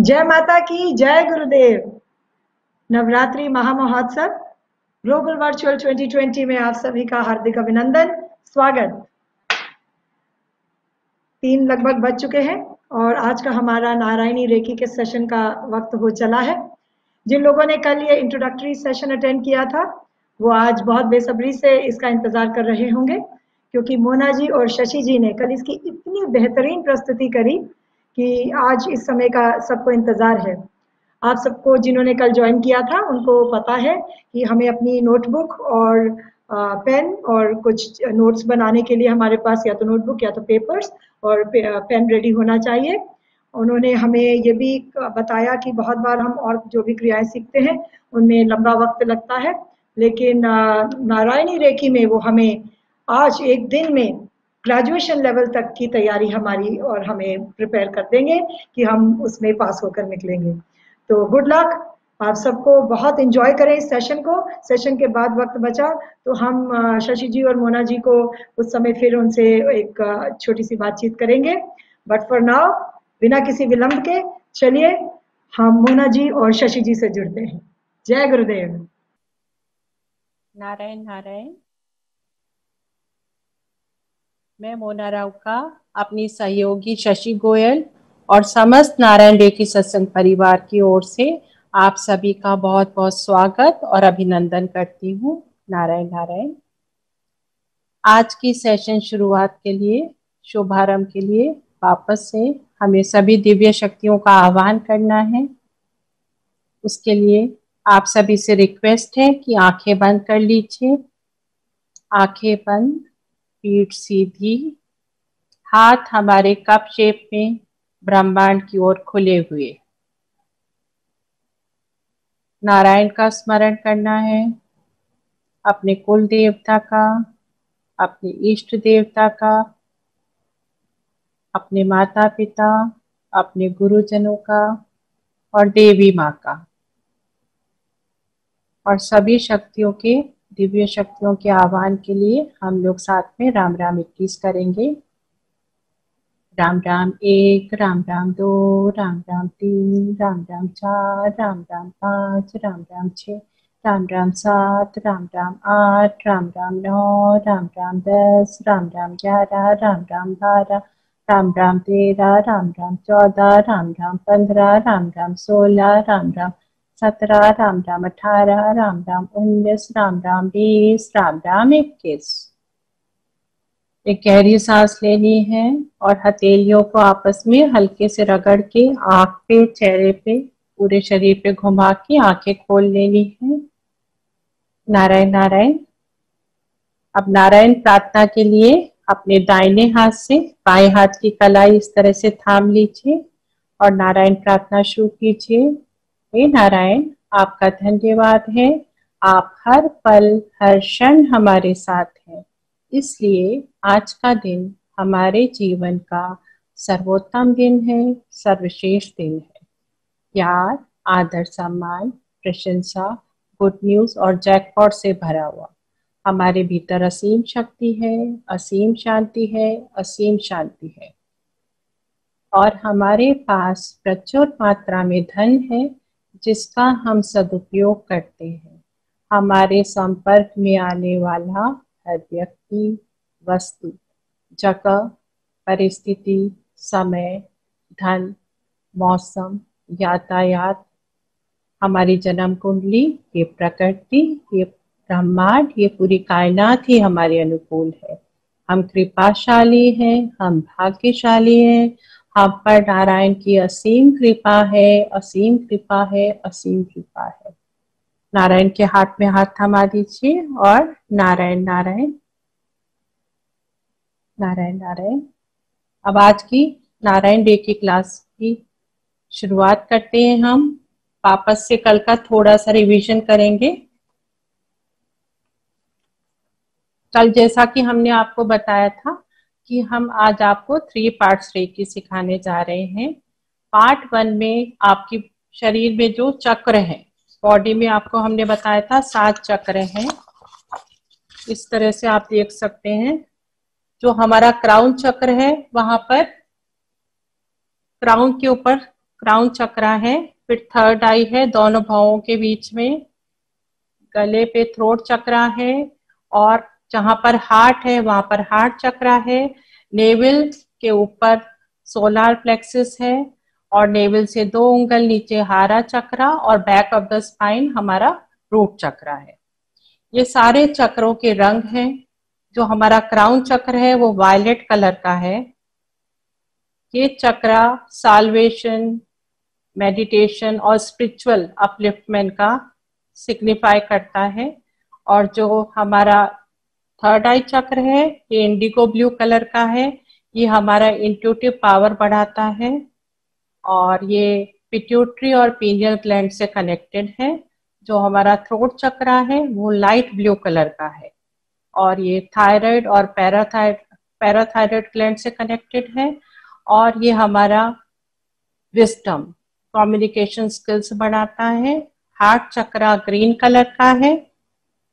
जय माता की जय गुरुदेव। नवरात्रि महामहोत्सव ग्लोबल वर्चुअल 2020 में आप सभी का हार्दिक अभिनंदन, स्वागत। 3 लगभग बज चुके हैं और आज का हमारा नारायणी रेकी के सेशन का वक्त हो चला है। जिन लोगों ने कल ये इंट्रोडक्टरी सेशन अटेंड किया था वो आज बहुत बेसब्री से इसका इंतजार कर रहे होंगे, क्योंकि मोना जी और शशि जी ने कल इसकी इतनी बेहतरीन प्रस्तुति करी कि आज इस समय का सबको इंतजार है। आप सबको जिन्होंने कल ज्वाइन किया था उनको पता है कि हमें अपनी नोटबुक और पेन और कुछ नोट्स बनाने के लिए हमारे पास या तो नोटबुक या तो पेपर्स और पेन रेडी होना चाहिए। उन्होंने हमें ये भी बताया कि बहुत बार हम और जो भी क्रियाएं सीखते हैं उनमें लंबा वक्त लगता है, लेकिन नारायणी रेकी में वो हमें आज एक दिन में ग्रेजुएशन लेवल तक की तैयारी हमारी और हमें प्रिपेयर कर देंगे कि हम उसमें पास होकर निकलेंगे। तो गुड लक, आप सबको बहुत एंजॉय करें इस सेशन को। सेशन के बाद वक्त बचा तो हम शशि जी और मोना जी को उस समय फिर उनसे एक छोटी सी बातचीत करेंगे। बट फॉर नाउ बिना किसी विलंब के चलिए हम मोना जी और शशि जी से जुड़ते हैं। जय गुरुदेव। नारायण नारायण। मैं मोना राव का अपनी सहयोगी शशि गोयल और समस्त नारायण रेकी सत्संग परिवार की ओर से आप सभी का बहुत बहुत स्वागत और अभिनंदन करती हूँ। नारायण नारायण। आज की सेशन शुरुआत के लिए, शुभारंभ के लिए वापस से हमें सभी दिव्य शक्तियों का आह्वान करना है। उसके लिए आप सभी से रिक्वेस्ट है कि आंखें बंद कर लीजिए। आंखें बंद, पीठ सीधी, हाथ हमारे कप शेप में ब्रह्मांड की ओर खुले हुए। नारायण का स्मरण करना है, अपने कुल देवता का, अपने इष्ट देवता का, अपने माता पिता, अपने गुरुजनों का और देवी माँ का, और सभी शक्तियों के, दिव्य शक्तियों के आह्वान के लिए हम लोग साथ में राम राम 21 करेंगे। राम राम 1, राम राम 2, राम राम 3, राम राम 4, राम राम 5, राम राम 6, राम राम 7, राम राम 8, राम राम 9, राम राम 10, राम राम 11, राम राम 12, राम राम 13, राम राम 14, राम राम 15, राम राम 16, राम राम 17, राम राम 18, राम राम 19, राम राम 20, राम राम 21। एक गहरी सांस लेनी है और हथेलियों को आपस में हल्के से रगड़ के आंख पे, चेहरे पे, पूरे शरीर पे घुमा के आंखें खोल लेनी है। नारायण नारायण। अब नारायण प्रार्थना के लिए अपने दाहिने हाथ से बाएं हाथ की कलाई इस तरह से थाम लीजिए और नारायण प्रार्थना शुरू कीजिए। हे नारायण, आपका धन्यवाद है, आप हर पल हर क्षण हमारे साथ हैं, इसलिए आज का दिन हमारे जीवन का सर्वोत्तम दिन है, सर्वश्रेष्ठ दिन है। प्यार, आदर, सम्मान, प्रशंसा, गुड न्यूज और जैकपॉट से भरा हुआ हमारे भीतर असीम शक्ति है, असीम शांति है, असीम शांति है। और हमारे पास प्रचुर मात्रा में धन है जिसका हम सदुपयोग करते हैं। हमारे संपर्क में आने वाला हर व्यक्ति, वस्तु, जगह, परिस्थिति, समय, धन, मौसम, यातायात, हमारी जन्म कुंडली, ये प्रकृति, ये ब्रह्मांड, ये पूरी कायनात ही हमारे अनुकूल है। हम कृपाशाली हैं, हम भाग्यशाली हैं, हम पर नारायण की असीम कृपा है, असीम कृपा है, असीम कृपा है। नारायण के हाथ में हाथ थमा दीजिए और नारायण नारायण नारायण नारायण। अब आज की नारायण रेकी क्लास की शुरुआत करते हैं। हम वापस से कल का थोड़ा सा रिवीजन करेंगे। कल जैसा कि हमने आपको बताया था कि हम आज आपको 3 पार्ट्स रेकी सिखाने जा रहे हैं। पार्ट 1 में आपकी शरीर में जो चक्र है, बॉडी में आपको हमने बताया था 7 चक्र हैं। इस तरह से आप देख सकते हैं। जो हमारा क्राउन चक्र है, वहां पर क्राउन के ऊपर क्राउन चक्रा है, फिर थर्ड आई है दोनों भौहों के बीच में, गले पे थ्रोट चक्रा है, और जहां पर हार्ट है वहां पर हार्ट चक्रा है, नेवल के ऊपर सोलार प्लेक्सिस है, और नेवल से 2 उंगल नीचे हारा चक्रा, और बैक ऑफ द स्पाइन हमारा रूट चक्रा है। ये सारे चक्रों के रंग हैं। जो हमारा क्राउन चक्र है वो वायलेट कलर का है। ये चक्रा साल्वेशन, मेडिटेशन और स्पिरिचुअल अपलिफ्टमेंट का सिग्निफाई करता है। और जो हमारा थर्ड आई चक्र है ये इंडिगो ब्लू कलर का है। ये हमारा इंट्यूटिव पावर बढ़ाता है, और ये पिट्यूटरी और पीनियल ग्लैंड से कनेक्टेड है। जो हमारा थ्रोट चक्रा है वो लाइट ब्लू कलर का है, और ये थायराइड और पैराथायराइड ग्लैंड से कनेक्टेड है। और ये हमारा विस्डम, कम्युनिकेशन स्किल्स बढ़ाता है। हार्ट चक्रा ग्रीन कलर का है।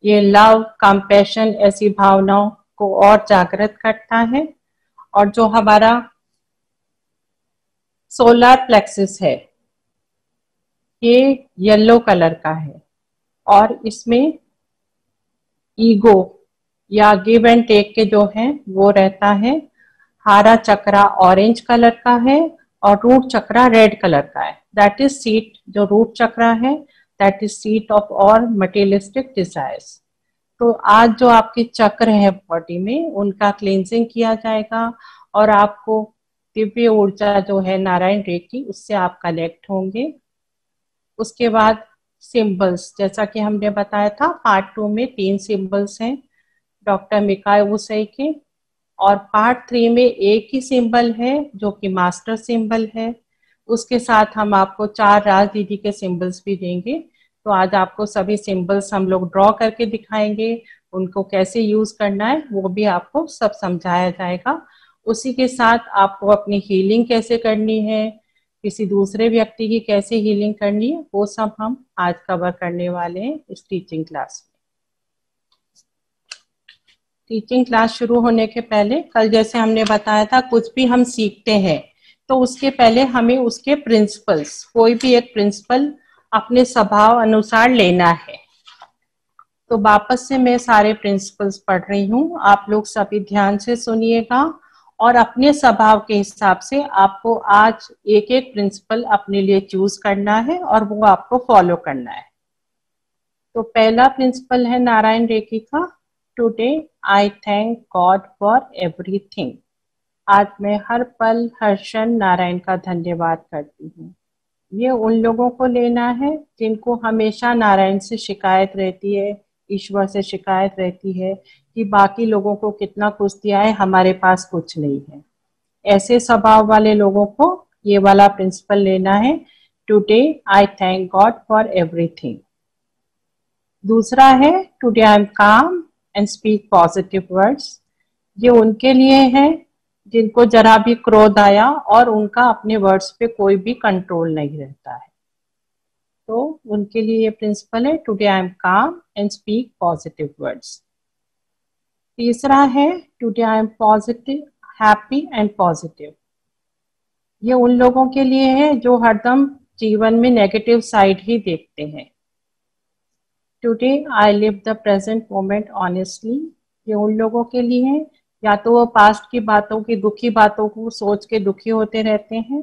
ये लव, कंपैशन ऐसी भावनाओं को और जागृत करता है। और जो हमारा सोलर प्लेक्सिस है ये येलो कलर का है, और इसमें ईगो या गिव एंड टेक के जो है वो रहता है। हारा चक्रा ऑरेंज कलर का है, और रूट चक्रा रेड कलर का है। दैट इज सीट, जो रूट चक्रा है that is seat of all materialistic desires. तो आज जो आपके चक्र है बॉडी में उनका क्लींजिंग किया जाएगा, और आपको दिव्य ऊर्जा जो है नारायण रेकी उससे आप कनेक्ट होंगे। उसके बाद सिंबल्स, जैसा कि हमने बताया था पार्ट 2 में 3 सिंबल्स हैं डॉक्टर मिकाई वुसाई के, और पार्ट 3 में एक ही सिंबल है जो कि मास्टर सिंबल है। उसके साथ हम आपको 4 राज दीदी के सिंबल्स भी देंगे। तो आज आपको सभी सिंबल्स हम लोग ड्रॉ करके दिखाएंगे, उनको कैसे यूज करना है वो भी आपको सब समझाया जाएगा। उसी के साथ आपको अपनी हीलिंग कैसे करनी है, किसी दूसरे व्यक्ति की कैसे हीलिंग करनी है, वो सब हम आज कवर करने वाले हैं इस टीचिंग क्लास में। टीचिंग क्लास शुरू होने के पहले, कल जैसे हमने बताया था कुछ भी हम सीखते हैं तो उसके पहले हमें उसके प्रिंसिपल्स, कोई भी एक प्रिंसिपल अपने स्वभाव अनुसार लेना है। तो वापस से मैं सारे प्रिंसिपल्स पढ़ रही हूँ, आप लोग सभी ध्यान से सुनिएगा, और अपने स्वभाव के हिसाब से आपको आज एक एक प्रिंसिपल अपने लिए चूज करना है और वो आपको फॉलो करना है। तो पहला प्रिंसिपल है नारायण रेकी का, today I thank God for everything. आज मैं हर पल हर क्षण नारायण का धन्यवाद करती हूँ। ये उन लोगों को लेना है जिनको हमेशा नारायण से शिकायत रहती है, ईश्वर से शिकायत रहती है कि बाकी लोगों को कितना कुछ दिया है, हमारे पास कुछ नहीं है। ऐसे स्वभाव वाले लोगों को ये वाला प्रिंसिपल लेना है, today I thank God for everything. दूसरा है टुडे आई एम काम एंड स्पीक पॉजिटिव वर्ड्स। ये उनके लिए है जिनको जरा भी क्रोध आया और उनका अपने वर्ड्स पे कोई भी कंट्रोल नहीं रहता है, तो उनके लिए ये प्रिंसिपल है, टुडे आई एम काम एंड स्पीक पॉजिटिव वर्ड्स। तीसरा है today I am positive, happy and positive. ये उन लोगों के लिए है जो हरदम जीवन में नेगेटिव साइड ही देखते हैं। Today I live the present moment honestly. ये उन लोगों के लिए है या तो वो पास्ट की बातों की, दुखी बातों को सोच के दुखी होते रहते हैं,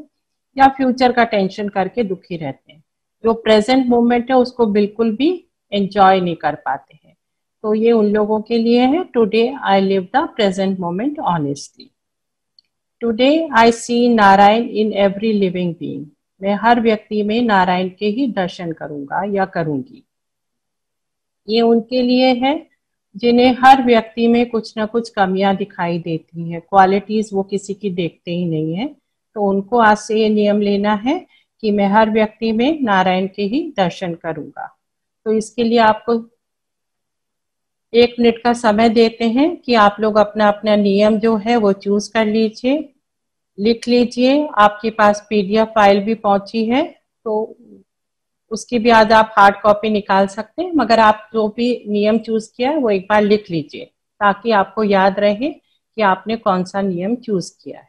या फ्यूचर का टेंशन करके दुखी रहते हैं। जो प्रेजेंट मोमेंट है उसको बिल्कुल भी एंजॉय नहीं कर पाते हैं। तो ये उन लोगों के लिए है, today I live the present moment honestly. Today I see Narayan in every living being. मैं हर व्यक्ति में नारायण के ही दर्शन करूंगा या करूंगी। ये उनके लिए है जिन्हें हर व्यक्ति में कुछ ना कुछ कमियां दिखाई देती हैं, क्वालिटीज वो किसी की देखते ही नहीं है। तो उनको आज से ये नियम लेना है कि मैं हर व्यक्ति में नारायण के ही दर्शन करूंगा। तो इसके लिए आपको 1 मिनट का समय देते हैं कि आप लोग अपना अपना नियम जो है वो चूज कर लीजिए, लिख लीजिए। आपके पास PDF फाइल भी पहुंची है तो उसकी भी आज आप हार्ड कॉपी निकाल सकते हैं, मगर आप जो भी नियम चूज किया है वो एक बार लिख लीजिए ताकि आपको याद रहे कि आपने कौन सा नियम चूज किया है।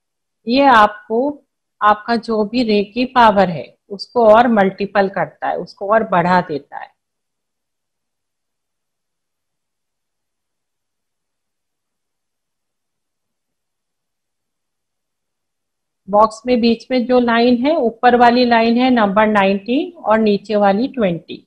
ये आपको आपका जो भी रेकी पावर है उसको और मल्टीपल करता है, उसको और बढ़ा देता है। बॉक्स में बीच में जो लाइन है, ऊपर वाली लाइन है नंबर 19 और नीचे वाली 20।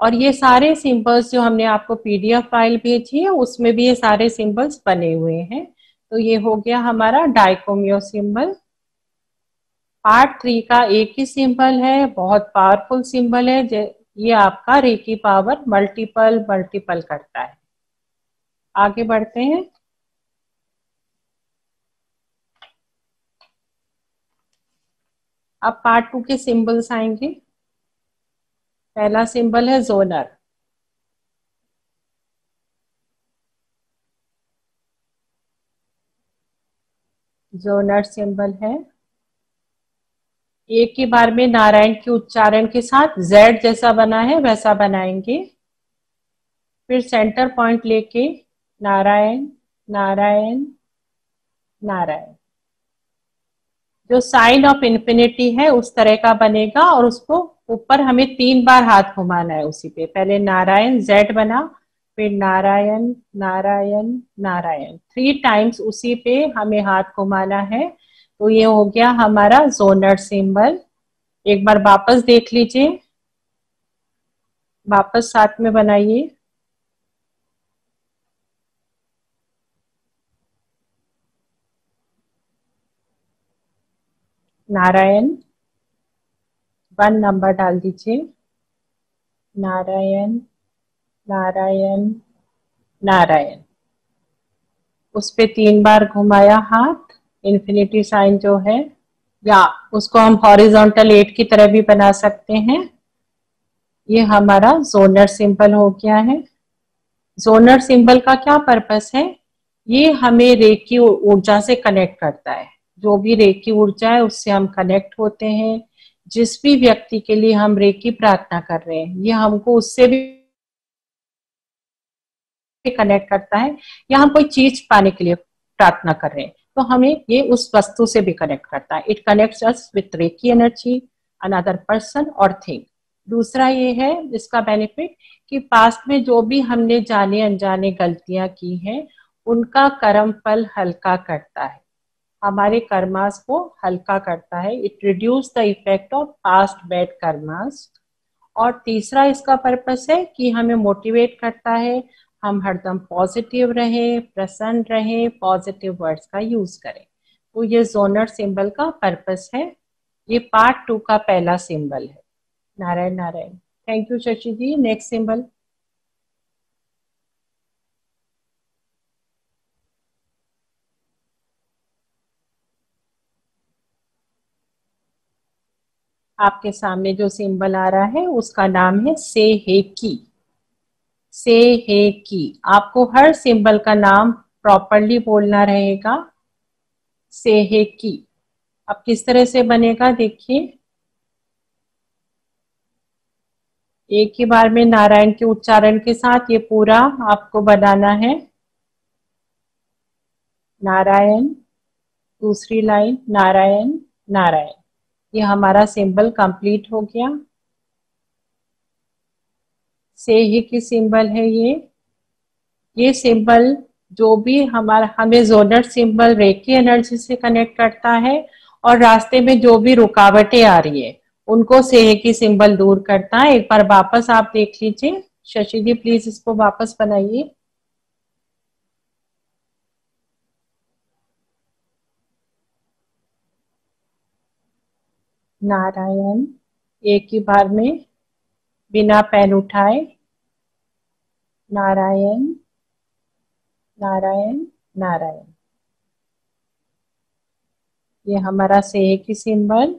और ये सारे सिंबल्स जो हमने आपको पीडीएफ फाइल भेजी है उसमें भी ये सारे सिंबल्स बने हुए हैं। तो ये हो गया हमारा डाइकोमियो सिंबल। पार्ट 3 का एक ही सिंबल है, बहुत पावरफुल सिंबल है। ये आपका रेकी पावर मल्टीपल मल्टीपल करता है। आगे बढ़ते हैं। अब पार्ट 2 के सिंबल्स आएंगे। पहला सिंबल है जोनर। जोनर सिंबल है, एक ही बार में नारायण के उच्चारण के साथ जेड जैसा बना है वैसा बनाएंगे। फिर सेंटर पॉइंट लेके नारायण नारायण नारायण, जो साइन ऑफ इन्फिनिटी है उस तरह का बनेगा। और उसको ऊपर हमें 3 बार हाथ घुमाना है उसी पे। पहले नारायण जेड बना, फिर नारायण नारायण नारायण, 3 टाइम्स उसी पे हमें हाथ घुमाना है। तो ये हो गया हमारा जोनर सिंबल। एक बार वापस देख लीजिए, वापस साथ में बनाइए। नारायण 1 नंबर डाल दीजिए। नारायण नारायण नारायण, उस पे 3 बार घुमाया हाथ, इन्फिनिटी साइन जो है, या उसको हम हॉरिजॉन्टल 8 की तरह भी बना सकते हैं। ये हमारा जोनर सिंबल हो गया है। जोनर सिंबल का क्या पर्पस है? ये हमें रेकी ऊर्जा से कनेक्ट करता है। जो भी रेकी ऊर्जा है उससे हम कनेक्ट होते हैं। जिस भी व्यक्ति के लिए हम रेकी प्रार्थना कर रहे हैं ये हमको उससे भी कनेक्ट करता है, या हम कोई चीज पाने के लिए प्रार्थना कर रहे हैं तो हमें ये उस वस्तु से भी कनेक्ट करता है। It connects us with reiki energy, another person और थिंग। दूसरा ये है इसका बेनिफिट कि पास्ट में जो भी हमने जाने अनजाने गलतियां की हैं उनका कर्म फल हल्का करता है, हमारे कर्मास को हल्का करता है। It reduce the effect of past bad karmas. और तीसरा इसका पर्पस है कि हमें मोटिवेट करता है, हम हरदम पॉजिटिव रहें, प्रसन्न रहें, पॉजिटिव वर्ड्स का यूज करें। तो ये जोनर सिंबल का पर्पस है। ये पार्ट 2 का पहला सिंबल है। Narayan Narayan. Thank you Shashi ji. Next symbol. आपके सामने जो सिंबल आ रहा है उसका नाम है से हे की। से हे की, आपको हर सिंबल का नाम प्रॉपरली बोलना रहेगा। से हे की अब किस तरह से बनेगा देखिए। एक ही बार में नारायण के उच्चारण के साथ ये पूरा आपको बनाना है। नारायण, दूसरी लाइन नारायण नारायण, ये हमारा सिंबल कंप्लीट हो गया। से ही की सिंबल है ये सिंबल जो भी हमारा हमें जोनर सिंबल रेकी एनर्जी से कनेक्ट करता है, और रास्ते में जो भी रुकावटें आ रही है उनको सेहे की सिंबल दूर करता है। एक बार वापस आप देख लीजिए। शशि जी प्लीज इसको वापस बनाइए। नारायण, एक ही बार में बिना पेन उठाए, नारायण नारायण नारायण, ये हमारा सेहे की सिंबल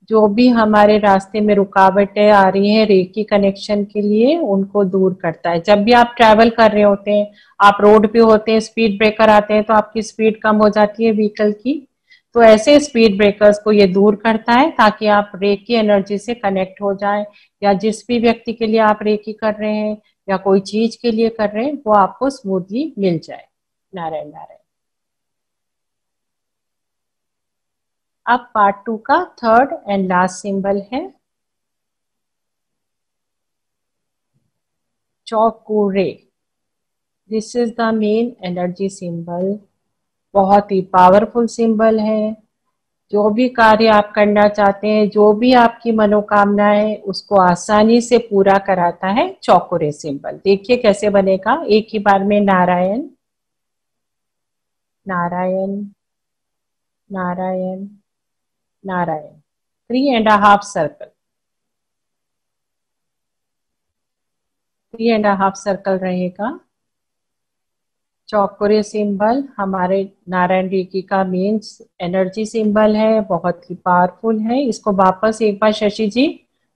जो भी हमारे रास्ते में रुकावटें आ रही हैं रेकी कनेक्शन के लिए उनको दूर करता है। जब भी आप ट्रैवल कर रहे होते हैं, आप रोड पे होते हैं, स्पीड ब्रेकर आते हैं तो आपकी स्पीड कम हो जाती है व्हीकल की, तो ऐसे स्पीड ब्रेकर्स को ये दूर करता है ताकि आप रेकी एनर्जी से कनेक्ट हो जाए, या जिस भी व्यक्ति के लिए आप रेकी कर रहे हैं या कोई चीज के लिए कर रहे हैं वो आपको स्मूथली मिल जाए। नारायण नारायण। अब पार्ट 2 का थर्ड एंड लास्ट सिंबल है cho ku rei. This is the main energy symbol. बहुत ही पावरफुल सिंबल है। जो भी कार्य आप करना चाहते हैं, जो भी आपकी मनोकामना है, उसको आसानी से पूरा कराता है चौकुरे सिंबल। देखिए कैसे बनेगा। एक ही बार में नारायण नारायण नारायण नारायण, 3.5 सर्कल, 3.5 सर्कल रहेगा। चौकुरे सिंबल हमारे नारायण रेकी का मेन एनर्जी सिंबल है, बहुत ही पावरफुल है। इसको वापस एक बार शशि जी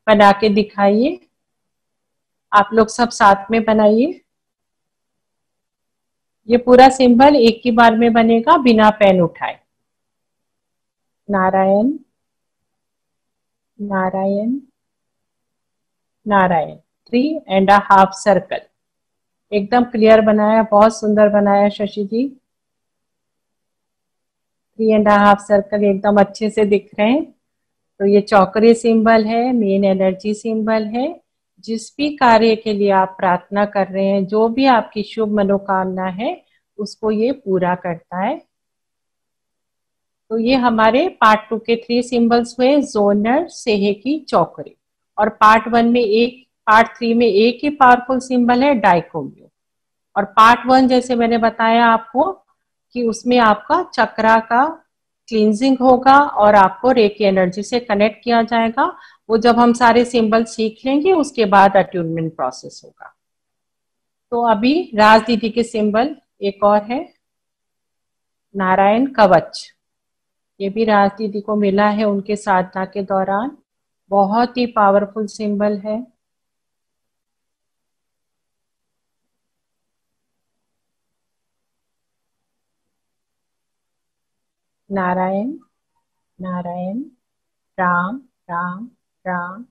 बना के दिखाइए। आप लोग सब साथ में बनाइए। ये पूरा सिंबल एक ही बार में बनेगा बिना पेन उठाए। नारायण नारायण नारायण, 3.5 सर्कल। एकदम क्लियर बनाया, बहुत सुंदर बनाया शशि जी। 3.5 सर्कल एकदम अच्छे से दिख रहे हैं। तो ये चौकरी सिंबल है, मेन एनर्जी सिंबल है। जिस भी कार्य के लिए आप प्रार्थना कर रहे हैं, जो भी आपकी शुभ मनोकामना है, उसको ये पूरा करता है। तो ये हमारे पार्ट 2 के 3 सिंबल्स हुए, जोनर, सेहेकी, चौकरी। और पार्ट 3 में एक ही पावरफुल सिंबल है, डाइकोम्यो। और पार्ट 1 जैसे मैंने बताया आपको कि उसमें आपका चक्रा का क्लींजिंग होगा और आपको रेकी एनर्जी से कनेक्ट किया जाएगा। वो जब हम सारे सिंबल सीख लेंगे उसके बाद अट्यूनमेंट प्रोसेस होगा। तो अभी राज दीदी के सिंबल एक और है, नारायण कवच। ये भी राज दीदी को मिला है उनके साधना के दौरान। बहुत ही पावरफुल सिंबल है। नारायण नारायण राम राम राम,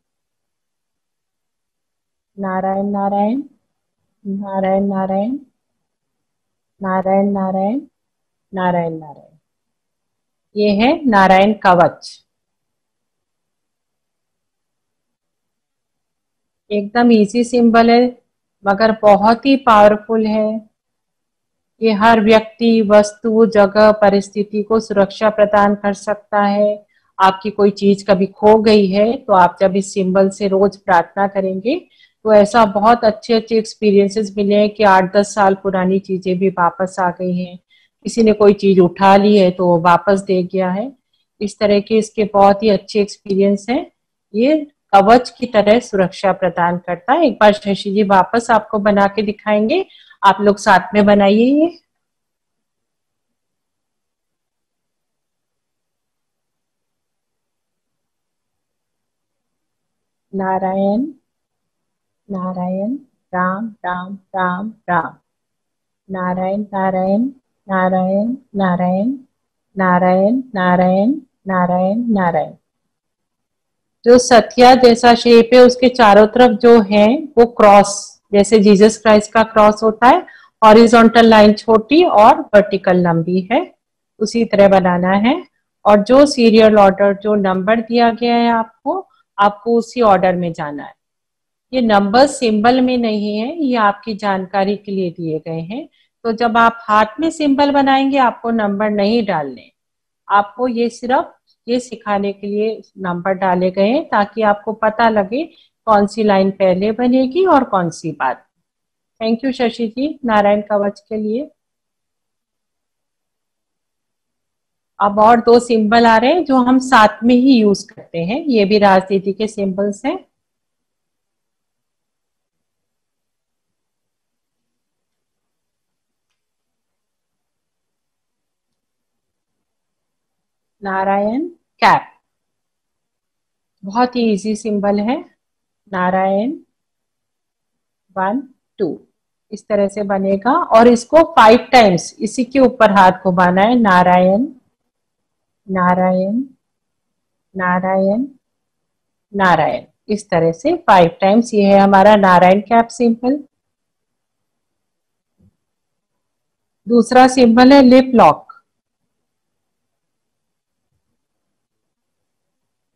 नारायण नारायण नारायण नारायण नारायण नारायण नारायण नारायण। ये है नारायण कवच। एकदम इजी सिंबल है मगर बहुत ही पावरफुल है। ये हर व्यक्ति, वस्तु, जगह, परिस्थिति को सुरक्षा प्रदान कर सकता है। आपकी कोई चीज कभी खो गई है तो आप जब इस सिंबल से रोज प्रार्थना करेंगे तो ऐसा बहुत अच्छे अच्छे एक्सपीरियंसेस मिले हैं कि 8-10 साल पुरानी चीजें भी वापस आ गई हैं। किसी ने कोई चीज उठा ली है तो वो वापस दे गया है। इस तरह के इसके बहुत ही अच्छे एक्सपीरियंस हैं। ये कवच की तरह सुरक्षा प्रदान करता है। एक बार शशि जी वापस आपको बना के दिखाएंगे, आप लोग साथ में बनाइए ये। नारायण नारायण राम राम राम राम, नारायण नारायण नारायण नारायण नारायण नारायण नारायण नारायण। जो सतिया जैसा शेप है उसके चारों तरफ जो है वो क्रॉस, जैसे जीसस क्राइस्ट का क्रॉस होता है, हॉरिजॉन्टल लाइन छोटी और वर्टिकल लंबी है, उसी तरह बनाना है। और जो सीरियल ऑर्डर, जो नंबर दिया गया है आपको, आपको उसी ऑर्डर में जाना है। ये नंबर सिंबल में नहीं है, ये आपकी जानकारी के लिए दिए गए हैं। तो जब आप हाथ में सिंबल बनाएंगे आपको नंबर नहीं डालने, आपको ये सिर्फ ये सिखाने के लिए नंबर डाले गए हैं ताकि आपको पता लगे कौन सी लाइन पहले बनेगी और कौन सी बाद। थैंक यू शशि जी नारायण कवच के लिए। अब और 2 सिंबल आ रहे हैं जो हम साथ में ही यूज करते हैं, ये भी राजनीति के सिंबल्स हैं। नारायण कैप, बहुत ही इजी सिंबल है। नारायण 1 2 इस तरह से बनेगा और इसको 5 टाइम्स इसी के ऊपर हाथ घुमाना है। नारायण नारायण नारायण नारायण, इस तरह से 5 टाइम्स। ये है हमारा नारायण कैप सिंबल। दूसरा सिंबल है लिप लॉक।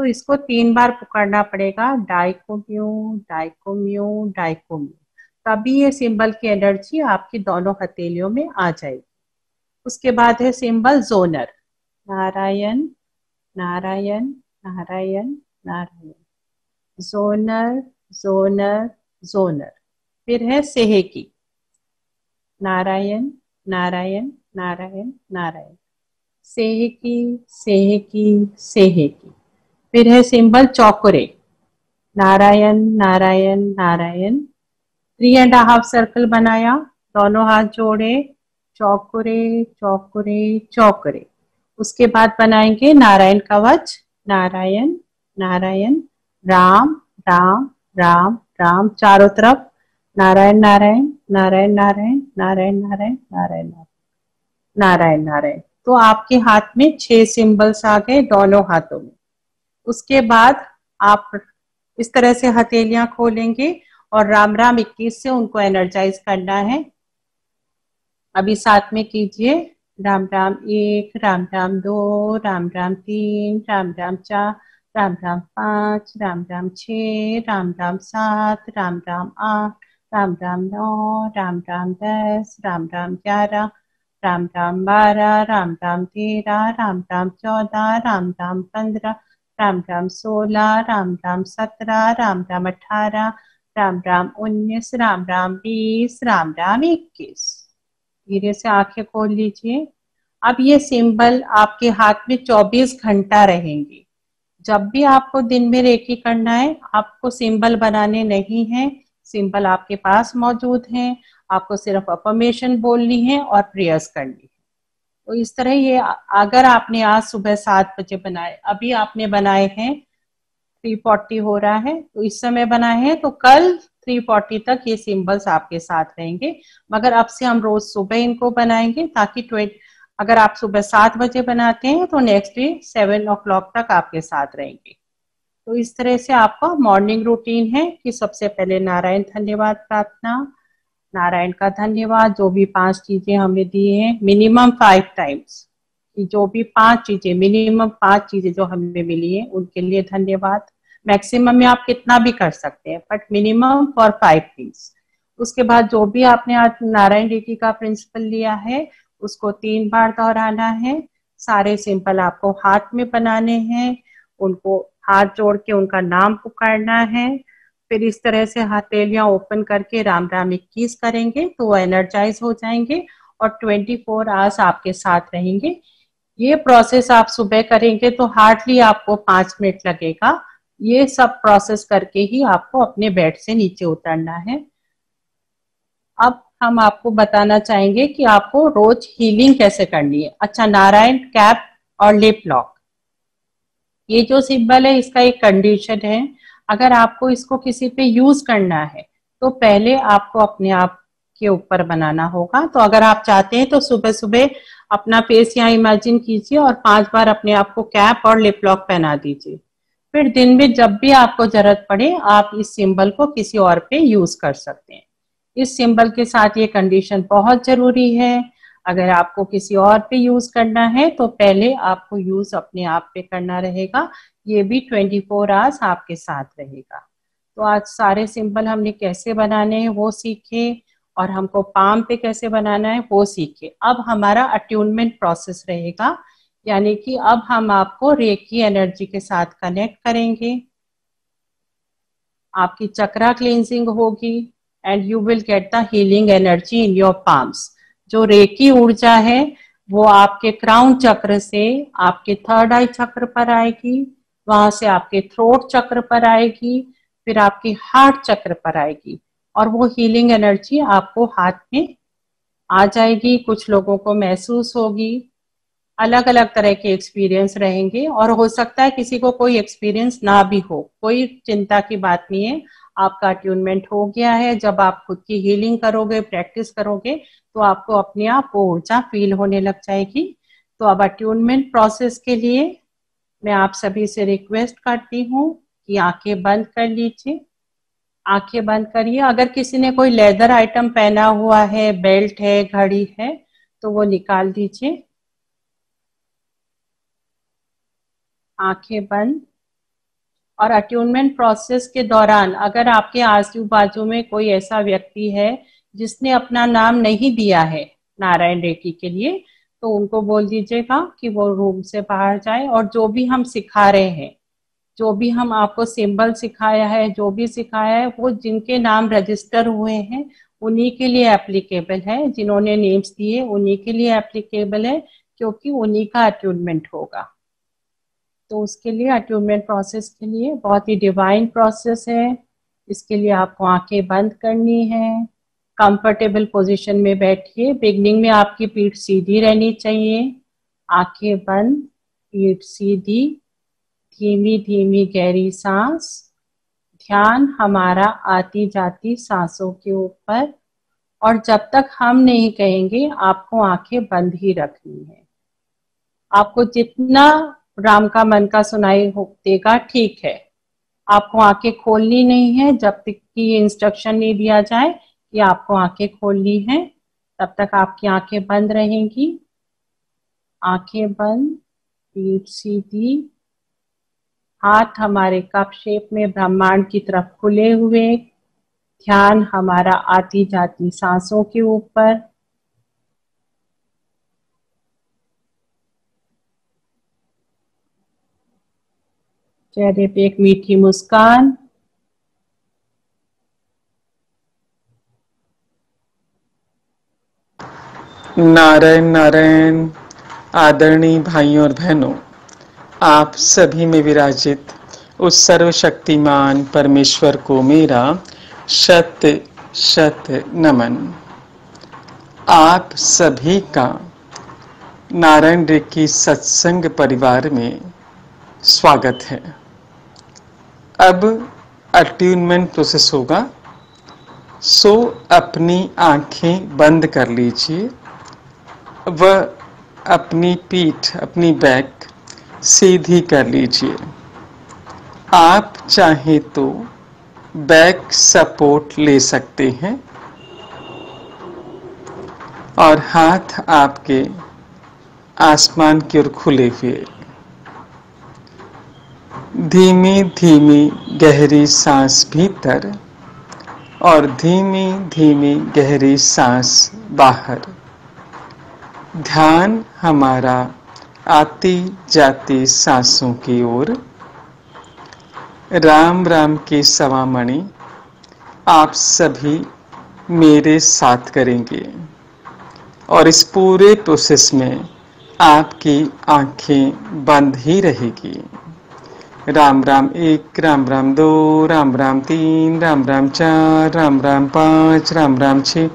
तो इसको 3 बार पुकारना पड़ेगा, डाइकोम्यू डाइकोम्यू डाइकोम्यू, तभी ये सिंबल की एनर्जी आपकी दोनों हथेलियों में आ जाएगी। उसके बाद है symbol genre, Narayan Narayan Narayan Narayan, genre genre genre. फिर है सेहेकी, नारायण नारायण नारायण नारायण, सेहेकी सेहेकी सेहेकी। फिर है सिंबल चौकुरे, नारायण नारायण नारायण, 3.5 सर्कल बनाया, दोनों हाथ जोड़े, चौकुरे चौकुरे चौकुरे। उसके बाद बनाएंगे नारायण कवच, नारायण नारायण राम राम राम राम, चारों तरफ नारायण नारायण नारायण नारायण नारायण नारायण नारायण नारायण नारायण। तो आपके हाथ में 6 सिंबल्स आ गए दोनों हाथों में। उसके बाद आप इस तरह से हथेलियां खोलेंगे और राम राम 21 से उनको एनर्जाइज करना है। अभी साथ में कीजिए, राम राम 1, राम राम 2, राम राम 3, राम राम 4, राम राम 5, राम राम 6, राम राम 7, राम राम 8, राम राम 9, राम राम 10, राम राम 11, राम राम 12, राम राम 13, राम राम 14, राम राम 15, राम राम 16, राम राम 17, राम राम 18, राम राम 19, राम राम 20, राम राम 21। धीरे से आंखें खोल लीजिए। अब ये सिंबल आपके हाथ में 24 घंटा रहेंगे। जब भी आपको दिन में रेकी करना है, आपको सिंबल बनाने नहीं है, सिंबल आपके पास मौजूद हैं, आपको सिर्फ अफर्मेशन बोलनी है और प्रेयर्स करनी है। तो इस तरह ये अगर आपने आज सुबह 7 बजे बनाए, अभी आपने बनाए हैं 3:40 हो रहा है, तो इस समय बनाए हैं, तो कल 3:40 तक ये सिंबल्स आपके साथ रहेंगे। मगर अब से हम रोज सुबह इनको बनाएंगे, ताकि अगर आप सुबह 7 बजे बनाते हैं तो नेक्स्ट डे 7 o'clock तक आपके साथ रहेंगे। तो इस तरह से आपका मॉर्निंग रूटीन है कि सबसे पहले नारायण धन्यवाद प्रार्थना, नारायण का धन्यवाद, जो भी 5 चीजें हमें दिए हैं, मिनिमम 5 टाइम्स, जो भी 5 चीजें, मिनिमम 5 चीजें जो हमें मिली है उनके लिए धन्यवाद। मैक्सिमम में आप कितना भी कर सकते हैं, बट मिनिमम फॉर 5 थिंग्स। उसके बाद जो भी आपने आज नारायण रेकी का प्रिंसिपल लिया है उसको 3 बार दोहराना है। सारे सिंपल आपको हाथ में बनाने हैं, उनको हाथ जोड़ के उनका नाम पुकारना है। फिर इस तरह से हथेलियां ओपन करके राम राम 21 करेंगे तो वो एनर्जाइज हो जाएंगे और 24 आवर्स आपके साथ रहेंगे। ये प्रोसेस आप सुबह करेंगे तो हार्डली आपको 5 मिनट लगेगा। ये सब प्रोसेस करके ही आपको अपने बेड से नीचे उतरना है। अब हम आपको बताना चाहेंगे कि आपको रोज हीलिंग कैसे करनी है। अच्छा, नारायण कैप और लिप लॉक, ये जो सिंबल है इसका एक कंडीशन है, अगर आपको इसको किसी पे यूज करना है तो पहले आपको अपने आप के ऊपर बनाना होगा। तो अगर आप चाहते हैं तो सुबह सुबह अपना फेस यहाँ इमेजिन कीजिए और 5 बार अपने आप को कैप और लिप लॉक पहना दीजिए। फिर दिन में जब भी आपको जरूरत पड़े आप इस सिंबल को किसी और पे यूज कर सकते हैं। इस सिंबल के साथ ये कंडीशन बहुत जरूरी है, अगर आपको किसी और पे यूज करना है तो पहले आपको यूज अपने आप पे करना रहेगा, ये भी 24 आवर्स आपके साथ रहेगा। तो आज सारे सिंबल हमने कैसे बनाने हैं वो सीखे और हमको पाम पे कैसे बनाना है वो सीखे। अब हमारा अट्यूनमेंट प्रोसेस रहेगा, यानी कि अब हम आपको रेकी एनर्जी के साथ कनेक्ट करेंगे, आपकी चक्रा क्लींजिंग होगी and you will get the healing energy in your palms. जो रेकी ऊर्जा है वो आपके क्राउन चक्र से आपके 3rd आई चक्र पर आएगी, वहां से आपके थ्रोट चक्र पर आएगी, फिर आपके हार्ट चक्र पर आएगी और वो हीलिंग एनर्जी आपको हाथ में आ जाएगी। कुछ लोगों को महसूस होगी, अलग अलग तरह के एक्सपीरियंस रहेंगे और हो सकता है किसी को कोई एक्सपीरियंस ना भी हो, कोई चिंता की बात नहीं है। आपका अट्यूनमेंट हो गया है, जब आप खुद की हीलिंग करोगे, प्रैक्टिस करोगे तो आपको अपने आप वो ऊर्जा फील होने लग जाएगी। तो अब अट्यूनमेंट प्रोसेस के लिए मैं आप सभी से रिक्वेस्ट करती हूँ कि आंखें बंद कर लीजिए, आंखें बंद करिए। अगर किसी ने कोई लेदर आइटम पहना हुआ है, बेल्ट है, घड़ी है, तो वो निकाल दीजिए। आंखें बंद, और अट्यूनमेंट प्रोसेस के दौरान अगर आपके आजू बाजू में कोई ऐसा व्यक्ति है जिसने अपना नाम नहीं दिया है नारायण रेकी के लिए, तो उनको बोल दीजिएगा कि वो रूम से बाहर जाए। और जो भी हम सिखा रहे हैं, जो भी हम आपको सिंबल सिखाया है, जो भी सिखाया है, वो जिनके नाम रजिस्टर हुए हैं उन्हीं के लिए एप्लीकेबल है, जिन्होंने नेम्स दिए उन्हीं के लिए एप्लीकेबल है, क्योंकि उन्हीं का अट्यूनमेंट होगा। तो उसके लिए अट्यूनमेंट प्रोसेस के लिए बहुत ही डिवाइन प्रोसेस है। इसके लिए आपको आंखें बंद करनी है, कंफर्टेबल पोजीशन में बैठिए। बिगनिंग में आपकी पीठ सीधी रहनी चाहिए, आंखें बंद, पीठ सीधी, धीमी धीमी गहरी सांस। ध्यान हमारा आती जाती सांसों के ऊपर, और जब तक हम नहीं कहेंगे आपको आंखें बंद ही रखनी है। आपको जितना राम का मन का सुनाई देगा ठीक है, आपको आंखें खोलनी नहीं है जब तक कि ये इंस्ट्रक्शन नहीं दिया जाए कि आपको आंखें खोलनी है, तब तक आपकी आंखें बंद रहेंगी। आंखें बंद, पीठ सीधी, हाथ हमारे कप शेप में ब्रह्मांड की तरफ खुले हुए। ध्यान हमारा आती जाती सांसों के ऊपर। चेहरे पे एक मीठी मुस्कान। नारायण नारायण। आदरणीय भाइयों और बहनों, आप सभी में विराजित उस सर्वशक्तिमान परमेश्वर को मेरा शत शत नमन। आप सभी का नारायण रेकी सत्संग परिवार में स्वागत है। अब अट्यूनमेंट प्रोसेस होगा, सो अपनी आंखें बंद कर लीजिए व अपनी पीठ, अपनी बैक सीधी कर लीजिए। आप चाहे तो बैक सपोर्ट ले सकते हैं और हाथ आपके आसमान की ओर खुले हुए। धीमी धीमी गहरी सांस भीतर और धीमी धीमी गहरी सांस बाहर। ध्यान हमारा आती जाती सांसों की ओर। राम राम की सवामणि आप सभी मेरे साथ करेंगे और इस पूरे प्रोसेस में आपकी आंखें बंद ही रहेगी। राम राम 1, राम राम 2, राम राम 3, राम राम 4, राम राम 5, राम राम 6,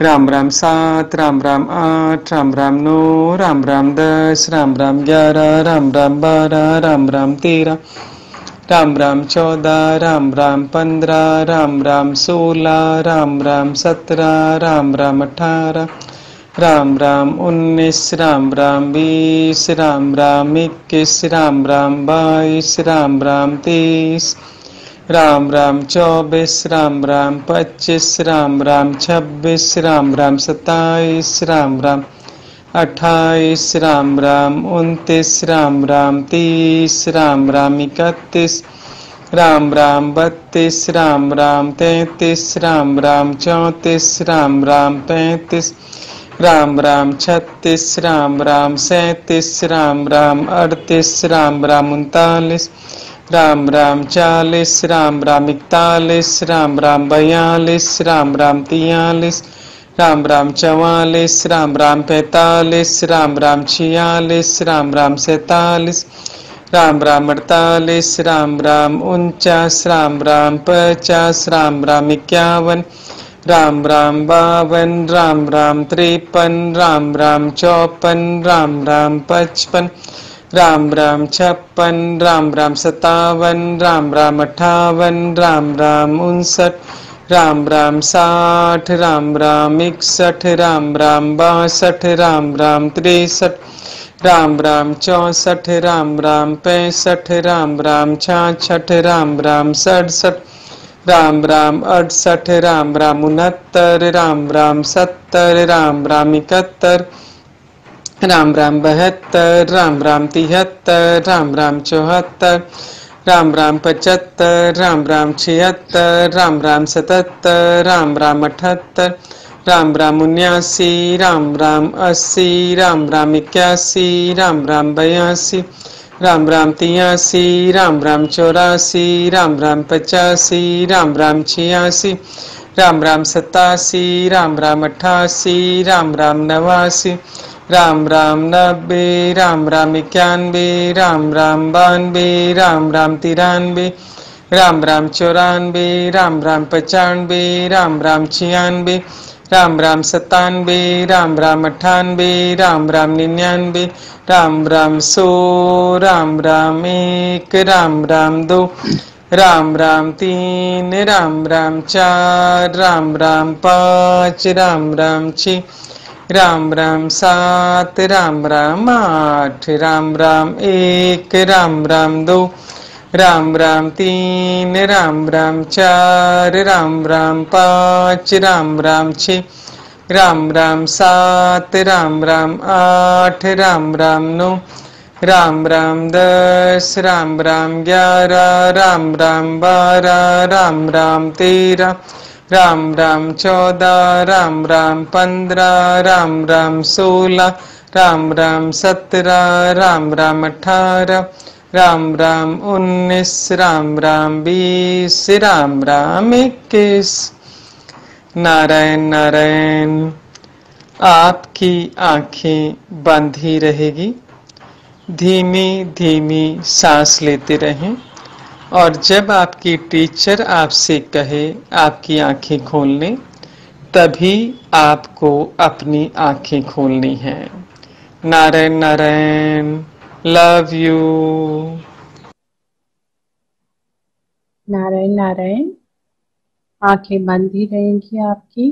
राम राम 7, राम राम 8, राम राम 9, राम राम 10, राम राम 11, राम राम 12, राम राम 13, राम राम 14, राम राम 15, राम राम 16, राम राम 17, राम राम 18, राम राम 19, राम राम 20, राम राम 21, राम राम 22, राम राम 23, राम राम 24, राम राम 25, राम राम 26, राम राम 27, राम राम 28, राम राम 29, राम राम 30, राम राम 31, राम राम 32, राम राम 33, राम राम 34, राम राम 35, राम राम 36, राम राम 37, राम राम 38, राम राम 39, राम राम 40, राम राम 41, राम राम 42, राम राम 43, राम राम 44, राम राम 45, राम राम 46, राम राम 47, राम राम 48, राम राम 49, राम राम 50, राम राम 51, राम राम 52, राम राम 53, राम राम 54, राम राम 55, राम राम 56, राम राम 57, राम राम 58, राम राम 59, राम राम 60, राम राम 61, राम राम 62, राम राम 63, राम राम 64, राम राम 65, राम राम 66, राम राम 67, राम राम 68, राम राम 69, राम राम 70, राम राम 71, राम राम 72, राम राम 73, राम राम 74, राम राम 75, राम राम 76, राम राम 77, राम राम 78, राम राम 79, राम राम 80, राम राम 81, राम राम 82, राम राम 83, राम राम 84, राम राम 85, राम राम 86, राम राम 87, राम राम 88, राम राम 89, राम राम 90, राम राम 91, राम राम 92, राम राम 93, राम राम 94, राम राम 95, राम राम 96, राम राम 97, राम राम 98, राम राम 99, राम राम 100, राम राम 1, राम राम 2, राम राम 3, राम राम 4, राम राम 5, राम राम 6, राम राम 7, राम राम 8, राम राम 1, राम राम 2, राम राम 3, राम राम 4, राम राम 5, राम राम 6, राम राम 7, राम राम 8, राम राम 9, राम राम 10, राम राम 11, राम राम 12, राम राम 13, राम राम 14, राम राम 15, राम राम 16, राम राम 17, राम राम 18, राम राम 19, राम राम 20, राम राम 21। नारायण नारायण। आपकी आंखें बंद ही रहेगी, धीमी धीमी सांस लेते रहें, और जब आपकी टीचर आपसे कहे आपकी आंखें खोलने, तभी आपको अपनी आंखें खोलनी है। नारायण नारायण। Love you. नारायण नारायण। आंखें बंद ही रहेंगी आपकी,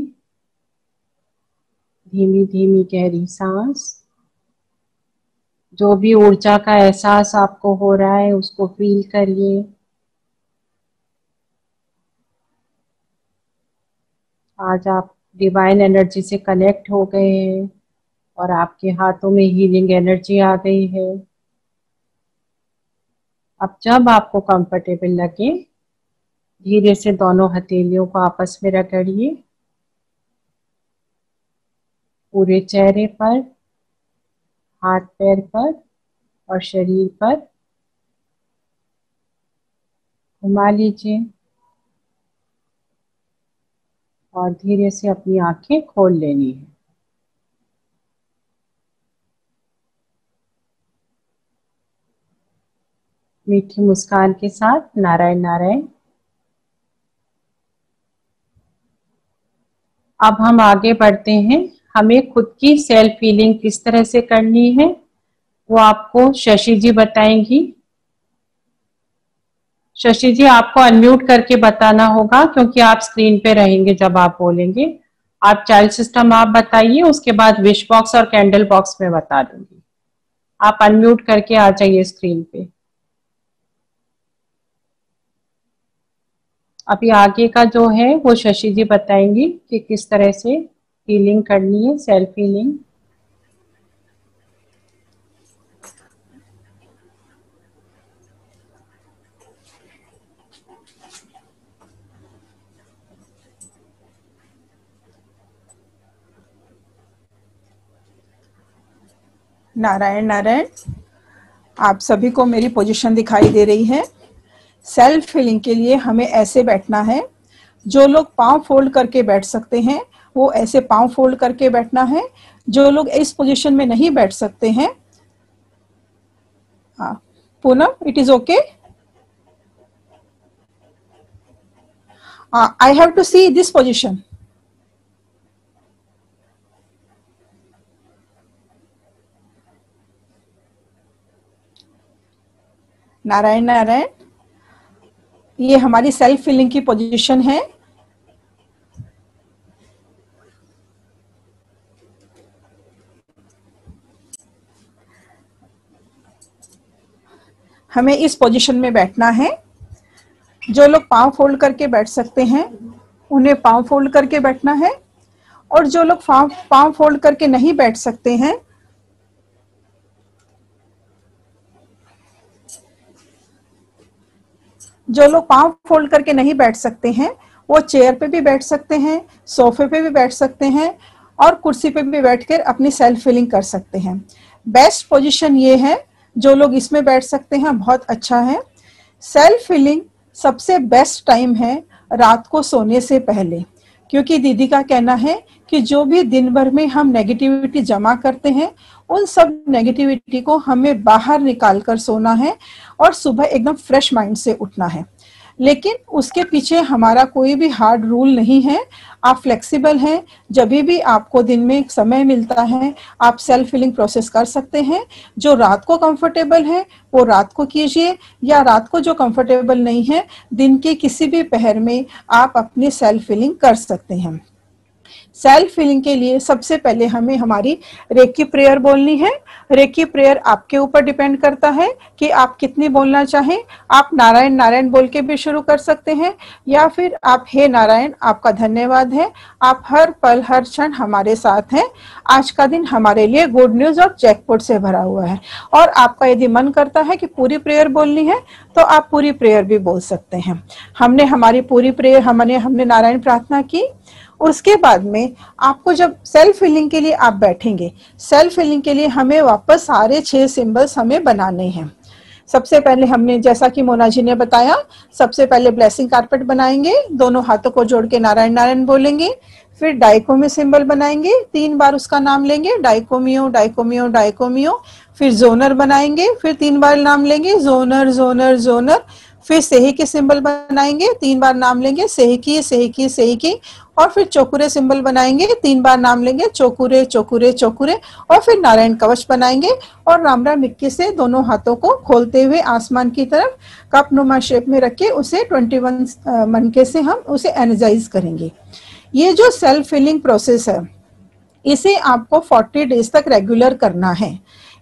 धीमी धीमी गहरी सांस। जो भी ऊर्जा का एहसास आपको हो रहा है उसको फील करिए। आज आप डिवाइन एनर्जी से कनेक्ट हो गए हैं और आपके हाथों में हीलिंग एनर्जी आ गई है। अब जब आपको कंफर्टेबल लगे, धीरे से दोनों हथेलियों को आपस में रगड़िए, पूरे चेहरे पर, हाथ पैर पर और शरीर पर घुमा लीजिए और धीरे से अपनी आंखें खोल लेनी है। मीठी मुस्कान के साथ नारायण नारायण। अब हम आगे बढ़ते हैं। हमें खुद की सेल्फ हीलिंग किस तरह से करनी है वो आपको शशि जी बताएंगी। शशि जी, आपको अनम्यूट करके बताना होगा क्योंकि आप स्क्रीन पे रहेंगे जब आप बोलेंगे। आप चाइल्ड सिस्टम आप बताइए, उसके बाद विश बॉक्स और कैंडल बॉक्स में बता दूंगी। आप अनम्यूट करके आ जाइए स्क्रीन पे। अभी आगे का जो है वो शशि जी बताएंगी कि किस तरह से हीलिंग करनी है, सेल्फ हीलिंग। नारायण नारायण। आप सभी को मेरी पोजीशन दिखाई दे रही है। सेल्फ हीलिंग के लिए हमें ऐसे बैठना है। जो लोग पांव फोल्ड करके बैठ सकते हैं वो ऐसे पांव फोल्ड करके बैठना है। जो लोग इस पोजीशन में नहीं बैठ सकते हैं, Poonam, it is okay. I have to see this position. Narayan Narayan. ये हमारी सेल्फ हीलिंग की पोजीशन है। हमें इस पोजीशन में बैठना है। जो लोग पांव फोल्ड करके बैठ सकते हैं उन्हें पांव फोल्ड करके बैठना है, और जो लोग पांव फोल्ड करके नहीं बैठ सकते हैं जो लोग पांव फोल्ड करके नहीं बैठ सकते हैं वो चेयर पे भी बैठ सकते हैं, सोफे पे भी बैठ सकते हैं और कुर्सी पे भी बैठकर अपनी सेल्फ फीलिंग कर सकते हैं। बेस्ट पोजीशन ये है, जो लोग इसमें बैठ सकते हैं बहुत अच्छा है। सेल्फ फीलिंग सबसे बेस्ट टाइम है रात को सोने से पहले, क्योंकि दीदी का कहना है कि जो भी दिन भर में हम नेगेटिविटी जमा करते हैं उन सब नेगेटिविटी को हमें बाहर निकाल कर सोना है और सुबह एकदम फ्रेश माइंड से उठना है। लेकिन उसके पीछे हमारा कोई भी हार्ड रूल नहीं है, आप फ्लेक्सिबल हैं, जब भी आपको दिन में समय मिलता है आप सेल्फ फीलिंग प्रोसेस कर सकते हैं। जो रात को कंफर्टेबल है वो रात को कीजिए, या रात को जो कंफर्टेबल नहीं है दिन के किसी भी पहर में आप अपनी सेल्फ फीलिंग कर सकते हैं। सेल्फ फीलिंग के लिए सबसे पहले हमें हमारी रेकी प्रेयर बोलनी है। रेकी प्रेयर आपके ऊपर डिपेंड करता है कि आप कितनी बोलना चाहें। आप नारायण नारायण बोल के भी शुरू कर सकते हैं, या फिर आप हे नारायण आपका धन्यवाद है, आप हर पल हर क्षण हमारे साथ हैं, आज का दिन हमारे लिए गुड न्यूज और जैकपॉट से भरा हुआ है। और आपका यदि मन करता है कि पूरी प्रेयर बोलनी है तो आप पूरी प्रेयर भी बोल सकते हैं। हमने हमारी पूरी प्रेयर हमने नारायण प्रार्थना की। उसके बाद में आपको जब सेल्फ फीलिंग के लिए आप बैठेंगे, सेल्फ फीलिंग के लिए हमें वापस सारे 6 सिंबल्स हमें बनाने हैं। सबसे पहले हमने, जैसा कि मोना जी ने बताया, सबसे पहले ब्लेसिंग कारपेट बनाएंगे, दोनों हाथों को जोड़ के नारायण नारायण बोलेंगे, फिर डाइकोमी सिंबल बनाएंगे, 3 बार उसका नाम लेंगे, डाइकोमियो डाइकोमियो डाइकोमियो। फिर जोनर बनाएंगे, फिर 3 बार नाम लेंगे, जोनर जोनर जोनर। फिर सेही के सिंबल बनाएंगे, 3 बार नाम लेंगे, सेही की। और फिर चोकुरे सिंबल बनाएंगे, 3 बार नाम लेंगे, चोकुरे चोकुरे चोकुरे। और फिर नारायण कवच बनाएंगे और राम राम 21 से दोनों हाथों को खोलते हुए आसमान की तरफ कप नुमा शेप में रख के उसे 21 मनके से हम उसे एनर्जाइज करेंगे। ये जो सेल्फ फीलिंग प्रोसेस है इसे आपको 40 डेज तक रेगुलर करना है।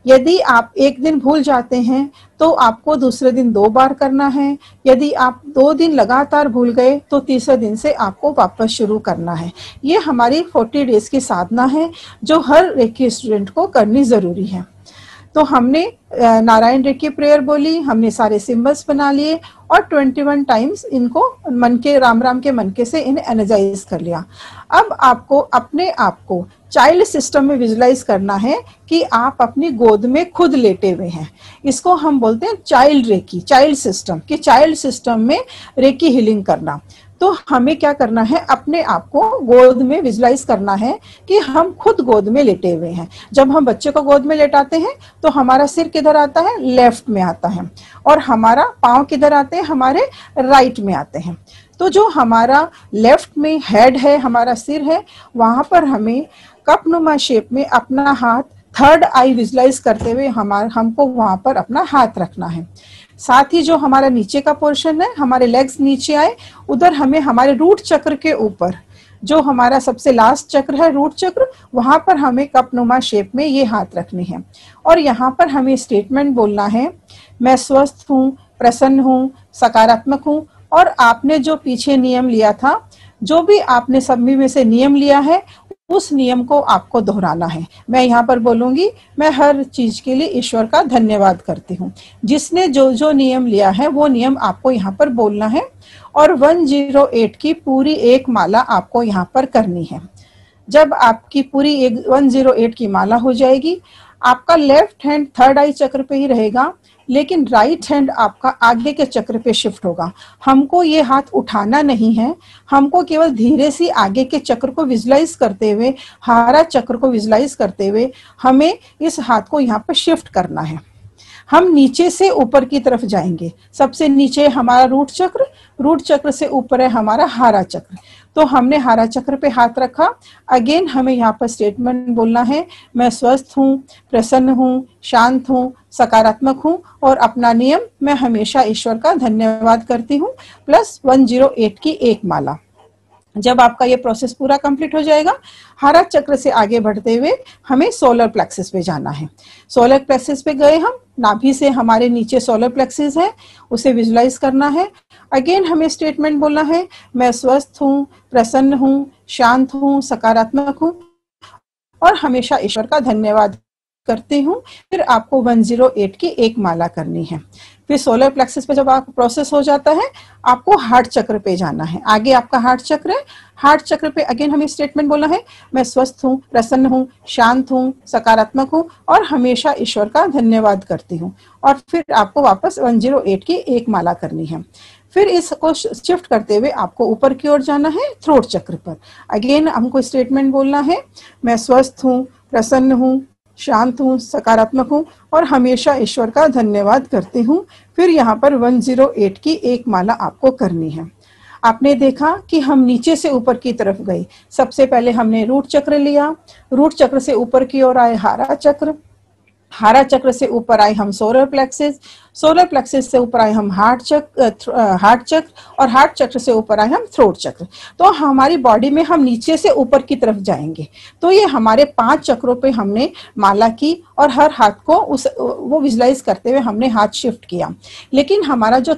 यदि आप एक दिन भूल जाते हैं तो आपको दूसरे दिन 2 बार करना है। यदि आप 2 दिन लगातार भूल गए तो तीसरे दिन से आपको वापस शुरू करना है। ये हमारी 40 डेज की साधना है जो हर रेकी स्टूडेंट को करनी जरूरी है। तो हमने नारायण रेकी प्रेयर बोली, हमने सारे सिंबल्स बना लिए और 21 टाइम्स इनको मन के राम राम के मनके से इन्हें एनर्जाइज कर लिया। अब आपको अपने आप को चाइल्ड सिस्टम में विजुलाइज करना है कि आप अपनी गोद में खुद लेटे हुए हैं। इसको हम बोलते हैं चाइल्ड रेकी, चाइल्ड सिस्टम, कि चाइल्ड सिस्टम में रेकी हीलिंग करना। तो हमें क्या करना है, अपने आप को गोद में विजुलाइज करना है कि हम खुद गोद में लेटे हुए हैं। जब हम बच्चे को गोद में लेटाते हैं तो हमारा सिर किधर आता है, लेफ्ट में आता है, और हमारा पांव किधर आते हैं, हमारे राइट में आते हैं। तो जो हमारा लेफ्ट में हेड है, हमारा सिर है, वहां पर हमें कपनुमा शेप में अपना हाथ थर्ड आई विजुलाइज करते हुए हमको वहां पर अपना हाथ रखना है। साथ ही जो हमारा नीचे का पोर्शन है, हमारे लेग्स नीचे आए, उधर हमें हमारे रूट चक्र के ऊपर, जो हमारा सबसे लास्ट चक्र है रूट चक्र, वहां पर हमें कपनुमा शेप में ये हाथ रखने हैं। और यहाँ पर हमें स्टेटमेंट बोलना है, मैं स्वस्थ हूँ, प्रसन्न हूँ, सकारात्मक हूँ। और आपने जो पीछे नियम लिया था, जो भी आपने सभी में से नियम लिया है, उस नियम को आपको दोहराना है। मैं यहाँ पर बोलूंगी, मैं हर चीज के लिए ईश्वर का धन्यवाद करती हूँ। जिसने जो जो नियम लिया है वो नियम आपको यहाँ पर बोलना है। और 108 की पूरी एक माला आपको यहाँ पर करनी है। जब आपकी पूरी 108 की माला हो जाएगी, आपका लेफ्ट हैंड थर्ड आई चक्र पे ही रहेगा, लेकिन राइट हैंड आपका आगे के चक्र पे शिफ्ट होगा। हमको ये हाथ उठाना नहीं है, हमको केवल धीरे से आगे के चक्र को विजुलाइज करते हुए, हारा चक्र को विजुलाइज करते हुए हमें इस हाथ को यहाँ पर शिफ्ट करना है। हम नीचे से ऊपर की तरफ जाएंगे। सबसे नीचे हमारा रूट चक्र से ऊपर है हमारा हारा चक्र। तो हमने हारा चक्र पे हाथ रखा। अगेन हमें यहाँ पर स्टेटमेंट बोलना है, मैं स्वस्थ हूँ, प्रसन्न हूँ, शांत हूँ, सकारात्मक हूँ। और अपना नियम, मैं हमेशा ईश्वर का धन्यवाद करती हूँ, प्लस 108 की एक माला। जब आपका ये प्रोसेस पूरा कंप्लीट हो जाएगा, हारा चक्र से आगे बढ़ते हुए हमें सोलर प्लेक्सिस पे जाना है। सोलर प्लेक्सिस पे गए हम, नाभि से हमारे नीचे सोलर प्लेक्सिस है, उसे विजुलाइज करना है। अगेन हमें स्टेटमेंट बोलना है, मैं स्वस्थ हूँ, प्रसन्न हूँ, शांत हूँ, सकारात्मक हूँ और हमेशा ईश्वर का धन्यवाद करती हूँ। फिर आपको 108 की एक माला करनी है। फिर सोलर प्लेक्सस पे जब आप प्रोसेस हो जाता है, आपको हार्ट चक्र पे जाना है। आगे आपका हार्ट चक्र है। हार्ट चक्र पे अगेन हमें स्टेटमेंट बोलना है, मैं स्वस्थ हूँ, प्रसन्न हूँ, शांत हूँ, सकारात्मक हूँ और हमेशा ईश्वर का धन्यवाद करती हूँ। और फिर आपको वापस 108 की एक माला करनी है। फिर इसको शिफ्ट करते हुए आपको ऊपर की ओर जाना है, थ्रोट चक्र पर। अगेन हमको स्टेटमेंट बोलना है, मैं स्वस्थ हूँ, प्रसन्न हूँ, शांत हूँ, सकारात्मक हूँ और हमेशा ईश्वर का धन्यवाद करती हूँ। फिर यहाँ पर 108 की एक माला आपको करनी है। आपने देखा कि हम नीचे से ऊपर की तरफ गए। सबसे पहले हमने रूट चक्र लिया, रूट चक्र से ऊपर की ओर आए हारा चक्र, हारा चक्र से ऊपर आए हम सोलर प्लेक्सिस, सोलर प्लेक्सिस से ऊपर आए हम हार्ट चक्र और हार्ट चक्र से ऊपर आए हम थ्रोट चक्र। तो हमारी बॉडी में हम नीचे से ऊपर की तरफ जाएंगे। तो ये हमारे 5 चक्रों पे हमने माला की और हर हाथ को वो विजुलाइज करते हुए हमने हाथ शिफ्ट किया। लेकिन हमारा जो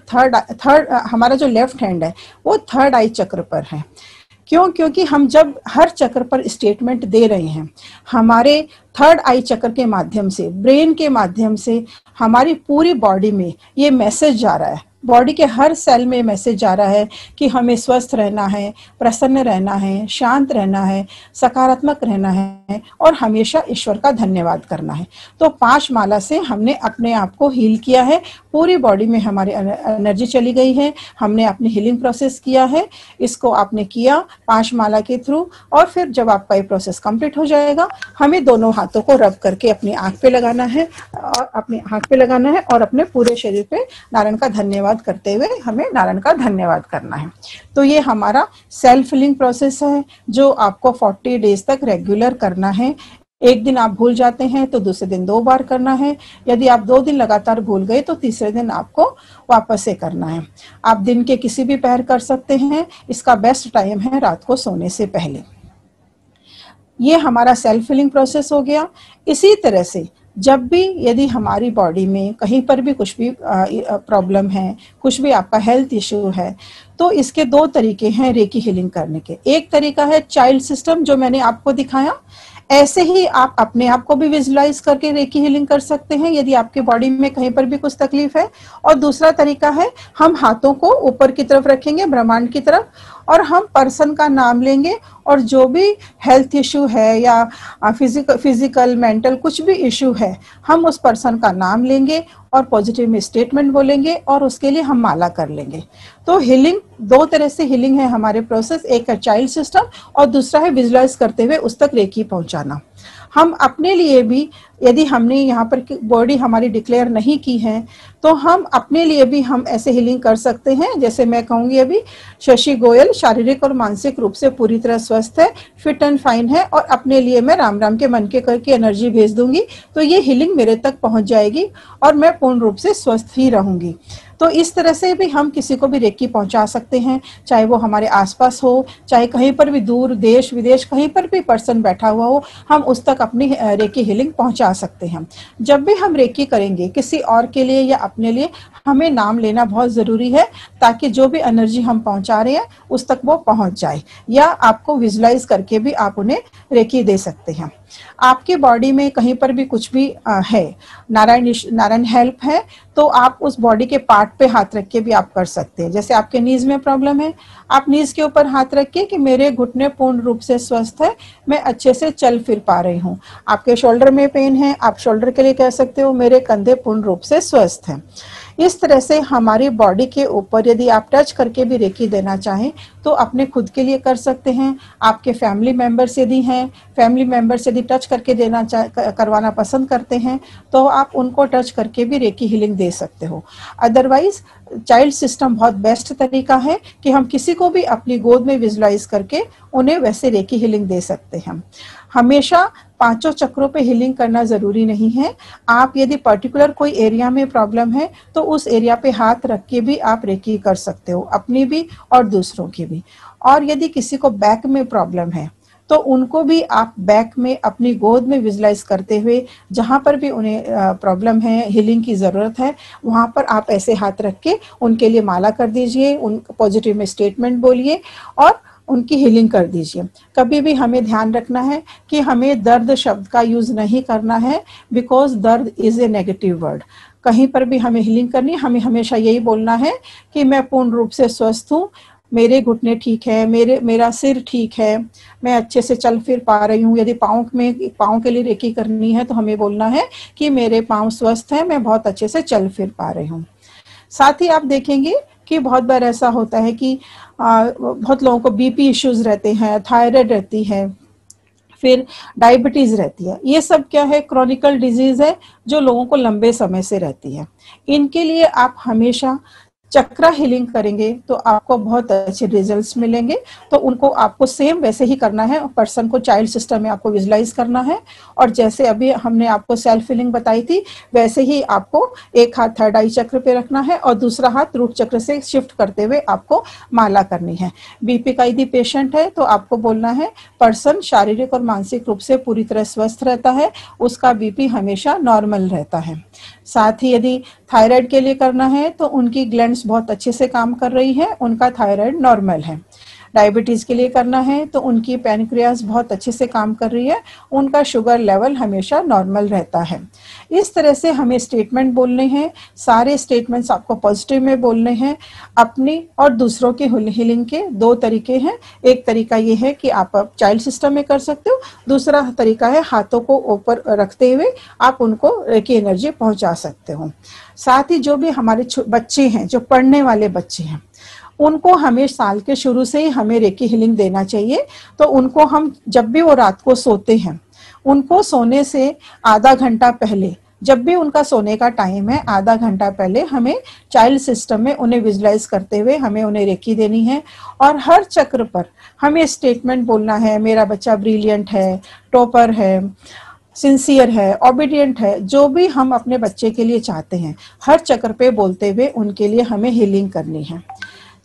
हमारा जो लेफ्ट हैंड है वो थर्ड आई चक्र पर है। क्यों? क्योंकि हम जब हर चक्र पर स्टेटमेंट दे रहे हैं, हमारे थर्ड आई चक्र के माध्यम से, ब्रेन के माध्यम से हमारी पूरी बॉडी में ये मैसेज जा रहा है, बॉडी के हर सेल में मैसेज जा रहा है कि हमें स्वस्थ रहना है, प्रसन्न रहना है, शांत रहना है, सकारात्मक रहना है और हमेशा ईश्वर का धन्यवाद करना है। तो 5 माला से हमने अपने आप को हील किया है, पूरी बॉडी में हमारी एनर्जी चली गई है, हमने अपनी हीलिंग प्रोसेस किया है। इसको आपने किया 5 माला के थ्रू। और फिर जब आपका ये प्रोसेस कंप्लीट हो जाएगा, हमें दोनों हाथों को रब करके अपनी आंख पे लगाना है और अपने पूरे शरीर पे नारायण का धन्यवाद करते हुए हमें नारायण का धन्यवाद करना है। तो ये हमारा सेल्फ हीलिंग प्रोसेस है जो आपको 40 डेज तक रेगुलर करना है। एक दिन आप भूल जाते हैं तो दूसरे दिन 2 बार करना है। यदि आप 2 दिन लगातार भूल गए तो तीसरे दिन आपको वापस से करना है। आप दिन के किसी भी पहर कर सकते हैं। इसका बेस्ट टाइम है रात को सोने से पहले। ये हमारा सेल्फ हीलिंग प्रोसेस हो गया। इसी तरह से जब भी यदि हमारी बॉडी में कहीं पर भी कुछ भी प्रॉब्लम है, कुछ भी आपका हेल्थ इश्यू है, तो इसके 2 तरीके हैं रेकी हीलिंग करने के। एक तरीका है चाइल्ड सिस्टम जो मैंने आपको दिखाया, ऐसे ही आप अपने आप को भी विजुलाइज करके रेकी हीलिंग कर सकते हैं यदि आपके बॉडी में कहीं पर भी कुछ तकलीफ है। और दूसरा तरीका है हम हाथों को ऊपर की तरफ रखेंगे, ब्रह्मांड की तरफ, और हम पर्सन का नाम लेंगे और जो भी हेल्थ इश्यू है या फिजिकल मेंटल कुछ भी इश्यू है, हम उस पर्सन का नाम लेंगे और पॉजिटिव में स्टेटमेंट बोलेंगे और उसके लिए हम माला कर लेंगे। तो हीलिंग 2 तरह से हीलिंग है हमारे प्रोसेस, एक है चाइल्ड सिस्टम और दूसरा है विजुलाइज करते हुए उस तक रेकी पहुंचाना। हम अपने लिए भी यदि हमने यहाँ पर बॉडी हमारी डिक्लेयर नहीं की है तो हम अपने लिए भी हम ऐसे हीलिंग कर सकते हैं। जैसे मैं कहूँगी अभी, शशि गोयल शारीरिक और मानसिक रूप से पूरी तरह स्वस्थ है, फिट एंड फाइन है और अपने लिए मैं राम राम के मन के करके एनर्जी भेज दूंगी तो ये हीलिंग मेरे तक पहुंच जाएगी और मैं पूर्ण रूप से स्वस्थ ही रहूंगी। तो इस तरह से भी हम किसी को भी रेकी पहुंचा सकते हैं, चाहे वो हमारे आसपास हो, चाहे कहीं पर भी दूर देश विदेश कहीं पर भी पर्सन बैठा हुआ हो, हम उस तक अपनी रेकी हीलिंग पहुंचा सकते हैं। जब भी हम रेकी करेंगे किसी और के लिए या अपने लिए, हमें नाम लेना बहुत जरूरी है ताकि जो भी एनर्जी हम पहुंचा रहे हैं उस तक वो पहुंच जाए। या आपको विजुलाइज करके भी आप उन्हें रेकी दे सकते हैं। आपकी बॉडी में कहीं पर भी कुछ भी है, नारायण हेल्प है, तो आप उस बॉडी के पार्ट पे हाथ रख के भी आप कर सकते हैं। जैसे आपके नीज में प्रॉब्लम है, आप नीज के ऊपर हाथ रख के कि मेरे घुटने पूर्ण रूप से स्वस्थ है, मैं अच्छे से चल फिर पा रही हूँ। आपके शोल्डर में पेन है, आप शोल्डर के लिए कह सकते हो मेरे कंधे पूर्ण रूप से स्वस्थ हैं। इस तरह से हमारी बॉडी के ऊपर यदि आप टच करके भी रेकी देना चाहें तो अपने खुद के लिए कर सकते हैं। आपके फैमिली मेंबर्स यदि हैं, फैमिली मेंबर्स यदि टच करके करवाना पसंद करते हैं तो आप उनको टच करके भी रेकी हीलिंग दे सकते हो। अदरवाइज चाइल्ड सिस्टम बहुत बेस्ट तरीका है कि हम किसी को भी अपनी गोद में विजुलाइज करके उन्हें वैसे रेकी हीलिंग दे सकते हैं। हमेशा 5 चक्रों पे हीलिंग करना जरूरी नहीं है। आप यदि पर्टिकुलर कोई एरिया में प्रॉब्लम है तो उस एरिया पे हाथ रख के भी आप रेकी कर सकते हो, अपनी भी और दूसरों की भी। और यदि किसी को बैक में प्रॉब्लम है तो उनको भी आप बैक में अपनी गोद में विजुलाइज करते हुए जहां पर भी उन्हें प्रॉब्लम है, हीलिंग की जरूरत है, वहां पर आप ऐसे हाथ रख के उनके लिए माला कर दीजिए, उन पॉजिटिव में स्टेटमेंट बोलिए और उनकी हीलिंग कर दीजिए। कभी भी हमें ध्यान रखना है कि हमें दर्द शब्द का यूज नहीं करना है, बिकॉज दर्द इज ए नेगेटिव वर्ड। कहीं पर भी हमें हीलिंग करनी है, हमें हमेशा यही बोलना है कि मैं पूर्ण रूप से स्वस्थ हूँ, मेरे घुटने ठीक है, मेरा सिर ठीक है, मैं अच्छे से चल फिर पा रही हूँ। यदि पाँव के लिए रेकी करनी है तो हमें बोलना है कि मेरे पाँव स्वस्थ हैं, मैं बहुत अच्छे से चल फिर पा रही हूँ। साथ ही आप देखेंगे कि बहुत बार ऐसा होता है कि बहुत लोगों को बीपी इश्यूज रहते हैं, थायराइड रहती है, फिर डायबिटीज रहती है। ये सब क्या है, क्रॉनिकल डिजीज है जो लोगों को लंबे समय से रहती है। इनके लिए आप हमेशा चक्रा हीलिंग करेंगे तो आपको बहुत अच्छे रिजल्ट्स मिलेंगे। तो उनको आपको सेम वैसे ही करना है, पर्सन को चाइल्ड सिस्टम में आपको विजुलाइज करना है, और जैसे अभी हमने आपको सेल्फ हीलिंग बताई थी वैसे ही आपको एक हाथ थर्ड आई चक्र पे रखना है और दूसरा हाथ रूट चक्र से शिफ्ट करते हुए आपको माला करनी है। बीपी का यदि पेशेंट है तो आपको बोलना है पर्सन शारीरिक और मानसिक रूप से पूरी तरह स्वस्थ रहता है, उसका बीपी हमेशा नॉर्मल रहता है। साथ ही यदि थायराइड के लिए करना है तो उनकी ग्लैंड्स बहुत अच्छे से काम कर रही है, उनका थायराइड नॉर्मल है। डायबिटीज के लिए करना है तो उनकी पैनक्रियाज बहुत अच्छे से काम कर रही है, उनका शुगर लेवल हमेशा नॉर्मल रहता है। इस तरह से हमें स्टेटमेंट बोलने हैं, सारे स्टेटमेंट्स आपको पॉजिटिव में बोलने हैं। अपनी और दूसरों की हीलिंग के दो तरीके हैं, एक तरीका ये है कि आप चाइल्ड सिस्टम में कर सकते हो, दूसरा तरीका है हाथों को ऊपर रखते हुए आप उनको रेकी एनर्जी पहुंचा सकते हो। साथ ही जो भी हमारे बच्चे हैं, जो पढ़ने वाले बच्चे हैं, उनको हमें साल के शुरू से ही हमें रेकी हीलिंग देना चाहिए। तो उनको हम जब भी वो रात को सोते हैं, उनको सोने से आधा घंटा पहले, जब भी उनका सोने का टाइम है आधा घंटा पहले हमें चाइल्ड सिस्टम में उन्हें विजुलाइज करते हुए हमें उन्हें रेकी देनी है। और हर चक्र पर हमें स्टेटमेंट बोलना है, मेरा बच्चा ब्रिलियंट है, टॉपर है, सिंसियर है, ओबीडियंट है, जो भी हम अपने बच्चे के लिए चाहते हैं हर चक्र पे बोलते हुए उनके लिए हमें हीलिंग करनी है।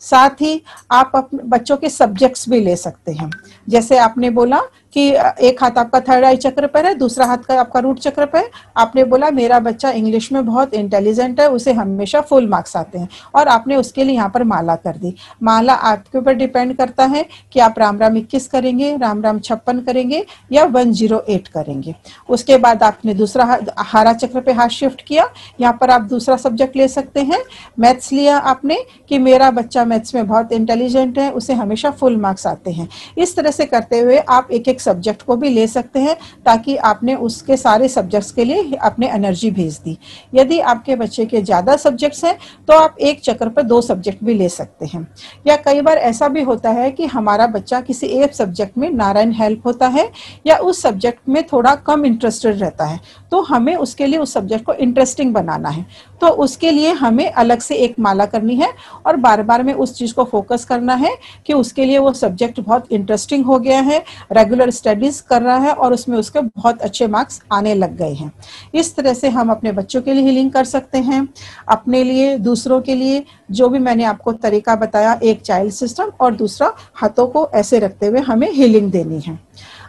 साथ ही आप अपने बच्चों के सब्जेक्ट्स भी ले सकते हैं। जैसे आपने बोला कि एक हाथ आपका थर्ड आई चक्र पर है, दूसरा हाथ का आपका रूट चक्र पर है। आपने बोला मेरा बच्चा इंग्लिश में बहुत इंटेलिजेंट है, उसे हमेशा फुल मार्क्स आते हैं, और आपने उसके लिए यहाँ पर माला कर दी। माला आपके ऊपर डिपेंड करता है कि आप राम राम 21 करेंगे, राम राम 56 करेंगे या 108 करेंगे। उसके बाद आपने दूसरा हरा चक्र पे हाथ शिफ्ट किया, यहाँ पर आप दूसरा सब्जेक्ट ले सकते हैं। मैथ्स लिया आपने कि मेरा बच्चा मैथ्स में बहुत इंटेलिजेंट है, उसे हमेशा फुल मार्क्स आते हैं। इस तरह से करते हुए आप एक एक सब्जेक्ट को भी ले सकते हैं, ताकि आपने उसके सारे सब्जेक्ट्स के लिए अपने एनर्जी भेज दी। यदि आपके बच्चे के ज्यादा सब्जेक्ट्स हैं तो आप एक चक्र पर 2 सब्जेक्ट भी ले सकते हैं। या कई बार ऐसा भी होता है कि हमारा बच्चा किसी एक सब्जेक्ट में नारायण हेल्प होता है या उस सब्जेक्ट में थोड़ा कम इंटरेस्टेड रहता है, तो हमें उसके लिए उस सब्जेक्ट को इंटरेस्टिंग बनाना है। तो उसके लिए हमें अलग से एक माला करनी है और बार बार में उस चीज को फोकस करना है कि उसके लिए वो सब्जेक्ट बहुत इंटरेस्टिंग हो गया है, रेगुलर स्टडीज कर रहा है और उसमें उसके बहुत अच्छे मार्क्स आने लग गए हैं। इस तरह से हम अपने बच्चों के लिए हीलिंग कर सकते हैं, अपने लिए, दूसरों के लिए। जो भी मैंने आपको तरीका बताया, एक चाइल्ड सिस्टम और दूसरा हाथों को ऐसे रखते हुए हमें हीलिंग देनी है।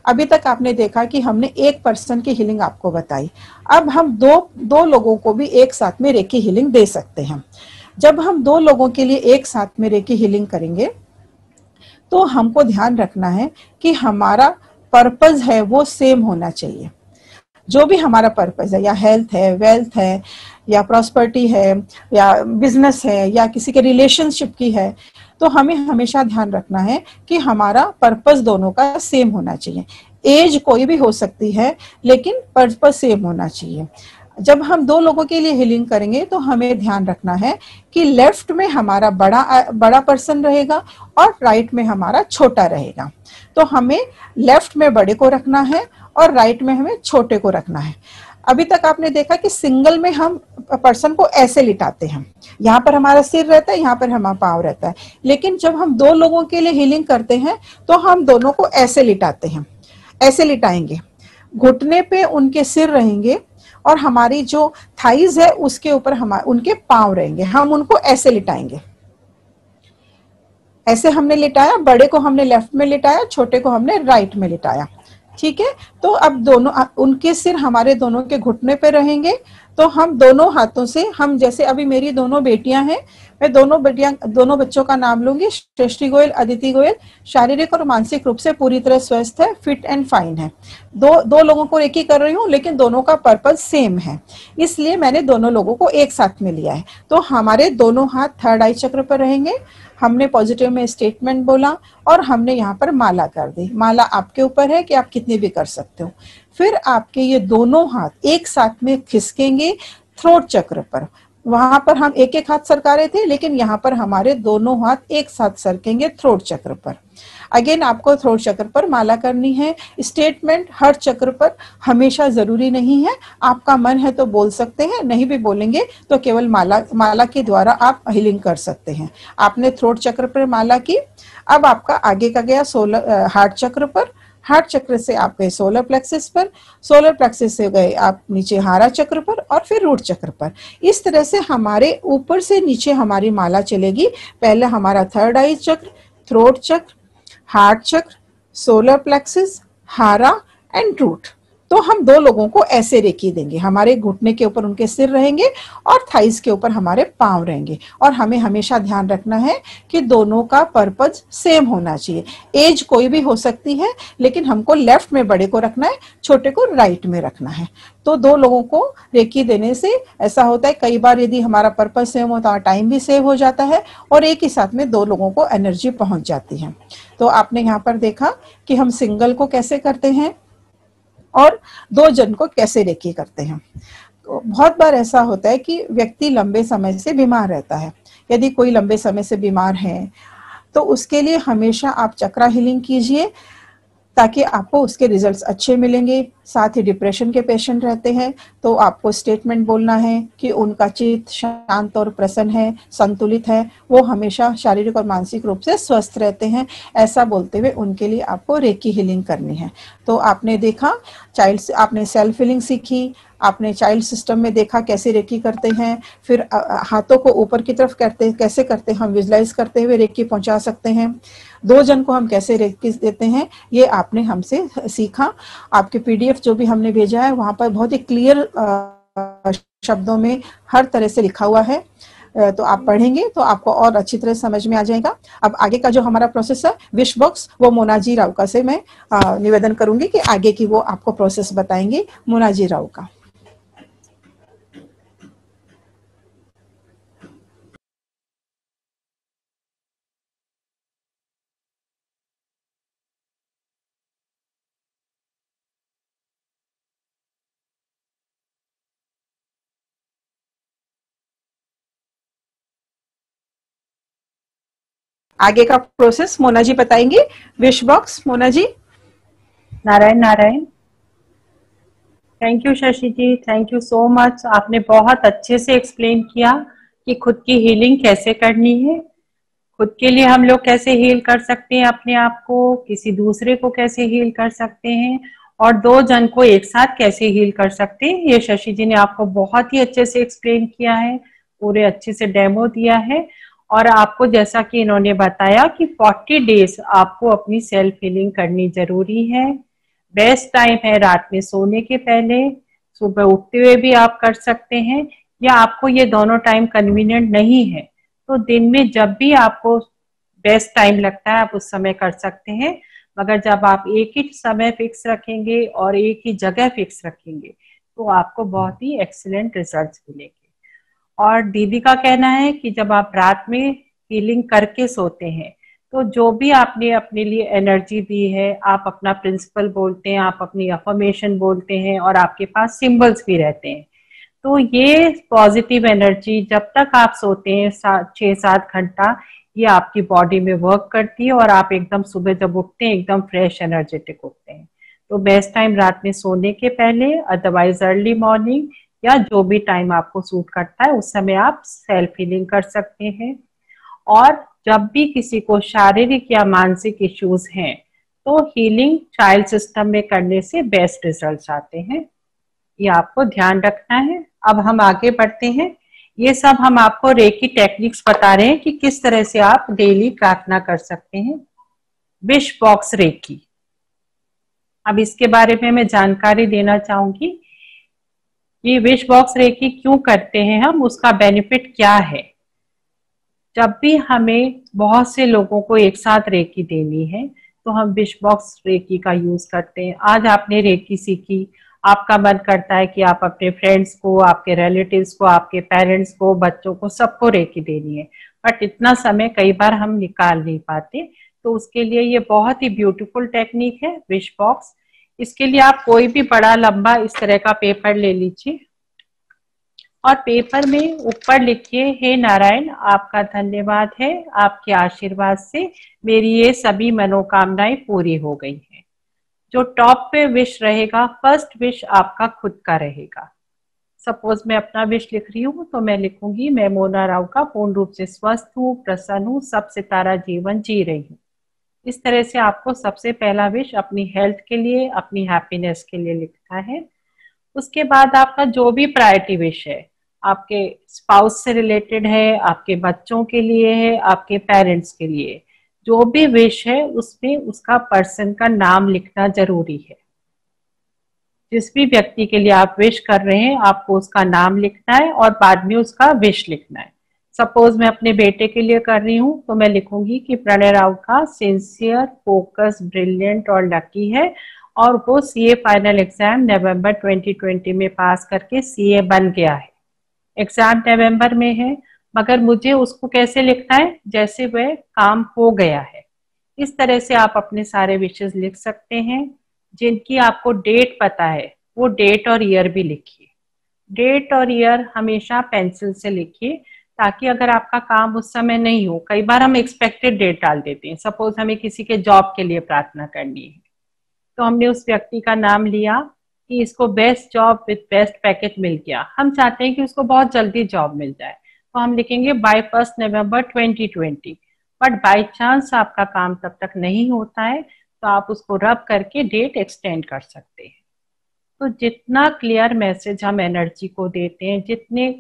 अभी तक आपने देखा कि हमने एक पर्सन की हीलिंग आपको बताई। अब हम दो लोगों को भी एक साथ में रेकी हीलिंग दे सकते हैं। जब हम 2 लोगों के लिए एक साथ में रेकी हीलिंग करेंगे तो हमको ध्यान रखना है कि हमारा पर्पस है वो सेम होना चाहिए। जो भी हमारा पर्पस है, या हेल्थ है, वेल्थ है, या प्रॉस्पर्टी है, या बिजनेस है, या किसी के रिलेशनशिप की है, तो हमें हमेशा ध्यान रखना है कि हमारा पर्पस दोनों का सेम होना चाहिए। एज कोई भी हो सकती है लेकिन पर्पस सेम होना चाहिए। जब हम 2 लोगों के लिए हीलिंग करेंगे तो हमें ध्यान रखना है कि लेफ्ट में हमारा बड़ा पर्सन रहेगा और राइट में हमारा छोटा रहेगा। तो हमें लेफ्ट में बड़े को रखना है और राइट में हमें छोटे को रखना है। अभी तक आपने देखा कि सिंगल में हम पर्सन को ऐसे लिटाते हैं, यहाँ पर हमारा सिर रहता है, यहाँ पर हमारा पाँव रहता है। लेकिन जब हम 2 लोगों के लिए हीलिंग करते हैं तो हम दोनों को ऐसे लिटाते हैं, ऐसे लिटाएंगे, घुटने पे उनके सिर रहेंगे और हमारी जो थाइज है उसके ऊपर उनके पांव रहेंगे। हम उनको ऐसे लिटाएंगे, ऐसे हमने लिटाया। बड़े को हमने लेफ्ट में लिटाया, छोटे को हमने राइट में लिटाया। ठीक है, तो अब दोनों उनके सिर हमारे दोनों के घुटने पे रहेंगे, तो हम दोनों हाथों से, हम जैसे अभी मेरी दोनों बेटियां हैं, मैं दोनों बच्चों का नाम लूंगी। सृष्टि गोयल, अदिति गोयल शारीरिक और मानसिक रूप से पूरी तरह स्वस्थ है, फिट एंड फाइन है। दो लोगों को रेकी कर रही हूँ, लेकिन दोनों का पर्पज सेम है, इसलिए मैंने दोनों लोगों को एक साथ में लिया है। तो हमारे दोनों हाथ थर्ड आई चक्र पर रहेंगे। हमने पॉजिटिव में स्टेटमेंट बोला और हमने यहाँ पर माला कर दी। माला आपके ऊपर है कि आप कितनी भी कर सकते हो। फिर आपके ये दोनों हाथ एक साथ में खिसकेंगे थ्रोट चक्र पर। वहां पर हम एक एक हाथ सरका रहे थे, लेकिन यहाँ पर हमारे दोनों हाथ एक साथ सरकेंगे थ्रोट चक्र पर। अगेन आपको थ्रोट चक्र पर माला करनी है। स्टेटमेंट हर चक्र पर हमेशा जरूरी नहीं है, आपका मन है तो बोल सकते हैं, नहीं भी बोलेंगे तो केवल माला के द्वारा आप हीलिंग कर सकते हैं। आपने थ्रोट चक्र पर माला की। अब आपका आगे का गया हार्ट चक्र पर। हार्ट चक्र से आप गए सोलर प्लेक्सिस पर, सोलर प्लेक्सिस से गए आप नीचे हारा चक्र पर और फिर रूट चक्र पर। इस तरह से हमारे ऊपर से नीचे हमारी माला चलेगी। पहले हमारा थर्ड आई चक्र, थ्रोट चक्र, हार्ट चक्र, सोलर प्लेक्सिस, हारा एंड रूट। तो हम दो लोगों को ऐसे रेकी देंगे। हमारे घुटने के ऊपर उनके सिर रहेंगे और थाइस के ऊपर हमारे पांव रहेंगे। और हमें हमेशा ध्यान रखना है कि दोनों का पर्पज सेम होना चाहिए। एज कोई भी हो सकती है, लेकिन हमको लेफ्ट में बड़े को रखना है, छोटे को राइट में रखना है। तो दो लोगों को रेकी देने से ऐसा होता है, कई बार यदि हमारा पर्पज सेम होता है, टाइम भी सेव हो जाता है और एक ही साथ में दो लोगों को एनर्जी पहुंच जाती है। तो आपने यहाँ पर देखा कि हम सिंगल को कैसे करते हैं और दो जन को कैसे रेकी करते हैं। तो बहुत बार ऐसा होता है कि व्यक्ति लंबे समय से बीमार रहता है। यदि कोई लंबे समय से बीमार है तो उसके लिए हमेशा आप चक्रा हीलिंग कीजिए, ताकि आपको उसके रिजल्ट्स अच्छे मिलेंगे। साथ ही डिप्रेशन के पेशेंट रहते हैं तो आपको स्टेटमेंट बोलना है कि उनका चित्त शांत और प्रसन्न है, संतुलित है, वो हमेशा शारीरिक और मानसिक रूप से स्वस्थ रहते हैं। ऐसा बोलते हुए उनके लिए आपको रेकी हीलिंग करनी है। तो आपने देखा आपने सेल्फ हीलिंग सीखी, आपने चाइल्ड सिस्टम में देखा कैसे रेकी करते हैं। फिर हाथों को ऊपर की तरफ कैसे करते हैं, हम विजुलाइज करते हुए रेकी पहुंचा सकते हैं। दो जन को हम कैसे रेकी देते हैं, ये आपने हमसे सीखा। आपके पीडीएफ जो भी हमने भेजा है वहां पर बहुत ही क्लियर शब्दों में हर तरह से लिखा हुआ है। तो आप पढ़ेंगे तो आपको और अच्छी तरह समझ में आ जाएगा। अब आगे का जो हमारा प्रोसेस है विश बॉक्स, वो मोनाजी राउका से मैं निवेदन करूंगी कि आगे की वो आपको प्रोसेस बताएंगे। मोनाजी राउका। आगे का प्रोसेस मोना जी बताएंगे। Wish box, Mona ji. Narayan Narayan. Thank you Shashi ji, thank you so much. आपने बहुत अच्छे से एक्सप्लेन किया कि खुद की हीलिंग कैसे करनी है, खुद के लिए हम लोग कैसे हील कर सकते हैं अपने आप को, किसी दूसरे को कैसे हील कर सकते हैं और दो जन को एक साथ कैसे हील कर सकते हैं। ये शशि जी ने आपको बहुत ही अच्छे से एक्सप्लेन किया है, पूरे अच्छे से डेमो दिया है। और आपको जैसा कि इन्होंने बताया कि 40 डेज आपको अपनी सेल्फ हीलिंग करनी जरूरी है। बेस्ट टाइम है रात में सोने के पहले, सुबह उठते हुए भी आप कर सकते हैं, या आपको ये दोनों टाइम कन्वीनियंट नहीं है तो दिन में जब भी आपको बेस्ट टाइम लगता है आप उस समय कर सकते हैं। मगर जब आप एक ही समय फिक्स रखेंगे और एक ही जगह फिक्स रखेंगे तो आपको बहुत ही एक्सीलेंट रिजल्ट्स मिलेंगे। और दीदी का कहना है कि जब आप रात में हीलिंग करके सोते हैं तो जो भी आपने अपने लिए एनर्जी दी है, आप अपना प्रिंसिपल बोलते हैं, आप अपनी अफर्मेशन बोलते हैं और आपके पास सिंबल्स भी रहते हैं, तो ये पॉजिटिव एनर्जी जब तक आप सोते हैं 6-7 घंटा, ये आपकी बॉडी में वर्क करती है और आप एकदम सुबह जब उठते हैं एकदम फ्रेश एनर्जेटिक उठते हैं। तो बेस्ट टाइम रात में सोने के पहले, अदरवाइज अर्ली मॉर्निंग या जो भी टाइम आपको सूट करता है उस समय आप सेल्फ हीलिंग कर सकते हैं। और जब भी किसी को शारीरिक या मानसिक इश्यूज हैं तो हीलिंग चाइल्ड सिस्टम में करने से बेस्ट रिजल्ट्स आते हैं, ये आपको ध्यान रखना है। अब हम आगे बढ़ते हैं। ये सब हम आपको रेकी टेक्निक्स बता रहे हैं कि किस तरह से आप डेली प्रार्थना कर सकते हैं। विश बॉक्स रेकी, अब इसके बारे में मैं जानकारी देना चाहूंगी। ये विश बॉक्स रेकी क्यों करते हैं हम, उसका बेनिफिट क्या है। जब भी हमें बहुत से लोगों को एक साथ रेकी देनी है तो हम विश बॉक्स रेकी का यूज करते हैं। आज आपने रेकी सीखी, आपका मन करता है कि आप अपने फ्रेंड्स को, आपके रिलेटिव्स को, आपके पेरेंट्स को, बच्चों को, सबको रेकी देनी है, बट इतना समय कई बार हम निकाल नहीं पाते। तो उसके लिए ये बहुत ही ब्यूटीफुल टेक्निक है विश बॉक्स। इसके लिए आप कोई भी बड़ा लंबा इस तरह का पेपर ले लीजिए और पेपर में ऊपर लिखिए, हे नारायण, आपका धन्यवाद है, आपके आशीर्वाद से मेरी ये सभी मनोकामनाएं पूरी हो गई हैं। जो टॉप पे विश रहेगा, फर्स्ट विश आपका खुद का रहेगा। सपोज मैं अपना विश लिख रही हूँ तो मैं लिखूंगी, मैं मोना राव का पूर्ण रूप से स्वस्थ हूँ, प्रसन्न हूँ, सब सितारा जीवन जी रही हूँ। इस तरह से आपको सबसे पहला विश अपनी हेल्थ के लिए, अपनी हैप्पीनेस के लिए लिखना है। उसके बाद आपका जो भी प्रायोरिटी विश है, आपके स्पाउस से रिलेटेड है, आपके बच्चों के लिए है, आपके पेरेंट्स के लिए, जो भी विश है उसमें उसका पर्सन का नाम लिखना जरूरी है। जिस भी व्यक्ति के लिए आप विश कर रहे हैं आपको उसका नाम लिखना है और बाद में उसका विश लिखना है। सपोज मैं अपने बेटे के लिए कर रही हूँ तो मैं लिखूंगी कि प्रणय राव का सिंसियर, फोकस, ब्रिलियंट और लकी है और वो सीए फाइनल एग्जाम नवंबर 2020 में पास करके सीए बन गया है। एग्जाम नवंबर में है मगर मुझे उसको कैसे लिखना है, जैसे वह काम हो गया है। इस तरह से आप अपने सारे विशेस लिख सकते हैं। जिनकी आपको डेट पता है वो डेट और ईयर भी लिखिए। डेट और ईयर हमेशा पेंसिल से लिखिए ताकि अगर आपका काम उस समय नहीं हो, कई बार हम एक्सपेक्टेड डेट डाल देते हैं। सपोज हमें किसी के जॉब के लिए प्रार्थना करनी है तो हमने उस व्यक्ति का नाम लिया कि इसको best job with best package मिल गया, हम चाहते हैं कि उसको बहुत जल्दी जॉब मिल जाए तो हम लिखेंगे by 1 November 2020। But by chance आपका काम तब तक नहीं होता है तो आप उसको रब करके डेट एक्सटेंड कर सकते हैं। तो जितना क्लियर मैसेज हम एनर्जी को देते हैं, जितने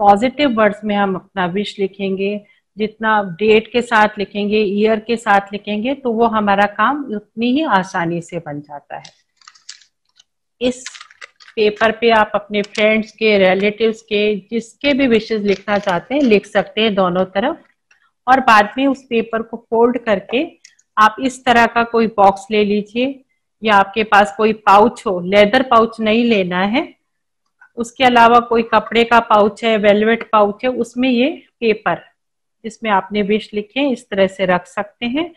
पॉजिटिव वर्ड्स में हम अपना विश लिखेंगे, जितना डेट के साथ लिखेंगे, ईयर के साथ लिखेंगे, तो वो हमारा काम उतनी ही आसानी से बन जाता है। इस पेपर पे आप अपने फ्रेंड्स के, रिलेटिव्स के, जिसके भी विशेस लिखना चाहते हैं लिख सकते हैं दोनों तरफ। और बाद में उस पेपर को फोल्ड करके आप इस तरह का कोई बॉक्स ले लीजिए या आपके पास कोई पाउच हो, लेदर पाउच नहीं लेना है, उसके अलावा कोई कपड़े का पाउच है, वेलवेट पाउच है, उसमें ये पेपर जिसमें आपने विश लिखे इस तरह से रख सकते हैं।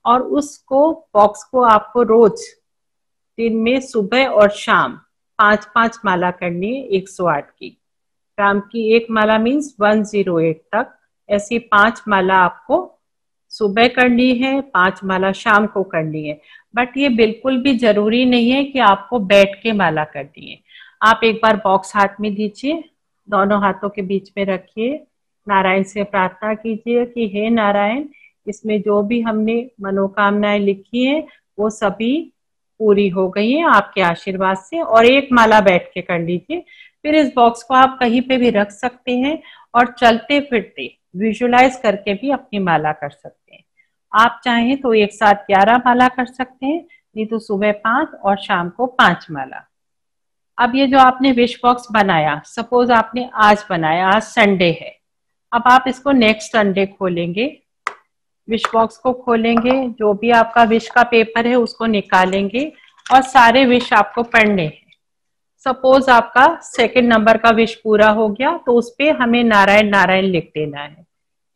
और उसको बॉक्स को आपको रोज दिन में सुबह और शाम 5-5 माला करनी है 108 की। शाम की 1 माला मीन्स 108 तक, ऐसी 5 माला आपको सुबह करनी है, 5 माला शाम को करनी है। बट ये बिल्कुल भी जरूरी नहीं है कि आपको बैठ के माला करनी है। आप एक बार बॉक्स हाथ में दीजिए, दोनों हाथों के बीच में रखिए, नारायण से प्रार्थना कीजिए कि हे नारायण, इसमें जो भी हमने मनोकामनाएं लिखी है वो सभी पूरी हो गई है आपके आशीर्वाद से। और 1 माला बैठ के कर लीजिए। फिर इस बॉक्स को आप कहीं पे भी रख सकते हैं और चलते फिरते विजुलाइज करके भी अपनी माला कर सकते हैं। आप चाहें तो एक साथ 11 माला कर सकते हैं, नहीं तो सुबह 5 और शाम को 5 माला। अब ये जो आपने विश बॉक्स बनाया, सपोज आपने आज बनाया, आज संडे है, अब आप इसको नेक्स्ट संडे खोलेंगे, विश बॉक्स को खोलेंगे, जो भी आपका विश का पेपर है उसको निकालेंगे और सारे विश आपको पढ़ने हैं। सपोज आपका 2nd नंबर का विश पूरा हो गया तो उस पे हमें नारायण नारायण लिख देना है,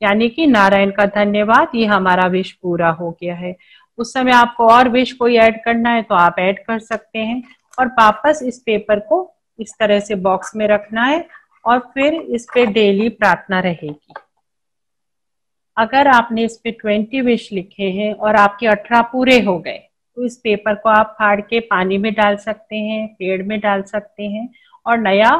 यानी कि नारायण का धन्यवाद, ये हमारा विश पूरा हो गया है। उस समय आपको और विश कोई ऐड करना है तो आप ऐड कर सकते हैं और वापस इस पेपर को इस तरह से बॉक्स में रखना है और फिर इस पे डेली प्रार्थना रहेगी। अगर आपने इस पे 20 विश लिखे हैं और आपके 18 पूरे हो गए तो इस पेपर को आप फाड़ के पानी में डाल सकते हैं, पेड़ में डाल सकते हैं और नया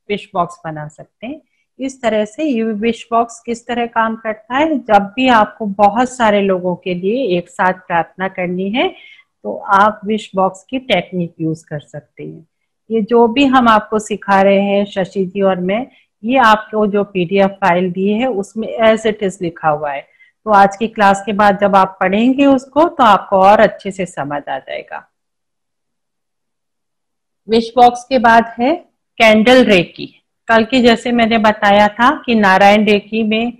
विश बॉक्स बना सकते हैं। इस तरह से ये विश बॉक्स किस तरह काम करता है, जब भी आपको बहुत सारे लोगों के लिए एक साथ प्रार्थना करनी है तो आप विश बॉक्स की टेक्निक यूज कर सकते हैं। ये जो भी हम आपको सिखा रहे हैं शशि जी और मैं, ये आपको जो PDF फाइल दी है उसमें एज इट इज लिखा हुआ है। तो आज की क्लास के बाद जब आप पढ़ेंगे उसको तो आपको और अच्छे से समझ आ जाएगा। विश बॉक्स के बाद है कैंडल रेकी। कल की जैसे मैंने बताया था कि नारायण रेकी में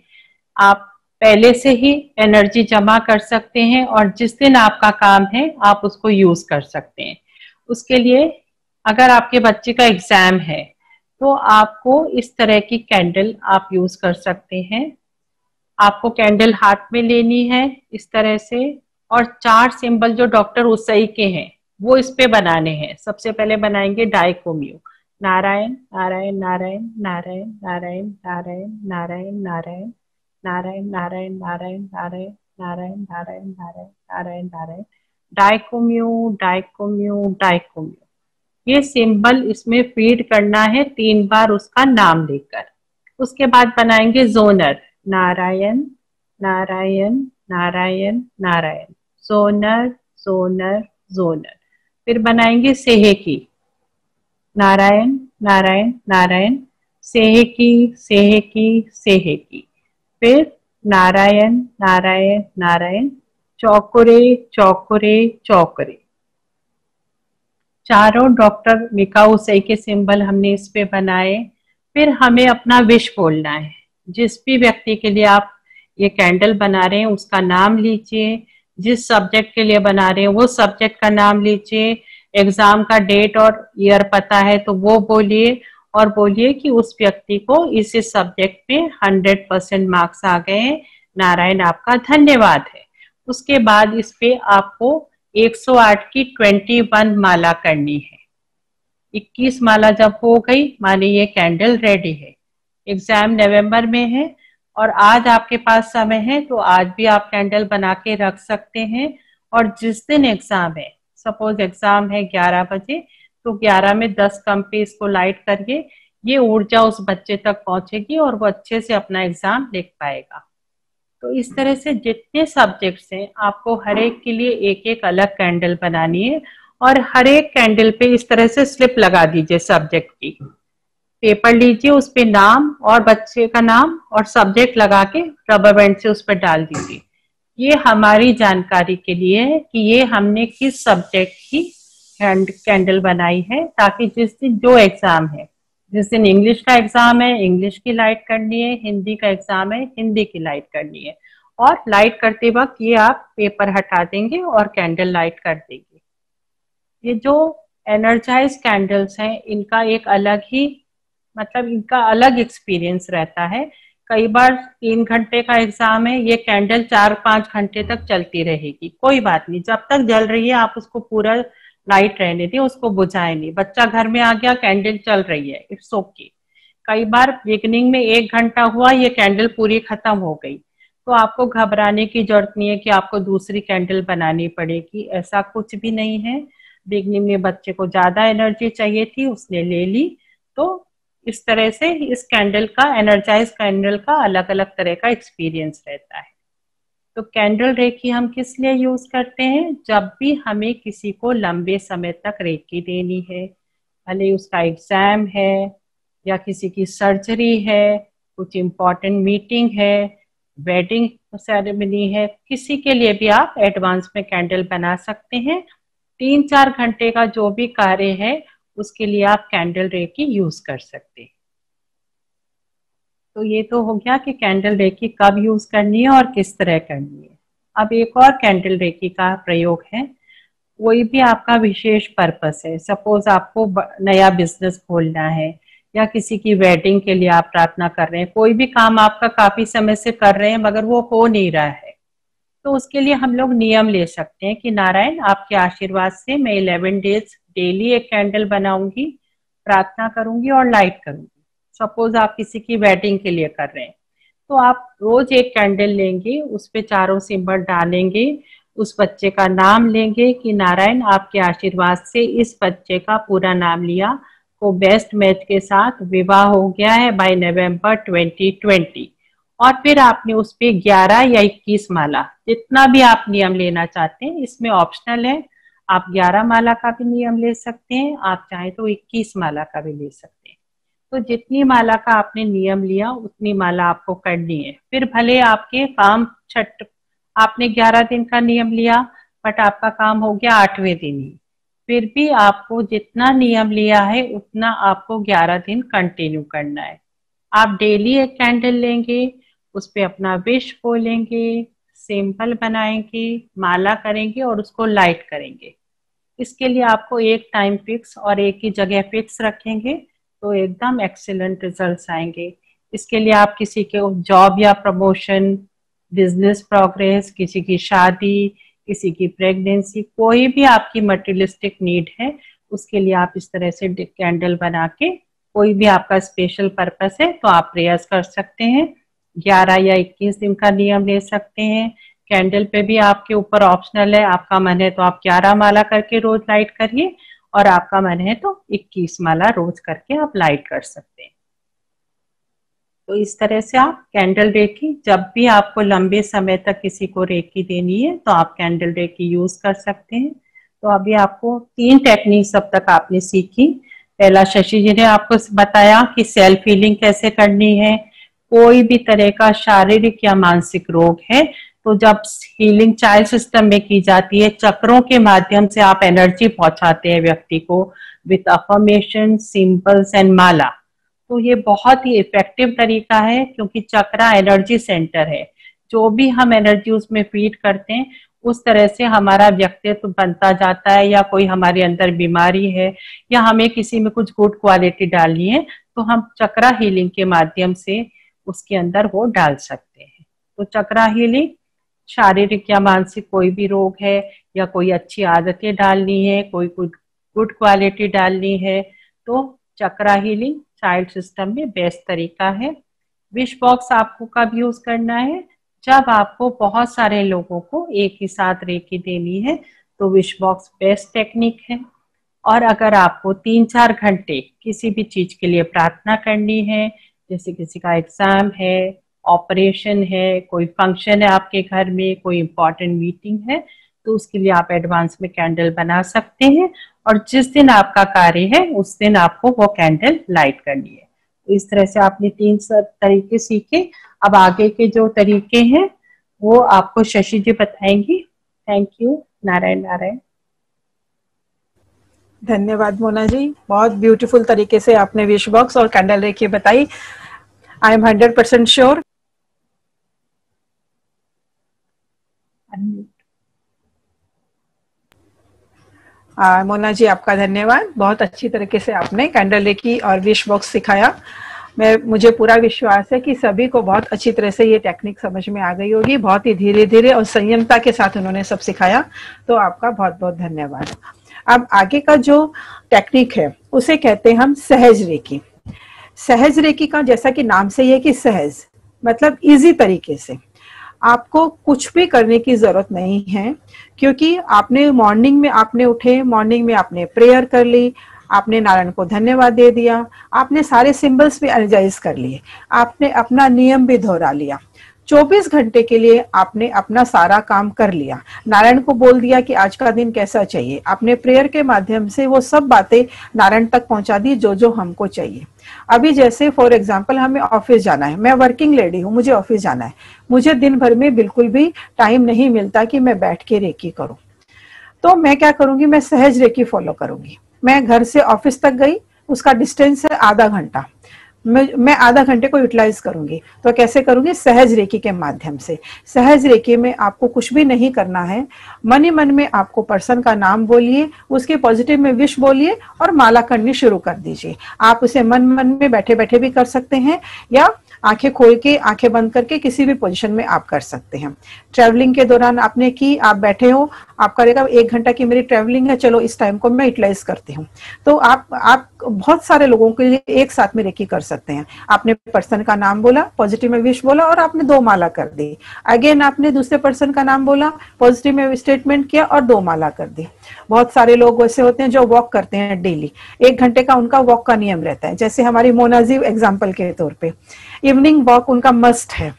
आप पहले से ही एनर्जी जमा कर सकते हैं और जिस दिन आपका काम है आप उसको यूज कर सकते हैं। उसके लिए अगर आपके बच्चे का एग्जाम है तो आपको इस तरह की कैंडल आप यूज कर सकते हैं। आपको कैंडल हाथ में लेनी है इस तरह से, और 4 सिंबल जो डॉक्टर उसाई के हैं वो इस पे बनाने हैं। सबसे पहले बनाएंगे डाइकोम्यू, नारायण नारायण नारायण नारायण नारायण नारायण नारायण नारायण नारायण नारायण नारायण नारायण नारायण नारायण नारायण नारायण नारायण, डाइकोम्यू डाइकोम्यू डाइकोम्यू। ये सिंबल इसमें फीड करना है 3 बार उसका नाम लेकर। उसके बाद बनाएंगे जोनर, नारायण नारायण नारायण नारायण, सोनर सोनर जोनर। फिर बनाएंगे सेहेकी, नारायण नारायण नारायण, सेहेकी सेहेकी सेहेकी। फिर नारायण नारायण नारायण, चौकुरे चौकुरे चौकुरे। चारों डॉक्टर मिकाऊ सही के सिंबल हमने इस पे बनाए। फिर हमें अपना विश बोलना है। जिस भी व्यक्ति के लिए आप ये कैंडल बना रहे हैं उसका नाम लीजिए, जिस सब्जेक्ट के लिए बना रहे हैं वो सब्जेक्ट का नाम लीजिए, एग्जाम का डेट और ईयर पता है तो वो बोलिए, और बोलिए कि उस व्यक्ति को इस सब्जेक्ट में 100% मार्क्स आ गए हैं, नारायण आपका धन्यवाद है। उसके बाद इस पे आपको 108 की 21 माला करनी है। 21 माला जब हो गई माने ये कैंडल रेडी है। एग्जाम नवंबर में है और आज आपके पास समय है तो आज भी आप कैंडल बना के रख सकते हैं। और जिस दिन एग्जाम है, सपोज एग्जाम है 11 बजे, तो 11 में 10 कम पे इसको लाइट करिए। ये ऊर्जा उस बच्चे तक पहुंचेगी और वो अच्छे से अपना एग्जाम लिख पाएगा। तो इस तरह से जितने सब्जेक्ट्स हैं आपको हर एक के लिए एक एक अलग कैंडल बनानी है, और हर एक कैंडल पे इस तरह से स्लिप लगा दीजिए सब्जेक्ट की। पेपर लीजिए, उस पे नाम और बच्चे का नाम और सब्जेक्ट लगा के रबर बैंड से उस पर डाल दीजिए। ये हमारी जानकारी के लिए है कि ये हमने किस सब्जेक्ट की कैंडल बनाई है, ताकि जिस दिन जो एग्जाम है, जिस दिन इंग्लिश का एग्जाम है इंग्लिश की लाइट करनी है, हिंदी का एग्जाम है हिंदी की लाइट करनी है, और लाइट करते वक्त ये आप पेपर हटा देंगे और कैंडल लाइट कर देंगे। ये जो एनर्जाइज कैंडल्स हैं इनका एक अलग ही मतलब इनका अलग एक्सपीरियंस रहता है। कई बार 3 घंटे का एग्जाम है, ये कैंडल 4-5 घंटे तक चलती रहेगी, कोई बात नहीं, जब तक जल रही है आप उसको पूरा लाइट रहने दें, उसको बुझाए नहीं। बच्चा घर में आ गया कैंडल चल रही है, इट्स ओके। कई बार बिगनिंग में 1 घंटा हुआ ये कैंडल पूरी खत्म हो गई, तो आपको घबराने की जरूरत नहीं है कि आपको दूसरी कैंडल बनानी पड़ेगी, ऐसा कुछ भी नहीं है। बिगनिंग में बच्चे को ज्यादा एनर्जी चाहिए थी, उसने ले ली। तो इस तरह से इस कैंडल का, एनर्जाइज कैंडल का अलग अलग तरह का एक्सपीरियंस रहता है। तो कैंडल रेकी हम किस लिए यूज करते हैं? जब भी हमें किसी को लंबे समय तक रेकी देनी है, भले उसका एग्जाम है या किसी की सर्जरी है, कुछ इम्पोर्टेंट मीटिंग है, वेडिंग सेरेमनी है, किसी के लिए भी आप एडवांस में कैंडल बना सकते हैं। 3-4 घंटे का जो भी कार्य है उसके लिए आप कैंडल रेकी यूज कर सकते हैं। तो ये तो हो गया कि कैंडल रेकी कब यूज करनी है और किस तरह करनी है। अब एक और कैंडल रेकी का प्रयोग है, कोई भी आपका विशेष पर्पस है, सपोज आपको नया बिजनेस खोलना है या किसी की वेडिंग के लिए आप प्रार्थना कर रहे हैं, कोई भी काम आपका काफी समय से कर रहे हैं मगर वो हो नहीं रहा है, तो उसके लिए हम लोग नियम ले सकते हैं कि नारायण आपके आशीर्वाद से मैं 11 डेज डेली एक कैंडल बनाऊंगी, प्रार्थना करूंगी और लाइट करूंगी। सपोज आप किसी की वेडिंग के लिए कर रहे हैं तो आप रोज एक कैंडल लेंगे, उस पे चारों सिंबल डालेंगे, उस बच्चे का नाम लेंगे कि नारायण आपके आशीर्वाद से इस बच्चे का पूरा नाम लिया को बेस्ट मैच के साथ विवाह हो गया है बाय नवंबर 2020। और फिर आपने उस पे 11 या 21 माला, जितना भी आप नियम लेना चाहते हैं, इसमें ऑप्शनल है, आप 11 माला का भी नियम ले सकते हैं, आप चाहें तो 21 माला का भी ले सकते हैं। तो जितनी माला का आपने नियम लिया उतनी माला आपको करनी है। फिर भले आपके काम आपने 11 दिन का नियम लिया बट आपका काम हो गया 8वें दिन ही, फिर भी आपको जितना नियम लिया है उतना आपको 11 दिन कंटिन्यू करना है। आप डेली एक कैंडल लेंगे, उस पे अपना विश बोलेंगे, सिंपल बनाएंगे, माला करेंगे और उसको लाइट करेंगे। इसके लिए आपको एक टाइम फिक्स और एक ही जगह फिक्स रखेंगे तो एकदम एक्सीलेंट रिजल्ट्स आएंगे। इसके लिए आप किसी के जॉब या प्रमोशन, बिजनेस प्रोग्रेस, किसी की शादी, किसी की प्रेगनेंसी, कोई भी आपकी मटेरियलिस्टिक नीड है, उसके लिए आप इस तरह से कैंडल बना के, कोई भी आपका स्पेशल पर्पस है तो आप प्रेयर्स कर सकते हैं। 11 या 21 दिन का नियम ले सकते हैं। कैंडल पे भी आपके ऊपर ऑप्शनल है, आपका मन है तो आप 11 माला करके रोज लाइट करिए और आपका मन है तो 21 माला रोज करके आप लाइट कर सकते हैं। तो इस तरह से आप कैंडल रेकी, जब भी आपको लंबे समय तक किसी को रेकी देनी है तो आप कैंडल रेकी यूज कर सकते हैं। तो अभी आपको 3 टेक्निक्स अब तक आपने सीखी। पहला शशि जी ने आपको बताया कि सेल्फ हीलिंग कैसे करनी है। कोई भी तरह का शारीरिक या मानसिक रोग है तो जब हीलिंग चाइल्ड सिस्टम में की जाती है, चक्रों के माध्यम से आप एनर्जी पहुंचाते हैं व्यक्ति को विथ अफर्मेशन, सिंबल्स एंड माला। तो ये बहुत ही इफेक्टिव तरीका है क्योंकि चक्रा एनर्जी सेंटर है। जो भी हम एनर्जी उसमें फीड करते हैं उस तरह से हमारा व्यक्तित्व बनता जाता है, या कोई हमारे अंदर बीमारी है या हमें किसी में कुछ गुड क्वालिटी डालनी है तो हम चक्रा हीलिंग के माध्यम से उसके अंदर वो डाल सकते हैं। तो चक्रा हीलिंग, शारीरिक या मानसिक कोई भी रोग है या कोई अच्छी आदतें डालनी है, कोई गुड क्वालिटी डालनी है तो चक्रा हीलिंग चाइल्ड सिस्टम में बेस्ट तरीका है। विश बॉक्स आपको कब यूज करना है? जब आपको बहुत सारे लोगों को एक ही साथ रेकी देनी है तो विश बॉक्स बेस्ट टेक्निक है। और अगर आपको 3-4 घंटे किसी भी चीज के लिए प्रार्थना करनी है, जैसे किसी का एग्जाम है, ऑपरेशन है, कोई फंक्शन है आपके घर में, कोई इंपॉर्टेंट मीटिंग है, तो उसके लिए आप एडवांस में कैंडल बना सकते हैं और जिस दिन आपका कार्य है उस दिन आपको वो कैंडल लाइट करनी है। तो इस तरह से आपने 3 तरीके सीखे। अब आगे के जो तरीके हैं वो आपको शशि जी बताएंगी। Thank you. नारायण नारायण। धन्यवाद मोना जी, बहुत ब्यूटीफुल तरीके से आपने विश बॉक्स और कैंडल रेकी बताई। I am 100% sure. Mona ji आपका धन्यवाद, बहुत अच्छी तरीके से आपने कैंडल रेकी और विश बॉक्स सिखाया। मुझे पूरा विश्वास है कि सभी को बहुत अच्छी तरह से ये टेक्निक समझ में आ गई होगी। बहुत ही धीरे धीरे और संयमता के साथ उन्होंने सब सिखाया, तो आपका बहुत बहुत धन्यवाद। अब आगे का जो टेक्निक है उसे कहते हैं हम सहज रेकी। सहज रेकी का जैसा कि नाम से ही है कि सहज मतलब इजी तरीके से, आपको कुछ भी करने की जरूरत नहीं है, क्योंकि आपने मॉर्निंग में आपने उठे, मॉर्निंग में आपने प्रेयर कर ली, आपने नारायण को धन्यवाद दे दिया, आपने सारे सिंबल्स भी एनर्जाइज कर लिए, आपने अपना नियम भी दोहरा लिया, 24 घंटे के लिए आपने अपना सारा काम कर लिया, नारायण को बोल दिया कि आज का दिन कैसा चाहिए, आपने प्रेयर के माध्यम से वो सब बातें नारायण तक पहुंचा दी जो जो हमको चाहिए। अभी जैसे फॉर एग्जांपल हमें ऑफिस जाना है, मैं वर्किंग लेडी हूँ, मुझे ऑफिस जाना है, मुझे दिन भर में बिल्कुल भी टाइम नहीं मिलता कि मैं बैठ के रेकी करूँ, तो मैं क्या करूंगी, मैं सहज रेकी फॉलो करूंगी। मैं घर से ऑफिस तक गई, उसका डिस्टेंस है आधा घंटा, मैं आधा घंटे को यूटिलाइज करूंगी। तो कैसे करूंगी? सहज रेकी के माध्यम से। सहज रेकी में आपको कुछ भी नहीं करना है, मन ही मन में आपको पर्सन का नाम बोलिए, उसके पॉजिटिव में विश बोलिए और माला करनी शुरू कर दीजिए। आप उसे मन मन में बैठे बैठे भी कर सकते हैं या आंखें खोल के, आंखें बंद करके किसी भी पोजीशन में आप कर सकते हैं। ट्रैवलिंग के दौरान आपने की, आप बैठे हो, आप करेगा 1 घंटा की मेरी ट्रैवलिंग है, चलो इस टाइम को मैं यूटिलाइज करती हूँ। तो आप बहुत सारे लोगों के लिए एक साथ में रेकी कर सकते हैं। आपने पर्सन का नाम बोला, पॉजिटिव में विश बोला और आपने 2 माला कर दी। अगेन आपने दूसरे पर्सन का नाम बोला, पॉजिटिव में स्टेटमेंट किया और 2 माला कर दी। बहुत सारे लोग वैसे होते हैं जो वॉक करते हैं डेली, 1 घंटे का उनका वॉक का नियम रहता है। जैसे हमारी मोनाजी एग्जाम्पल के तौर पे इवनिंग वॉक उनका मस्ट है,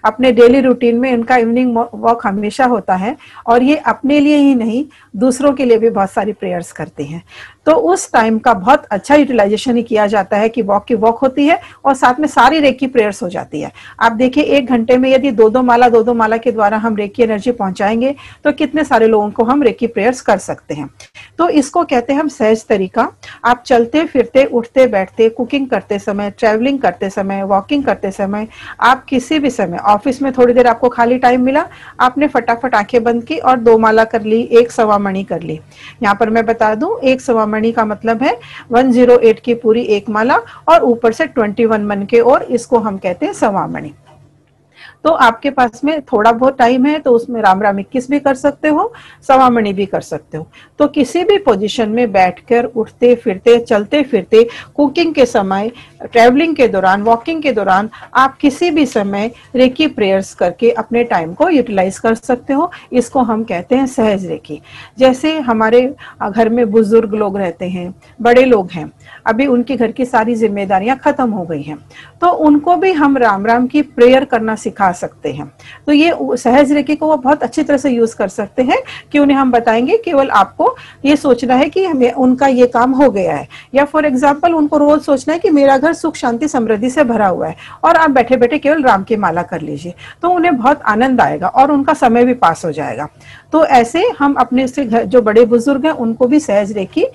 अपने डेली रूटीन में उनका इवनिंग वॉक हमेशा होता है और ये अपने लिए ही नहीं दूसरों के लिए भी बहुत सारी प्रेयर्स करते हैं। तो उस टाइम का बहुत अच्छा यूटिलाइजेशन ही किया जाता है कि वॉक की वॉक होती है और साथ में सारी रेकी प्रेयर्स हो जाती है। आप देखिए 1 घंटे में यदि दो दो माला के द्वारा हम रेकी एनर्जी पहुंचाएंगे तो कितने सारे लोगों को हम रेकी प्रेयर्स कर सकते हैं। तो इसको कहते हैं हम सहज तरीका। आप चलते फिरते उठते बैठते, कुकिंग करते समय, ट्रैवलिंग करते समय, वॉकिंग करते समय, आप किसी भी समय, ऑफिस में थोड़ी देर आपको खाली टाइम मिला, आपने फटाफट आंखें बंद की और 2 माला कर ली, 1 सवा मणि कर ली। यहाँ पर मैं बता दूं 1 सवा मणि का मतलब है 108 की पूरी 1 माला और ऊपर से 21 मन के, और इसको हम कहते हैं सवा मणि। तो आपके पास में थोड़ा बहुत टाइम है तो उसमें राम राम 21 भी कर सकते हो, सवा मणि भी कर सकते हो। तो किसी भी पोजीशन में बैठकर, उठते फिरते, चलते फिरते, कुकिंग के समय, ट्रैवलिंग के दौरान, वॉकिंग के दौरान, आप किसी भी समय रेकी प्रेयर्स करके अपने टाइम को यूटिलाइज कर सकते हो। इसको हम कहते हैं सहज रेकी। जैसे हमारे घर में बुजुर्ग लोग रहते हैं, बड़े लोग हैं, अभी उनके घर की सारी जिम्मेदारियां खत्म हो गई हैं, तो उनको भी हम राम राम की प्रेयर करना सिखा सकते हैं। तो ये सहज रेकी को वो बहुत अच्छी तरह से यूज कर सकते हैं कि उन्हें हम बताएंगे केवल आपको ये सोचना है कि हमें उनका ये काम हो गया है, या फॉर एग्जाम्पल उनको रोज सोचना है कि मेरा घर सुख शांति समृद्धि से भरा हुआ है, और आप बैठे बैठे केवल राम की माला कर लीजिए, तो उन्हें बहुत आनंद आएगा और उनका समय भी पास हो जाएगा। तो ऐसे हम अपने से जो बड़े बुजुर्ग हैं उनको भी सहज रेकी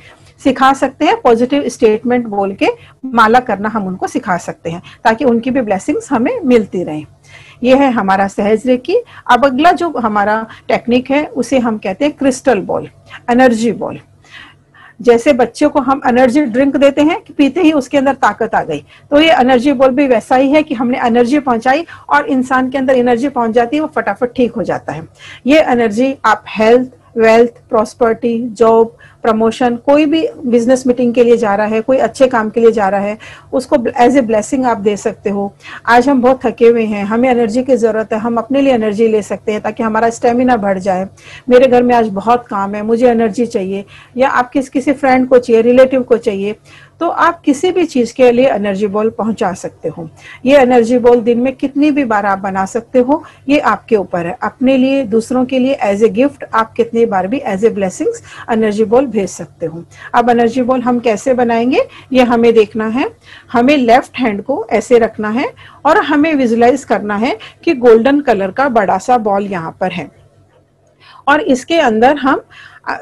सिखा सकते हैं। पॉजिटिव स्टेटमेंट बोल के माला करना हम उनको सिखा सकते हैं ताकि उनकी भी ब्लेसिंग्स हमें मिलती रहें। ये है हमारा सहज रेकी। अब अगला जो हमारा टेक्निक है उसे हम कहते हैं क्रिस्टल बॉल, एनर्जी बॉल। जैसे बच्चों को हम एनर्जी ड्रिंक देते हैं कि पीते ही उसके अंदर ताकत आ गई, तो ये एनर्जी बॉल भी वैसा ही है कि हमने एनर्जी पहुंचाई और इंसान के अंदर एनर्जी पहुंच जाती है, वो फटाफट ठीक हो जाता है। ये एनर्जी आप health, wealth, prosperity, job, promotion, कोई भी बिजनेस मीटिंग के लिए जा रहा है, कोई अच्छे काम के लिए जा रहा है, उसको एज ए ब्लेसिंग आप दे सकते हो। आज हम बहुत थके हुए हैं, हमें एनर्जी की जरूरत है, हम अपने लिए एनर्जी ले सकते हैं ताकि हमारा स्टेमिना बढ़ जाए। मेरे घर में आज बहुत काम है, मुझे एनर्जी चाहिए, या आप किसी फ्रेंड को चाहिए, रिलेटिव को चाहिए, तो आप किसी भी चीज के लिए एनर्जी बॉल पहुंचा सकते हो। ये एनर्जी बॉल दिन में कितनी भी बार आप बना सकते हो, ये आपके ऊपर है। अपने लिए, दूसरों के लिए एज ए गिफ्ट आप कितनी बार भी as a blessings energy ball भेज सकते हो। अब एनर्जी बॉल हम कैसे बनाएंगे ये हमें देखना है। हमें लेफ्ट हैंड को ऐसे रखना है और हमें विजुलाइज करना है कि गोल्डन कलर का बड़ा सा बॉल यहाँ पर है, और इसके अंदर हम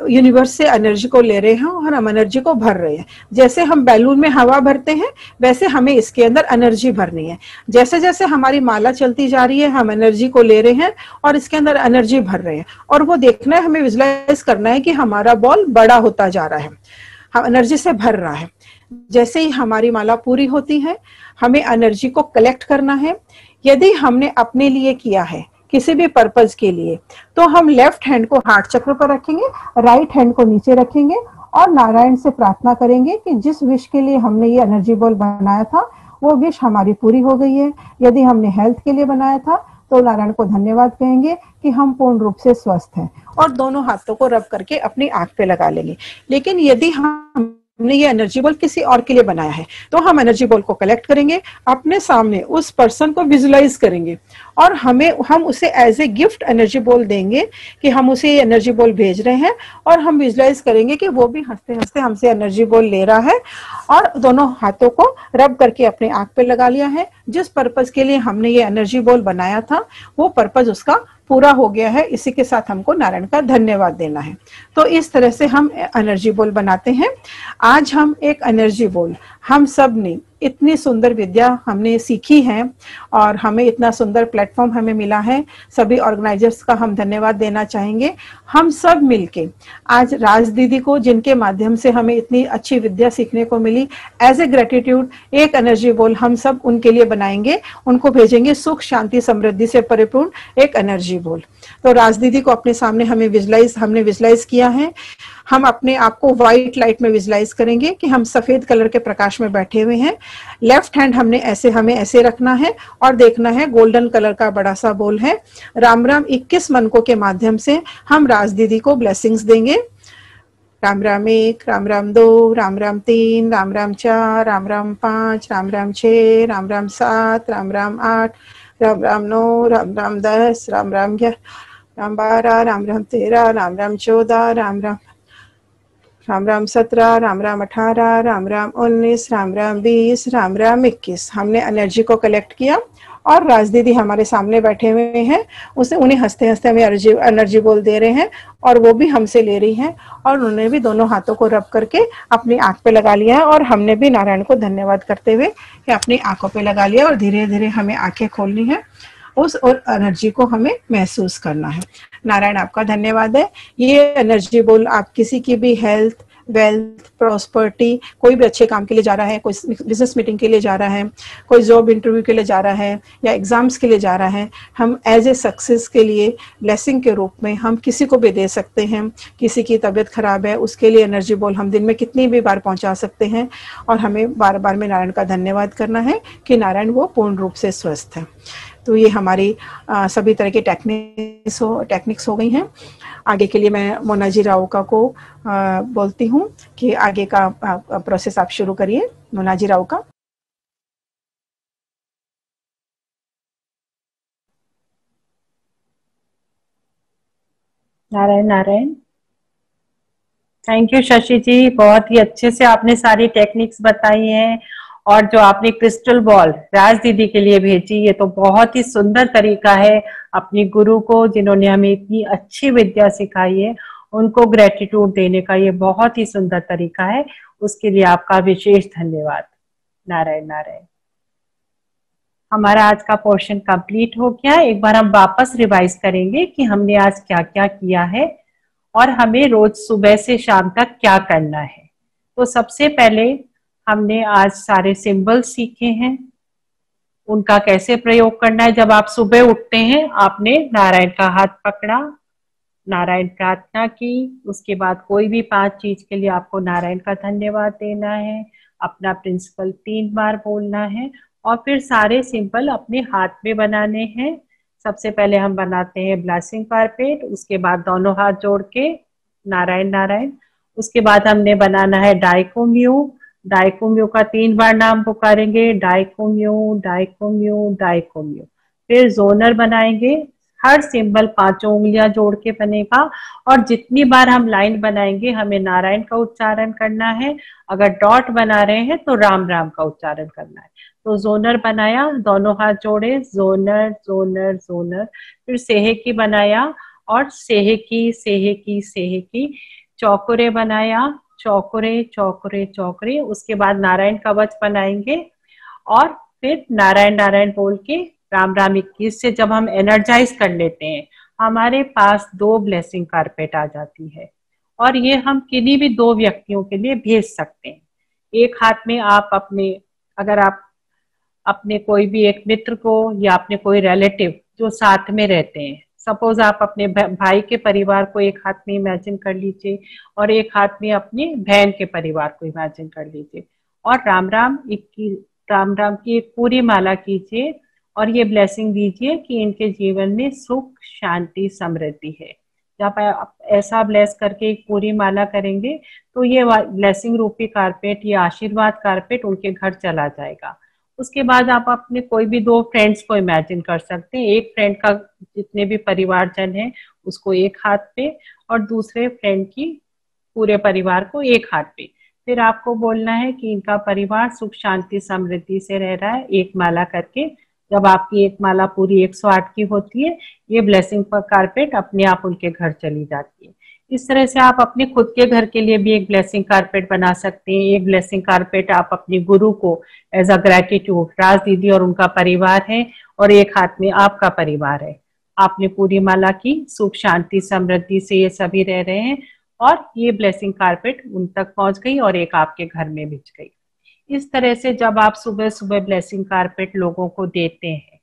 यूनिवर्स से एनर्जी को ले रहे हैं और हम एनर्जी को भर रहे हैं। जैसे हम बैलून में हवा भरते हैं वैसे हमें इसके अंदर एनर्जी भरनी है। जैसे जैसे हमारी माला चलती जा रही है हम एनर्जी को ले रहे हैं और इसके अंदर एनर्जी भर रहे हैं, और वो देखना है, हमें विजुलाइज करना है कि हमारा बॉल बड़ा होता जा रहा है, हम एनर्जी से भर रहा है। जैसे ही हमारी माला पूरी होती है हमें एनर्जी को कलेक्ट करना है। यदि हमने अपने लिए किया है किसी भी पर्पज के लिए, तो हम लेफ्ट हैंड को हार्ट चक्र पर रखेंगे, राइट हैंड को नीचे रखेंगे और नारायण से प्रार्थना करेंगे कि जिस विश के लिए हमने ये एनर्जी बॉल बनाया था वो विश हमारी पूरी हो गई है। यदि हमने हेल्थ के लिए बनाया था तो नारायण को धन्यवाद कहेंगे कि हम पूर्ण रूप से स्वस्थ हैं, और दोनों हाथों को रब करके अपनी आंख पे लगा लेंगे। लेकिन यदि हमने ये एनर्जी बॉल किसी और के लिए बनाया है तो हम एनर्जी बॉल को कलेक्ट करेंगे, अपने सामने उस पर्सन को विजुलाइज करेंगे और हम उसे as a gift energy ball देंगे कि हम उसे एनर्जी बॉल भेज रहे हैं, और हम विजुलाइज करेंगे कि वो भी हंसते हंसते हमसे एनर्जी बॉल ले रहा है और दोनों हाथों को रब करके अपने आंख पे लगा लिया है। जिस पर्पज के लिए हमने ये एनर्जी बॉल बनाया था वो पर्पज उसका पूरा हो गया है। इसी के साथ हमको नारायण का धन्यवाद देना है। तो इस तरह से हम एनर्जी बॉल बनाते हैं। आज हम एक एनर्जी बॉल, हम सब ने इतनी सुंदर विद्या हमने सीखी है और हमें इतना सुंदर प्लेटफॉर्म हमें मिला है। सभी ऑर्गेनाइजर्स का हम धन्यवाद देना चाहेंगे। हम सब मिलके आज राज दीदी को, जिनके माध्यम से हमें इतनी अच्छी विद्या सीखने को मिली, एज ए ग्रेटिट्यूड एक एनर्जी बॉल हम सब उनके लिए बनाएंगे, उनको भेजेंगे सुख शांति समृद्धि से परिपूर्ण एक एनर्जी बॉल। तो राज दीदी को अपने सामने हमने विजुलाइज किया है। हम अपने आप को व्हाइट लाइट में विजुलाइज करेंगे कि हम सफेद कलर के प्रकाश में बैठे हुए हैं। लेफ्ट हैंड हमें ऐसे रखना है और देखना है गोल्डन कलर का बड़ा सा बॉल है। राम राम 21 मनकों के माध्यम से हम राज दीदी को ब्लेसिंग्स देंगे। राम राम 1, राम राम 2, राम राम 3, राम राम 4, राम राम 5, राम राम 6, राम राम 7, राम राम 8, राम राम 9, राम राम 10, राम राम 11, राम 12, राम राम 13, राम राम 14, राम राम राम राम 17, राम राम 18, राम राम 19, राम राम 20, राम राम 21। हमने एनर्जी को कलेक्ट किया और राज दीदी हमारे सामने बैठे हुए हैं, उसे उन्हें हंसते हंसते हमें एनर्जी बोल दे रहे हैं और वो भी हमसे ले रही हैं और उन्होंने भी दोनों हाथों को रब करके अपनी आंख पे लगा लिया है और हमने भी नारायण को धन्यवाद करते हुए कि अपनी आंखों पे लगा लिया और धीरे धीरे हमें आंखें खोलनी है उस और एनर्जी को हमें महसूस करना है। नारायण आपका धन्यवाद है। ये एनर्जी बोल आप किसी की भी हेल्थ, वेल्थ, प्रॉस्पर्टी, कोई भी अच्छे काम के लिए जा रहा है, कोई बिजनेस मीटिंग के लिए जा रहा है, कोई जॉब इंटरव्यू के लिए जा रहा है या एग्जाम्स के लिए जा रहा है, हम एज ए सक्सेस के लिए ब्लेसिंग के रूप में हम किसी को भी दे सकते हैं। किसी की तबीयत खराब है उसके लिए एनर्जी बोल हम दिन में कितनी भी बार पहुंचा सकते हैं और हमें बार बार में नारायण का धन्यवाद करना है कि नारायण वो पूर्ण रूप से स्वस्थ है। तो ये हमारी सभी तरह की टेक्निक्स हो गई हैं। आगे के लिए मैं मोनाजी राउका को बोलती हूँ कि आगे का प्रोसेस आप शुरू करिए। मोनाजी राउका। नारायण नारायण। थैंक यू शशि जी, बहुत ही अच्छे से आपने सारी टेक्निक्स बताई हैं और जो आपने क्रिस्टल बॉल राज दीदी के लिए भेजी, ये तो बहुत ही सुंदर तरीका है अपनी गुरु को जिन्होंने हमें इतनी अच्छी विद्या सिखाई है उनको ग्रेटिट्यूड देने का। ये बहुत ही सुंदर तरीका है, उसके लिए आपका विशेष धन्यवाद। नारायण नारायण। हमारा आज का पोर्शन कंप्लीट हो गया। एक बार हम वापस रिवाइज करेंगे कि हमने आज क्या क्या किया है और हमें रोज सुबह से शाम तक क्या करना है। तो सबसे पहले हमने आज सारे सिंबल सीखे हैं, उनका कैसे प्रयोग करना है। जब आप सुबह उठते हैं आपने नारायण का हाथ पकड़ा, नारायण प्रार्थना की, उसके बाद कोई भी 5 चीज के लिए आपको नारायण का धन्यवाद देना है, अपना प्रिंसिपल 3 बार बोलना है और फिर सारे सिंबल अपने हाथ में बनाने हैं। सबसे पहले हम बनाते हैं ब्लेसिंग कारपेट, उसके बाद दोनों हाथ जोड़ के नारायण नारायण। उसके बाद हमने बनाना है डाइकोम्यू। डाइकोम्यू का 3 बार नाम पुकारेंगे, डाइकोम्यू डाइकोम्यू डाइकोम्यू। फिर जोनर बनाएंगे, हर सिंबल 5 उंगलियां जोड़ के बनेगा और जितनी बार हम लाइन बनाएंगे हमें नारायण का उच्चारण करना है। अगर डॉट बना रहे हैं तो राम राम का उच्चारण करना है। तो जोनर बनाया, दोनों हाथ जोड़े, जोनर जोनर जोनर। फिर सेहेकी बनाया और सेहेकी सेहेकी सेहेकी। चौकुरे बनाया, चौकुरे चौकुरे चौकुरे। उसके बाद नारायण कवच बनाएंगे और फिर नारायण नारायण बोल के राम राम 21 से जब हम एनर्जाइज कर लेते हैं हमारे पास 2 ब्लेसिंग कारपेट आ जाती है और ये हम किन्हीं भी 2 व्यक्तियों के लिए भेज सकते हैं। एक हाथ में आप अपने, अगर आप अपने कोई भी एक मित्र को या अपने कोई रिलेटिव जो साथ में रहते हैं, सपोज आप अपने भाई के परिवार को एक हाथ में इमेजिन कर लीजिए और एक हाथ में अपनी बहन के परिवार को इमेजिन कर लीजिए और राम राम की एक पूरी माला कीजिए और ये ब्लेसिंग दीजिए कि इनके जीवन में सुख शांति समृद्धि है। जब आप ऐसा ब्लेस करके एक पूरी माला करेंगे तो ये ब्लेसिंग रूपी कारपेट या आशीर्वाद कारपेट उनके घर चला जाएगा। उसके बाद आप अपने कोई भी 2 फ्रेंड्स को इमेजिन कर सकते हैं। एक फ्रेंड का जितने भी परिवारजन हैं उसको एक हाथ पे और दूसरे फ्रेंड की पूरे परिवार को एक हाथ पे। फिर आपको बोलना है कि इनका परिवार सुख शांति समृद्धि से रह रहा है, एक माला करके। जब आपकी एक माला पूरी 108 की होती है ये ब्लेसिंग कारपेट अपने आप उनके घर चली जाती है। इस तरह से आप अपने खुद के घर के लिए भी एक ब्लेसिंग कारपेट बना सकते हैं। एक ब्लेसिंग कारपेट आप अपने गुरु को एज अ ग्रेटिट्यूड, राज दीदी और उनका परिवार है और एक हाथ में आपका परिवार है। आपने पूरी माला की, सुख शांति समृद्धि से ये सभी रह रहे हैं और ये ब्लेसिंग कारपेट उन तक पहुंच गई और एक आपके घर में भिज गई। इस तरह से जब आप सुबह सुबह ब्लेसिंग कारपेट लोगों को देते हैं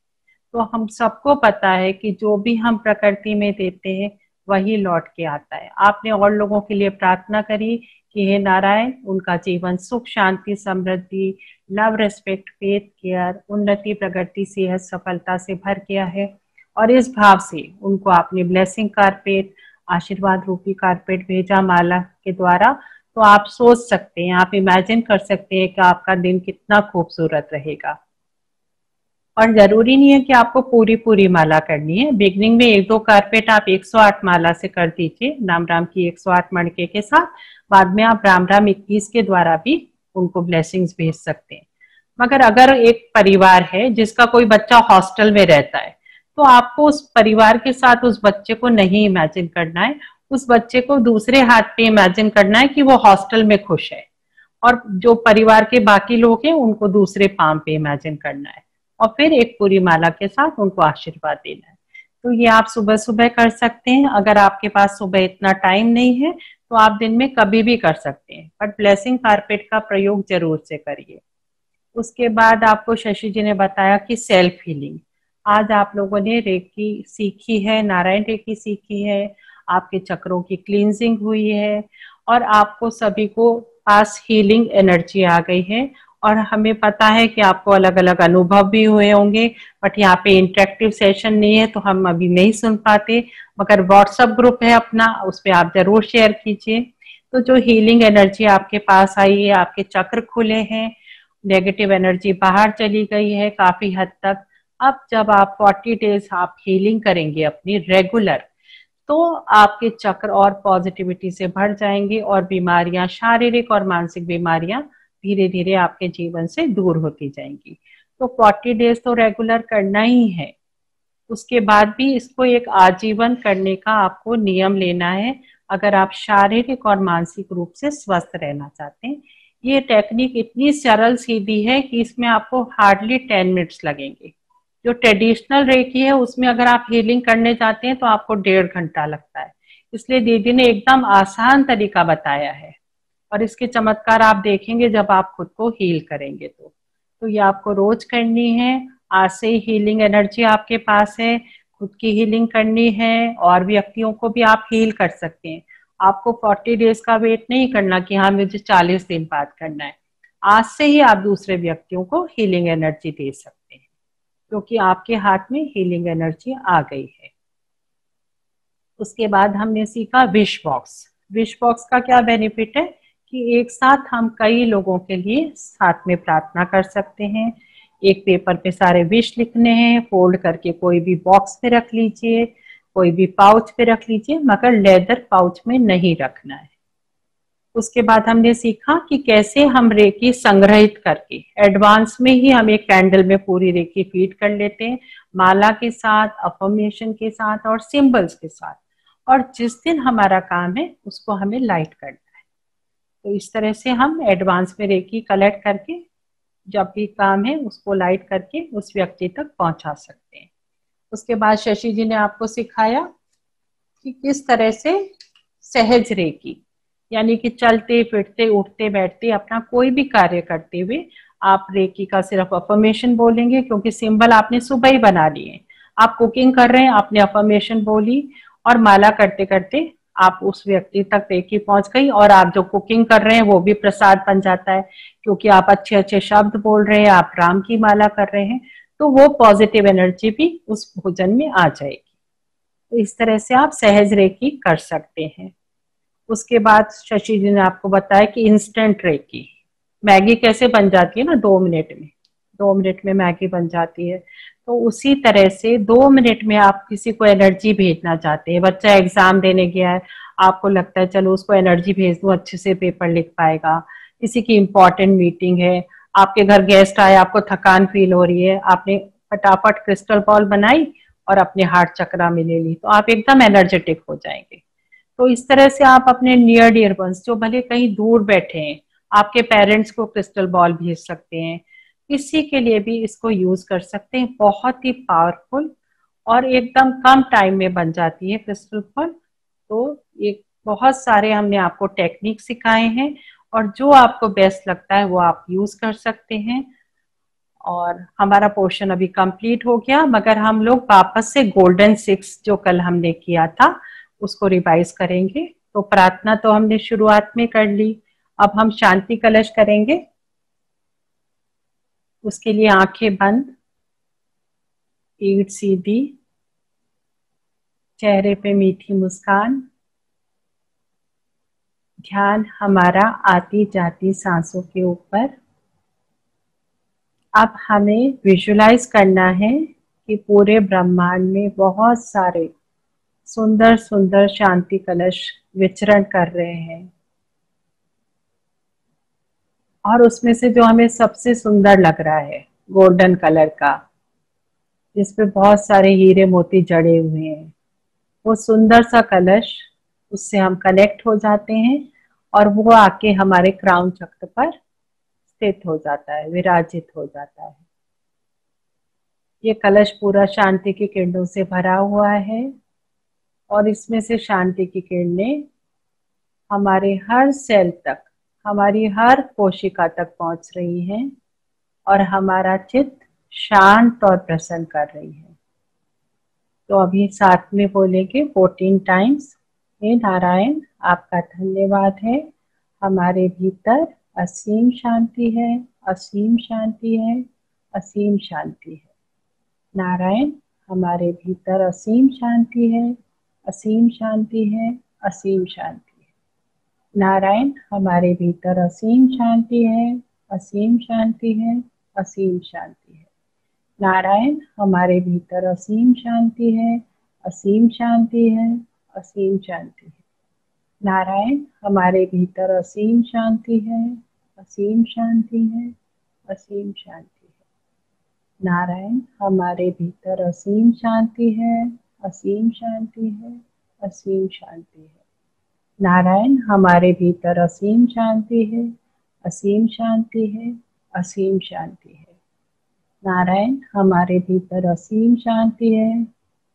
तो हम सबको पता है कि जो भी हम प्रकृति में देते हैं वही लौट के आता है। आपने और लोगों के लिए प्रार्थना करी कि हे नारायण उनका जीवन सुख शांति समृद्धि, लव, रेस्पेक्ट, फेथ, केयर, उन्नति, प्रगति, सेहत, सफलता से भर गया है और इस भाव से उनको आपने ब्लेसिंग कारपेट, आशीर्वाद रूपी कारपेट भेजा माला के द्वारा। तो आप सोच सकते हैं, आप इमेजिन कर सकते हैं कि आपका दिन कितना खूबसूरत रहेगा। और जरूरी नहीं है कि आपको पूरी माला करनी है। बिगनिंग में 1-2 कारपेट आप 108 माला से कर दीजिए, नाम राम की 108 मणके के साथ। बाद में आप राम राम 21 के द्वारा भी उनको ब्लेसिंग्स भेज सकते हैं। मगर अगर एक परिवार है जिसका कोई बच्चा हॉस्टल में रहता है, तो आपको उस परिवार के साथ उस बच्चे को नहीं इमेजिन करना है, उस बच्चे को दूसरे हाथ पे इमेजिन करना है कि वो हॉस्टल में खुश है, और जो परिवार के बाकी लोग हैं उनको दूसरे पाम पे इमेजिन करना है, और फिर एक पूरी माला के साथ उनको आशीर्वाद देना है। तो ये आप सुबह सुबह कर सकते हैं। अगर आपके पास सुबह इतना टाइम नहीं है तो आप दिन में कभी भी कर सकते हैं, बट ब्लेसिंग कारपेट का प्रयोग जरूर से करिए। उसके बाद आपको शशि जी ने बताया कि सेल्फ हीलिंग, आज आप लोगों ने रेकी सीखी है, नारायण रेकी सीखी है, आपके चक्रों की क्लींजिंग हुई है, और आपको सभी को पास हीलिंग एनर्जी आ गई है। और हमें पता है कि आपको अलग अलग अनुभव भी हुए होंगे, बट यहाँ पे इंटरेक्टिव सेशन नहीं है तो हम अभी नहीं सुन पाते, मगर व्हाट्सएप ग्रुप है अपना, उस पर आप जरूर शेयर कीजिए। तो जो हीलिंग एनर्जी आपके पास आई है, आपके चक्र खुले हैं, नेगेटिव एनर्जी बाहर चली गई है काफी हद तक। अब जब आप 40 डेज आप हीलिंग करेंगे अपनी रेगुलर, तो आपके चक्र और पॉजिटिविटी से भर जाएंगे, और बीमारियां, शारीरिक और मानसिक बीमारियां धीरे धीरे आपके जीवन से दूर होती जाएंगी। तो 40 डेज तो रेगुलर करना ही है। उसके बाद भी इसको एक आजीवन करने का आपको नियम लेना है, अगर आप शारीरिक और मानसिक रूप से स्वस्थ रहना चाहते हैं। ये टेक्निक इतनी सरल सीधी है कि इसमें आपको हार्डली 10 मिनट्स लगेंगे। जो ट्रेडिशनल रेकी है उसमें अगर आप हीलिंग करने जाते हैं तो आपको 1.5 घंटा लगता है। इसलिए दीदी ने एकदम आसान तरीका बताया है, और इसके चमत्कार आप देखेंगे जब आप खुद को हील करेंगे। तो ये आपको रोज करनी है। आज से हीलिंग एनर्जी आपके पास है, खुद की हीलिंग करनी है, और व्यक्तियों को भी आप हील कर सकते हैं। आपको 40 डेज का वेट नहीं करना कि हाँ मुझे 40 दिन बाद करना है। आज से ही आप दूसरे व्यक्तियों को हीलिंग एनर्जी दे सकते हैं, क्योंकि आपके हाथ में हीलिंग एनर्जी आ गई है। उसके बाद हमने सीखा विश बॉक्स। विश बॉक्स का क्या बेनिफिट है कि एक साथ हम कई लोगों के लिए साथ में प्रार्थना कर सकते हैं। एक पेपर पे सारे विश लिखने हैं, फोल्ड करके कोई भी बॉक्स पे रख लीजिए, कोई भी पाउच पे रख लीजिए, मगर लेदर पाउच में नहीं रखना है। उसके बाद हमने सीखा कि कैसे हम रेकी संग्रहित करके एडवांस में ही हम एक कैंडल में पूरी रेकी फीड कर लेते हैं, माला के साथ, अफर्मेशन के साथ और सिंबल्स के साथ, और जिस दिन हमारा काम है उसको हमें लाइट करना है। तो इस तरह से हम एडवांस में रेकी कलेक्ट करके जब भी काम है उसको लाइट करके उस व्यक्ति तक पहुंचा सकते हैं। उसके बाद शशि जी ने आपको सिखाया कि किस तरह से सहज रेकी, यानी कि चलते फिरते उठते बैठते अपना कोई भी कार्य करते हुए आप रेकी का सिर्फ अफर्मेशन बोलेंगे, क्योंकि सिंबल आपने सुबह ही बना लिए। आप कुकिंग कर रहे हैं, आपने अफर्मेशन बोली, और माला करते करते आप उस व्यक्ति तक रेकी पहुंच गई, और आप जो कुकिंग कर रहे हैं वो भी प्रसाद बन जाता है, क्योंकि आप अच्छे अच्छे शब्द बोल रहे हैं, आप राम की माला कर रहे हैं, तो वो पॉजिटिव एनर्जी भी उस भोजन में आ जाएगी। तो इस तरह से आप सहज रेकी कर सकते हैं। उसके बाद शशि जी ने आपको बताया कि इंस्टेंट रेकी, मैगी कैसे बन जाती है ना 2 मिनट में, 2 मिनट में मैगी बन जाती है। तो उसी तरह से 2 मिनट में आप किसी को एनर्जी भेजना चाहते हैं। बच्चा एग्जाम देने गया है, आपको लगता है चलो उसको एनर्जी भेज दूं, अच्छे से पेपर लिख पाएगा। किसी की इंपॉर्टेंट मीटिंग है, आपके घर गेस्ट आए, आपको थकान फील हो रही है, आपने फटाफट क्रिस्टल बॉल बनाई और अपने हार्ट चक्रा में ले ली, तो आप एकदम एनर्जेटिक हो जाएंगे। तो इस तरह से आप अपने नियर डियर वंस जो भले कहीं दूर बैठे हैं, आपके पेरेंट्स को क्रिस्टल बॉल भेज सकते हैं, किसी के लिए भी इसको यूज कर सकते हैं। बहुत ही पावरफुल और एकदम कम टाइम में बन जाती है क्रिस्टल बॉल। तो एक बहुत सारे हमने आपको टेक्निक सिखाए हैं, और जो आपको बेस्ट लगता है वो आप यूज कर सकते हैं। और हमारा पोर्शन अभी कंप्लीट हो गया, मगर हम लोग वापस से गोल्डन 6 जो कल हमने किया था उसको रिवाइज करेंगे। तो प्रार्थना तो हमने शुरुआत में कर ली, अब हम शांति कलश करेंगे। उसके लिए आंखें बंद, पीठ सीधी, चेहरे पे मीठी मुस्कान, ध्यान हमारा आती जाती सांसों के ऊपर। अब हमें विजुलाइज करना है कि पूरे ब्रह्मांड में बहुत सारे सुंदर सुंदर शांति कलश विचरण कर रहे हैं। और उसमें से जो हमें सबसे सुंदर लग रहा है गोल्डन कलर का, जिसपे बहुत सारे हीरे मोती जड़े हुए हैं, वो सुंदर सा कलश, उससे हम कनेक्ट हो जाते हैं और वो आके हमारे क्राउन चक्र पर स्थित हो जाता है, विराजित हो जाता है। ये कलश पूरा शांति की किरणों से भरा हुआ है और इसमें से शांति की किरणें हमारे हर सेल तक, हमारी हर कोशिका तक पहुंच रही हैं और हमारा चित्त शांत और प्रसन्न कर रही है। तो अभी साथ में बोलेंगे 14 टाइम्स, हे नारायण आपका धन्यवाद है, हमारे भीतर असीम शांति है, असीम शांति है, असीम शांति है। नारायण हमारे भीतर असीम शांति है, असीम शांति है, असीम शांति है। नारायण हमारे भीतर असीम शांति है, असीम शांति है, असीम शांति है। नारायण हमारे भीतर असीम शांति है, असीम शांति है, असीम शांति है। नारायण हमारे भीतर असीम शांति है, असीम शांति है, असीम शांति है। नारायण हमारे भीतर असीम शांति है, असीम शांति है, असीम शांति है। नारायण हमारे भीतर असीम शांति है, असीम शांति है, असीम शांति है। नारायण हमारे भीतर असीम शांति है,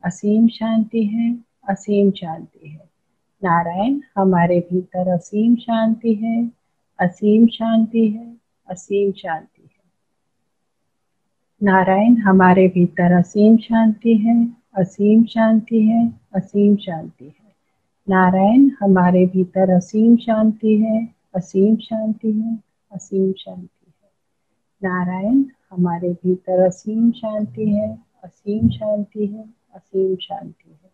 असीम शांति है, असीम शांति है। नारायण हमारे भीतर असीम शांति है, असीम शांति है, असीम शांति है। नारायण हमारे भीतर असीम शांति है, असीम शांति है, असीम शांति है। नारायण हमारे भीतर असीम शांति है, असीम शांति है, असीम शांति है। नारायण हमारे भीतर असीम शांति है, असीम शांति है, असीम शांति है।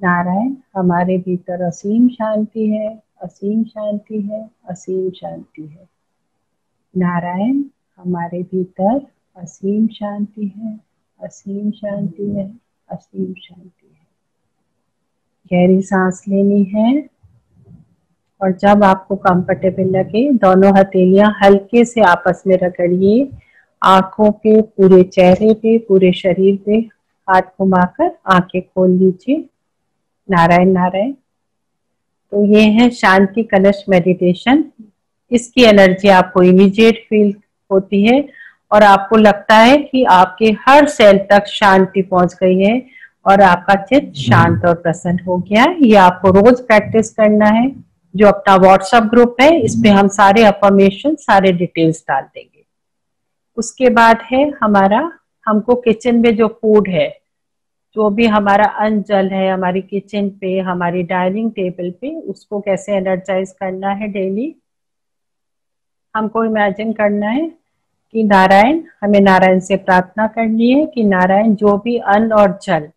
नारायण हमारे भीतर असीम शांति है, असीम शांति है, असीम शांति है। नारायण हमारे भीतर असीम शांति है, असीम शांति है, असीम शांति है। गहरी सांस लेनी है और जब आपको कंफर्टेबल लगे दोनों हथेलियां हल्के से आपस में रगड़िए, आंखों पे, पूरे चेहरे पे, पूरे शरीर पे हाथ घुमाकर आंखें खोल लीजिए। नारायण नारायण। तो ये है शांति कलश मेडिटेशन। इसकी एनर्जी आपको इमीडिएट फील होती है और आपको लगता है कि आपके हर सेल तक शांति पहुंच गई है और आपका चित्त शांत और प्रसन्न हो गया है। ये आपको रोज प्रैक्टिस करना है। जो अपना व्हाट्सएप ग्रुप है इस पे हम सारे अफर्मेशन, सारे डिटेल्स डाल देंगे। उसके बाद है हमारा, हमको किचन में जो फूड है, जो भी हमारा अन्न जल है हमारी किचन पे, हमारी डाइनिंग टेबल पे, उसको कैसे एनर्जाइज करना है डेली। हमको इमेजिन करना है कि नारायण, हमें नारायण से प्रार्थना करनी है कि नारायण जो भी अन्न और जल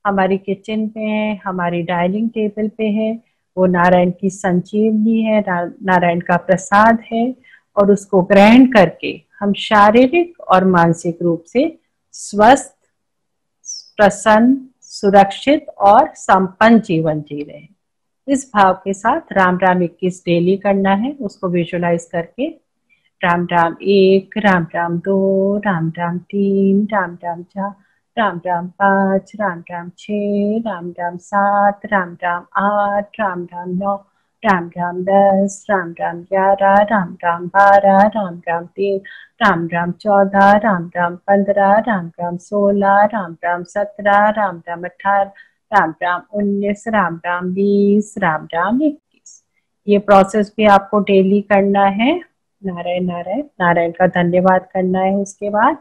हमारी किचन पे है, हमारी डाइनिंग टेबल पे है, वो नारायण की संजीवनी है, नारायण का प्रसाद है और उसको ग्रहण करके हम शारीरिक और मानसिक रूप से स्वस्थ, प्रसन्न, सुरक्षित और संपन्न जीवन जी रहे हैं। इस भाव के साथ राम राम 21 डेली करना है। उसको विजुलाइज करके राम राम 1, राम राम 2, राम राम 3, राम राम 4, राम राम 5, राम राम 6, राम राम 7, राम राम 8, राम राम 9, राम राम 10, राम राम 11, राम राम 12, राम राम 13, राम राम 14, राम राम 15, राम राम 16, राम राम 17, राम राम 18, राम राम 19, राम राम 20, राम राम 21। ये प्रोसेस भी आपको डेली करना है। नारायण नारायण, नारायण का धन्यवाद करना है। उसके बाद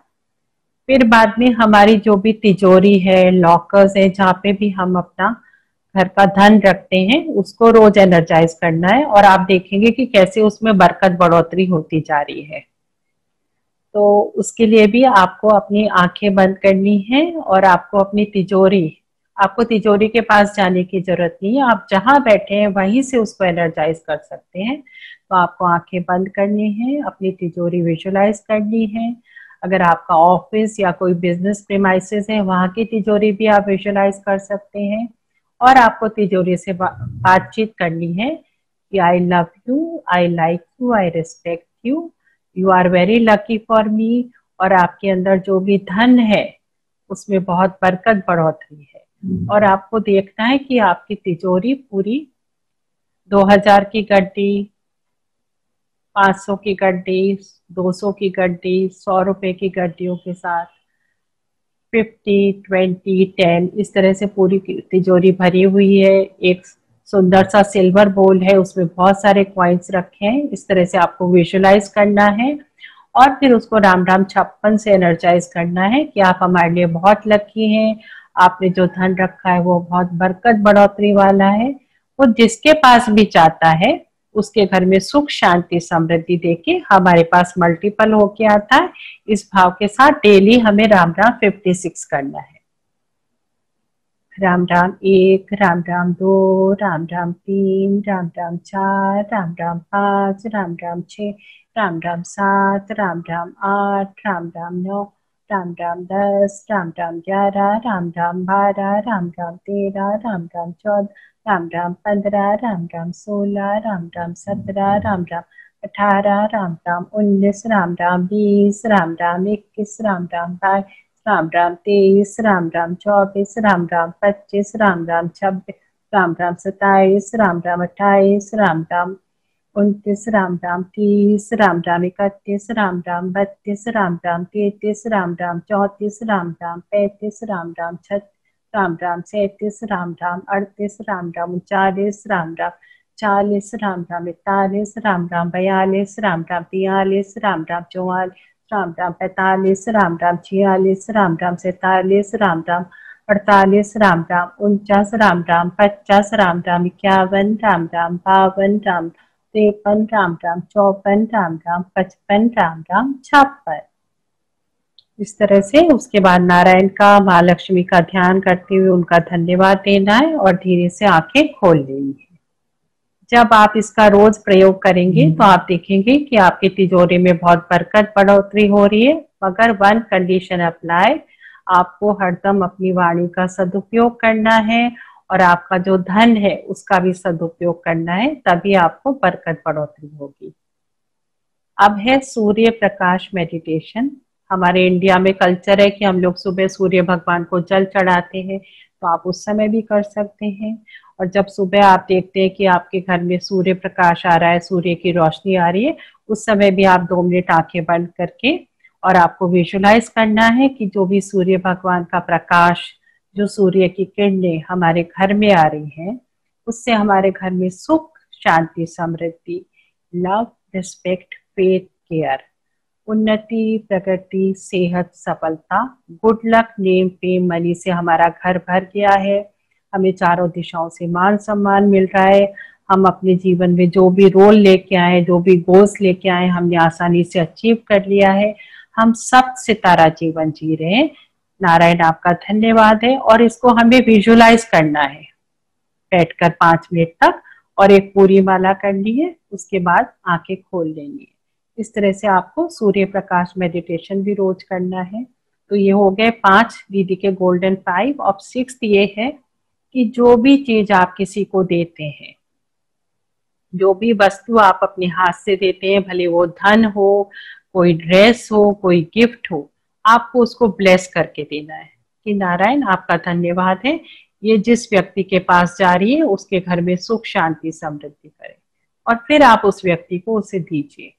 फिर बाद में हमारी जो भी तिजोरी है, लॉकर्स है, जहाँ पे भी हम अपना घर का धन रखते हैं, उसको रोज एनर्जाइज करना है और आप देखेंगे कि कैसे उसमें बरकत बढ़ोतरी होती जा रही है। तो उसके लिए भी आपको अपनी आंखें बंद करनी है और आपको अपनी तिजोरी, आपको तिजोरी के पास जाने की जरूरत नहीं है, आप जहां बैठे हैं वहीं से उसको एनर्जाइज कर सकते हैं। तो आपको आंखें बंद करनी है, अपनी तिजोरी विजुलाइज करनी है। अगर आपका ऑफिस या कोई बिजनेस प्रीमाइसेस है, वहां की तिजोरी भी आप विजुलाइज कर सकते हैं और आपको तिजोरी से बातचीत करनी है कि I love you, I like you, I respect you, you are very lucky for me, और आपके अंदर जो भी धन है उसमें बहुत बरकत बढ़ोतरी है। और आपको देखना है कि आपकी तिजोरी पूरी 2000 की गड्डी, 500 की गड्डी, 200 की गड्डी, 100 रुपए की गड्डियों के साथ 50, 20, 10 इस तरह से पूरी तिजोरी भरी हुई है। एक सुंदर सा सिल्वर बोल है, उसमें बहुत सारे कॉइन्स रखे हैं। इस तरह से आपको विजुलाइज करना है और फिर उसको राम राम 56 से एनर्जाइज करना है कि आप हमारे लिए बहुत लकी हैं। आपने जो धन रखा है वो बहुत बरकत बढ़ोतरी वाला है। वो जिसके पास भी जाता है उसके घर में सुख शांति समृद्धि देके हमारे पास मल्टीपल होके आता है। इस भाव के साथ डेली हमें राम राम 56 करना है। राम राम 1, राम राम 2, राम राम 3, राम राम 4, राम राम 5, राम राम 6, राम राम 7, राम राम 8, राम राम 9, राम राम 10, राम राम 11, राम राम 12, राम राम 13, राम राम 14, राम राम 15, राम राम 16, राम राम 17, राम राम 18, राम राम 19, राम राम 20, राम राम 21, राम राम 22, राम राम 23, राम राम 24, राम राम 25, राम राम 26, राम राम 27, राम राम 28, राम राम 29, राम राम 30, राम राम 31, राम राम 32, राम राम 33, राम राम 34, राम राम 35, राम राम 36, राम राम 37, राम राम 38, राम राम 39, राम राम 40, राम राम 41, राम राम 42, राम राम 43, राम राम 44, राम राम 45, राम राम 46, राम राम 47, राम राम 48, राम राम 49, राम राम 50, राम राम 51, राम राम 52, राम 53, राम राम 54, राम राम 55, राम राम 56। इस तरह से उसके बाद नारायण का, माँ लक्ष्मी का ध्यान करते हुए उनका धन्यवाद देना है और धीरे से आंखें खोल लेनी है। जब आप इसका रोज प्रयोग करेंगे तो आप देखेंगे कि आपकी तिजोरी में बहुत बरकत बढ़ोतरी हो रही है। मगर वन कंडीशन अप्लाई, आपको हरदम अपनी वाणी का सदुपयोग करना है और आपका जो धन है उसका भी सदुपयोग करना है, तभी आपको बरकत बढ़ोतरी होगी। अब है सूर्य प्रकाश मेडिटेशन। हमारे इंडिया में कल्चर है कि हम लोग सुबह सूर्य भगवान को जल चढ़ाते हैं, तो आप उस समय भी कर सकते हैं। और जब सुबह आप देखते हैं कि आपके घर में सूर्य प्रकाश आ रहा है, सूर्य की रोशनी आ रही है, उस समय भी आप 2 मिनट आंखें बंद करके और आपको विजुलाइज करना है कि जो भी सूर्य भगवान का प्रकाश, जो सूर्य की किरणें हमारे घर में आ रही हैं, उससे हमारे घर में सुख शांति समृद्धि, लव, रिस्पेक्ट, फेथ, केयर, उन्नति, प्रगति, सेहत, सफलता, good luck, name, fame, money से हमारा घर भर गया है। हमें चारों दिशाओं से मान सम्मान मिल रहा है। हम अपने जीवन में जो भी रोल लेके आए, जो भी गोल्स लेके आए, हमने आसानी से अचीव कर लिया है। हम सब सितारा जीवन जी रहे हैं। नारायण आपका धन्यवाद है। और इसको हमें विजुलाइज करना है बैठकर 5 मिनट तक, और एक पूरी माला करनी है, उसके बाद आंखें खोल लेनी है। इस तरह से आपको सूर्य प्रकाश मेडिटेशन भी रोज करना है। तो ये हो गए 5 दीदी के गोल्डन 5। अब 6th ये है कि जो भी चीज आप किसी को देते हैं, जो भी वस्तु आप अपने हाथ से देते हैं, भले वो धन हो, कोई ड्रेस हो, कोई गिफ्ट हो, आपको उसको ब्लेस करके देना है कि नारायण आपका धन्यवाद है, ये जिस व्यक्ति के पास जा रही है उसके घर में सुख शांति समृद्धि करे। और फिर आप उस व्यक्ति को उसे दीजिए।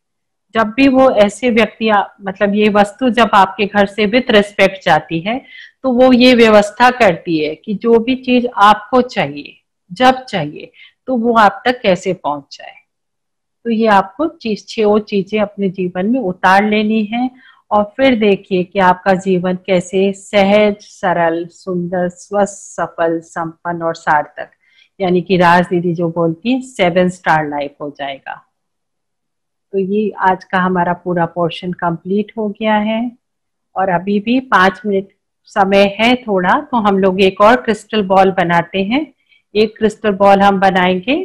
जब भी वो ऐसे व्यक्ति, मतलब ये वस्तु जब आपके घर से विद रिस्पेक्ट जाती है, तो वो ये व्यवस्था करती है कि जो भी चीज आपको चाहिए, जब चाहिए, तो वो आप तक कैसे पहुंच जाए। तो ये आपको चीजें अपने जीवन में उतार लेनी है और फिर देखिए कि आपका जीवन कैसे सहज, सरल, सुंदर, स्वस्थ, सफल, संपन्न और सार्थक, यानी कि राज दीदी जो बोलती है 7 स्टार लाइफ हो जाएगा। तो ये आज का हमारा पूरा पोर्शन कंप्लीट हो गया है और अभी भी 5 मिनट समय है थोड़ा, तो हम लोग एक और क्रिस्टल बॉल बनाते हैं। एक क्रिस्टल बॉल हम बनाएंगे।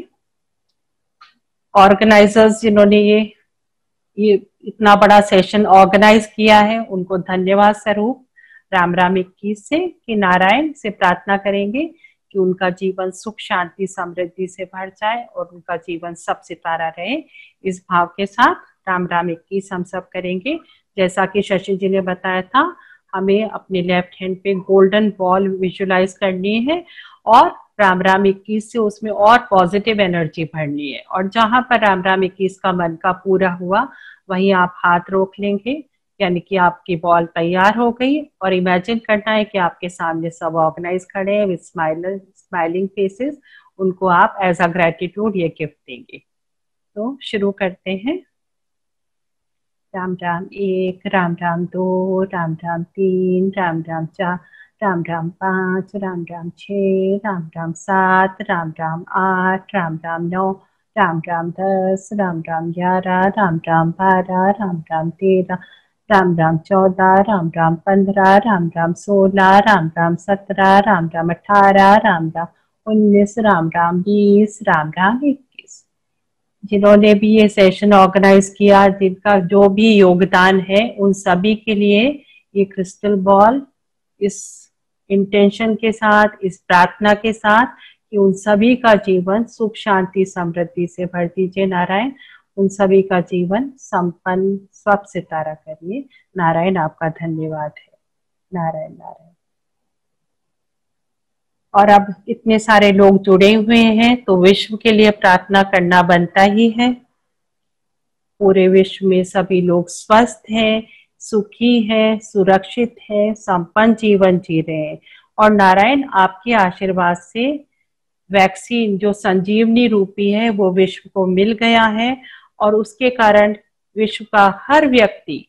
ऑर्गेनाइजर्स जिन्होंने ये इतना बड़ा सेशन ऑर्गेनाइज किया है, उनको धन्यवाद स्वरूप राम राम 21 से कि नारायण से प्रार्थना करेंगे कि उनका जीवन सुख शांति समृद्धि से भर जाए और उनका जीवन सब सितारा रहे। इस भाव के साथ राम राम 21 हम सब करेंगे। जैसा कि शशि जी ने बताया था, हमें अपने लेफ्ट हैंड पे गोल्डन बॉल विजुलाइज करनी है और राम राम 21 से उसमें और पॉजिटिव एनर्जी भरनी है। और जहां पर राम राम 21 का मन का पूरा हुआ वहीं आप हाथ रोक लेंगे, यानी कि आपकी बॉल तैयार हो गई। और इमेजिन करना है कि आपके सामने सब ऑर्गेनाइज खड़े हैं विद स्माइलिंग फेसेस, उनको आप एज अ ग्रेटिट्यूड ये गिफ्ट देंगे। तो शुरू करते हैं। राम राम 1, राम राम 2, राम राम 3, राम राम 4, राम राम 5, राम राम 6, राम राम 7, राम राम 8, राम राम 9, राम राम 10, राम राम 11, राम राम 12, राम राम 13, राम राम 14, राम राम 15, राम राम 16, राम राम 17, राम राम 18, राम राम 19, राम राम 20, राम राम 21। जिन्होंने भी ये सेशन ऑर्गेनाइज किया, जिनका जो भी योगदान है, उन सभी के लिए ये क्रिस्टल बॉल इस इंटेंशन के साथ, इस प्रार्थना के साथ कि उन सभी का जीवन सुख शांति समृद्धि से भर दीजिए नारायण। उन सभी का जीवन संपन्न स्व सितारा करिए नारायण। आपका धन्यवाद है नारायण नारायण। और अब इतने सारे लोग जुड़े हुए हैं तो विश्व के लिए प्रार्थना करना बनता ही है। पूरे विश्व में सभी लोग स्वस्थ हैं, सुखी हैं, सुरक्षित हैं, संपन्न जीवन जी रहे हैं। और नारायण आपके आशीर्वाद से वैक्सीन जो संजीवनी रूपी है वो विश्व को मिल गया है और उसके कारण विश्व का हर व्यक्ति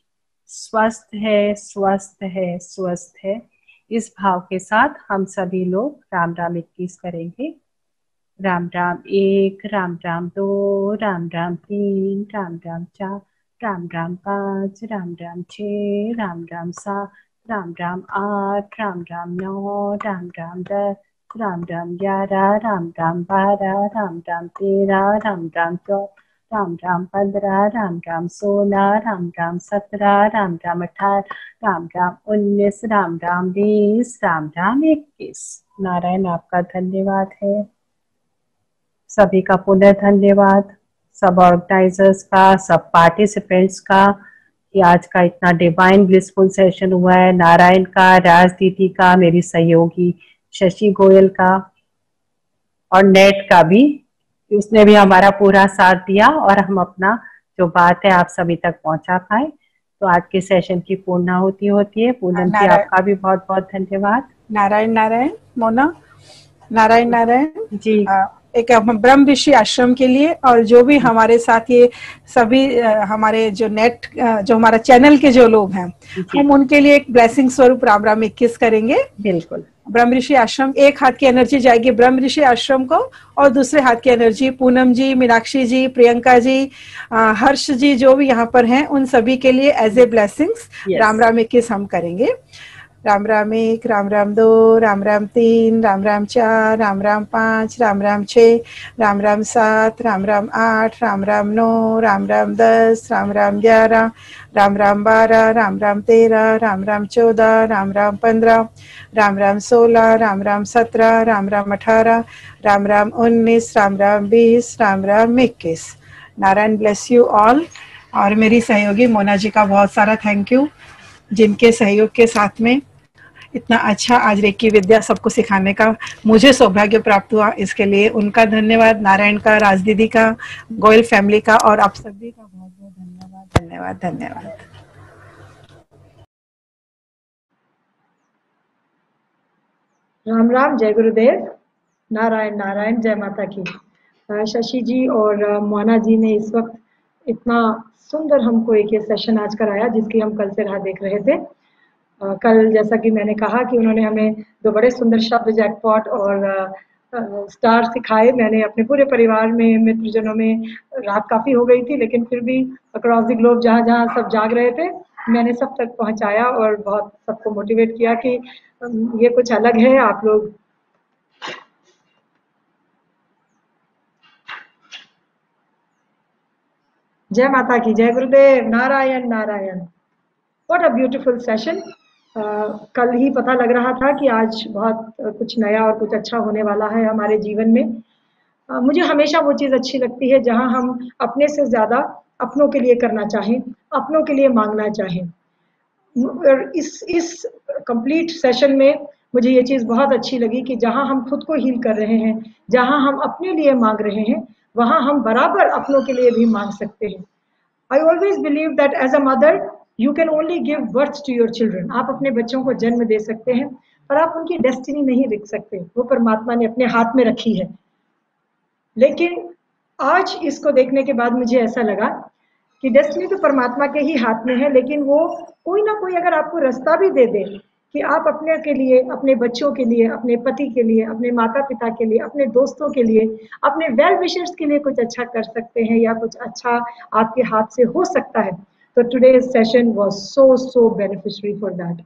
स्वस्थ है, स्वस्थ है, स्वस्थ है। इस भाव के साथ हम सभी लोग राम राम 21 करेंगे। राम राम 1, राम राम 2, राम राम 3, राम राम 4, राम राम 5, राम राम 6, राम राम 7, राम राम 8, राम राम 9, राम राम 10, राम राम 11, राम राम 12, राम राम 13, राम राम 14, राम राम 15, राम राम 16, राम राम 17, राम राम 18, राम राम 19, राम राम 20, राम राम 21। नारायण आपका धन्यवाद है, सभी का पुनः धन्यवाद, सब ऑर्गेनाइजर्स का, सब पार्टिसिपेंट्स का कि आज का इतना डिवाइन ब्लिसफुल सेशन हुआ है। नारायण का, राज दीदी का, मेरी सहयोगी शशि गोयल का और नेट का भी, उसने भी हमारा पूरा साथ दिया और हम अपना जो बात है आप सभी तक पहुंचा पाए। तो आज के सेशन की पूर्णाहुति होती है। पूनम जी आपका भी बहुत बहुत धन्यवाद। नारायण नारायण मोना, नारायण नारायण जी। एक ब्रह्म ऋषि आश्रम के लिए और जो भी हमारे साथ ये सभी हमारे जो नेट जो हमारा चैनल के जो लोग हैं, हम उनके लिए एक ब्लेसिंग स्वरूप राम राम 21 करेंगे। बिल्कुल। ब्रह्म ऋषि आश्रम, एक हाथ की एनर्जी जाएगी ब्रह्म ऋषि आश्रम को और दूसरे हाथ की एनर्जी पूनम जी, मीनाक्षी जी, प्रियंका जी, हर्ष जी जो भी यहाँ पर हैं उन सभी के लिए as a blessings Ram Ram 21 हम करेंगे। Ram Ram 1, Ram Ram 2, Ram Ram 3, Ram Ram 4, Ram Ram 5, Ram Ram 6, Ram Ram 7, Ram Ram 8, Ram Ram 9, Ram Ram 10, Ram Ram 11, Ram Ram 12, Ram Ram 13, Ram Ram 14, Ram Ram 15, Ram Ram 16, Ram Ram 17, Ram Ram 18, Ram Ram 19, Ram Ram 20, Ram Ram 21। Narayan bless you all. और मेरी सहयोगी मोना जी का बहुत सारा थैंक यू, जिनके सहयोग के साथ में इतना अच्छा आज रेकी विद्या सबको सिखाने का मुझे सौभाग्य प्राप्त हुआ, इसके लिए उनका धन्यवाद। नारायण का, राज दीदी का, गोयल फैमिली का और आप सभी का बहुत बहुत धन्यवाद धन्यवाद धन्यवाद। राम राम, जय गुरुदेव, नारायण नारायण, जय माता की। शशि जी और मोना जी ने इस वक्त इतना सुंदर हमको एक ये सेशन आज कराया जिसकी हम कल से राह देख रहे थे। कल जैसा कि मैंने कहा कि उन्होंने हमें 2 बड़े सुंदर शब्द जैकपॉट और स्टार सिखाए। मैंने अपने पूरे परिवार में, मित्रजनों में, रात काफ़ी हो गई थी लेकिन फिर भी अक्रॉस द ग्लोब जहाँ जहाँ सब जाग रहे थे मैंने सब तक पहुँचाया और बहुत सबको मोटिवेट किया कि ये कुछ अलग है। आप लोग जय माता की, जय गुरुदेव, Narayan Narayan. What a beautiful session. कल ही पता लग रहा था कि आज बहुत कुछ नया और कुछ अच्छा होने वाला है हमारे जीवन में। मुझे हमेशा वो चीज़ अच्छी लगती है जहां हम अपने से ज़्यादा अपनों के लिए करना चाहें, अपनों के लिए मांगना चाहें। इस कंप्लीट सेशन में मुझे ये चीज़ बहुत अच्छी लगी कि जहां हम खुद को हील कर रहे हैं, जहां हम अपने लिए मांग रहे हैं, वहां हम बराबर अपनों के लिए भी मांग सकते हैं। I always believe that as a mother, you can only give birth to your children. आप अपने बच्चों को जन्म दे सकते हैं, पर आप उनकी डेस्टिनी नहीं लिख सकते, वो परमात्मा ने अपने हाथ में रखी है। लेकिन आज इसको देखने के बाद मुझे ऐसा लगा कि डेस्टिनी तो परमात्मा के ही हाथ में है, लेकिन वो कोई ना कोई अगर आपको रास्ता भी दे दे कि आप अपने के लिए, अपने बच्चों के लिए, अपने पति के लिए, अपने माता पिता के लिए, अपने दोस्तों के लिए, अपने वेल विशर्स के लिए कुछ अच्छा कर सकते हैं या कुछ अच्छा आपके हाथ से हो सकता है, तो today's session was so beneficiary for that.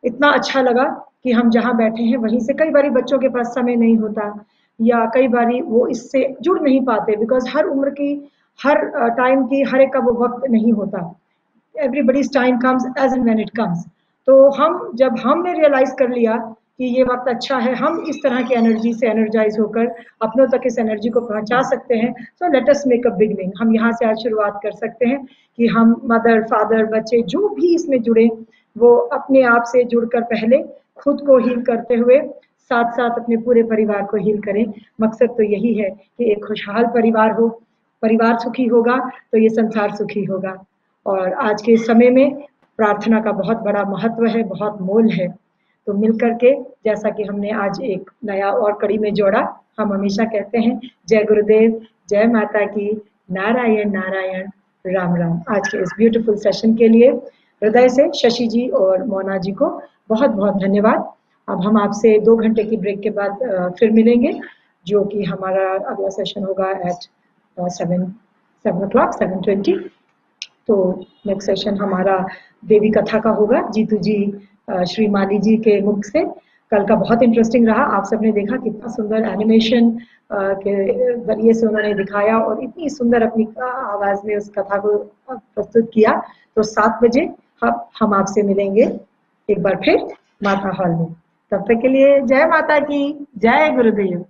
इतना अच्छा लगा कि हम जहाँ बैठे हैं वहीं से, कई बारी बच्चों के पास समय नहीं होता या कई बारी वो इससे जुड़ नहीं पाते, बिकॉज हर उम्र की, हर टाइम की, हर एक का वो वक्त नहीं होता। Everybody's time comes as and when it comes. तो जब हमने रियलाइज कर लिया कि ये वक्त अच्छा है, हम इस तरह की एनर्जी से एनर्जाइज होकर अपनों तक इस एनर्जी को पहुंचा सकते हैं, so let us make a beginning. हम यहाँ से आज शुरुआत कर सकते हैं कि हम मदर, फादर, बच्चे जो भी इसमें जुड़े, वो अपने आप से जुड़कर पहले खुद को हील करते हुए साथ साथ अपने पूरे परिवार को हील करें। मकसद तो यही है कि एक खुशहाल परिवार हो, परिवार सुखी होगा तो ये संसार सुखी होगा। और आज के समय में प्रार्थना का बहुत बड़ा महत्व है, बहुत मोल है। तो मिलकर के, जैसा कि हमने आज एक नया और कड़ी में जोड़ा, हम हमेशा कहते हैं जय गुरुदेव, जय माता की, नारायण नारायण, राम राम। आज के इस ब्यूटीफुल सेशन के लिए हृदय से शशि जी और मोना जी को बहुत बहुत धन्यवाद। अब हम आपसे 2 घंटे की ब्रेक के बाद फिर मिलेंगे, जो कि हमारा अगला सेशन होगा एट 7:20। तो नेक्स्ट सेशन हमारा देवी कथा का होगा, जीतू जी श्री माली जी के मुख से। कल का बहुत इंटरेस्टिंग रहा, आप सबने देखा कितना सुंदर एनिमेशन के जरिए से उन्होंने दिखाया और इतनी सुंदर अपनी आवाज में उस कथा को प्रस्तुत किया। तो 7 बजे हम आपसे मिलेंगे एक बार फिर माता हॉल में। तब तक के लिए जय माता की, जय गुरुदेव।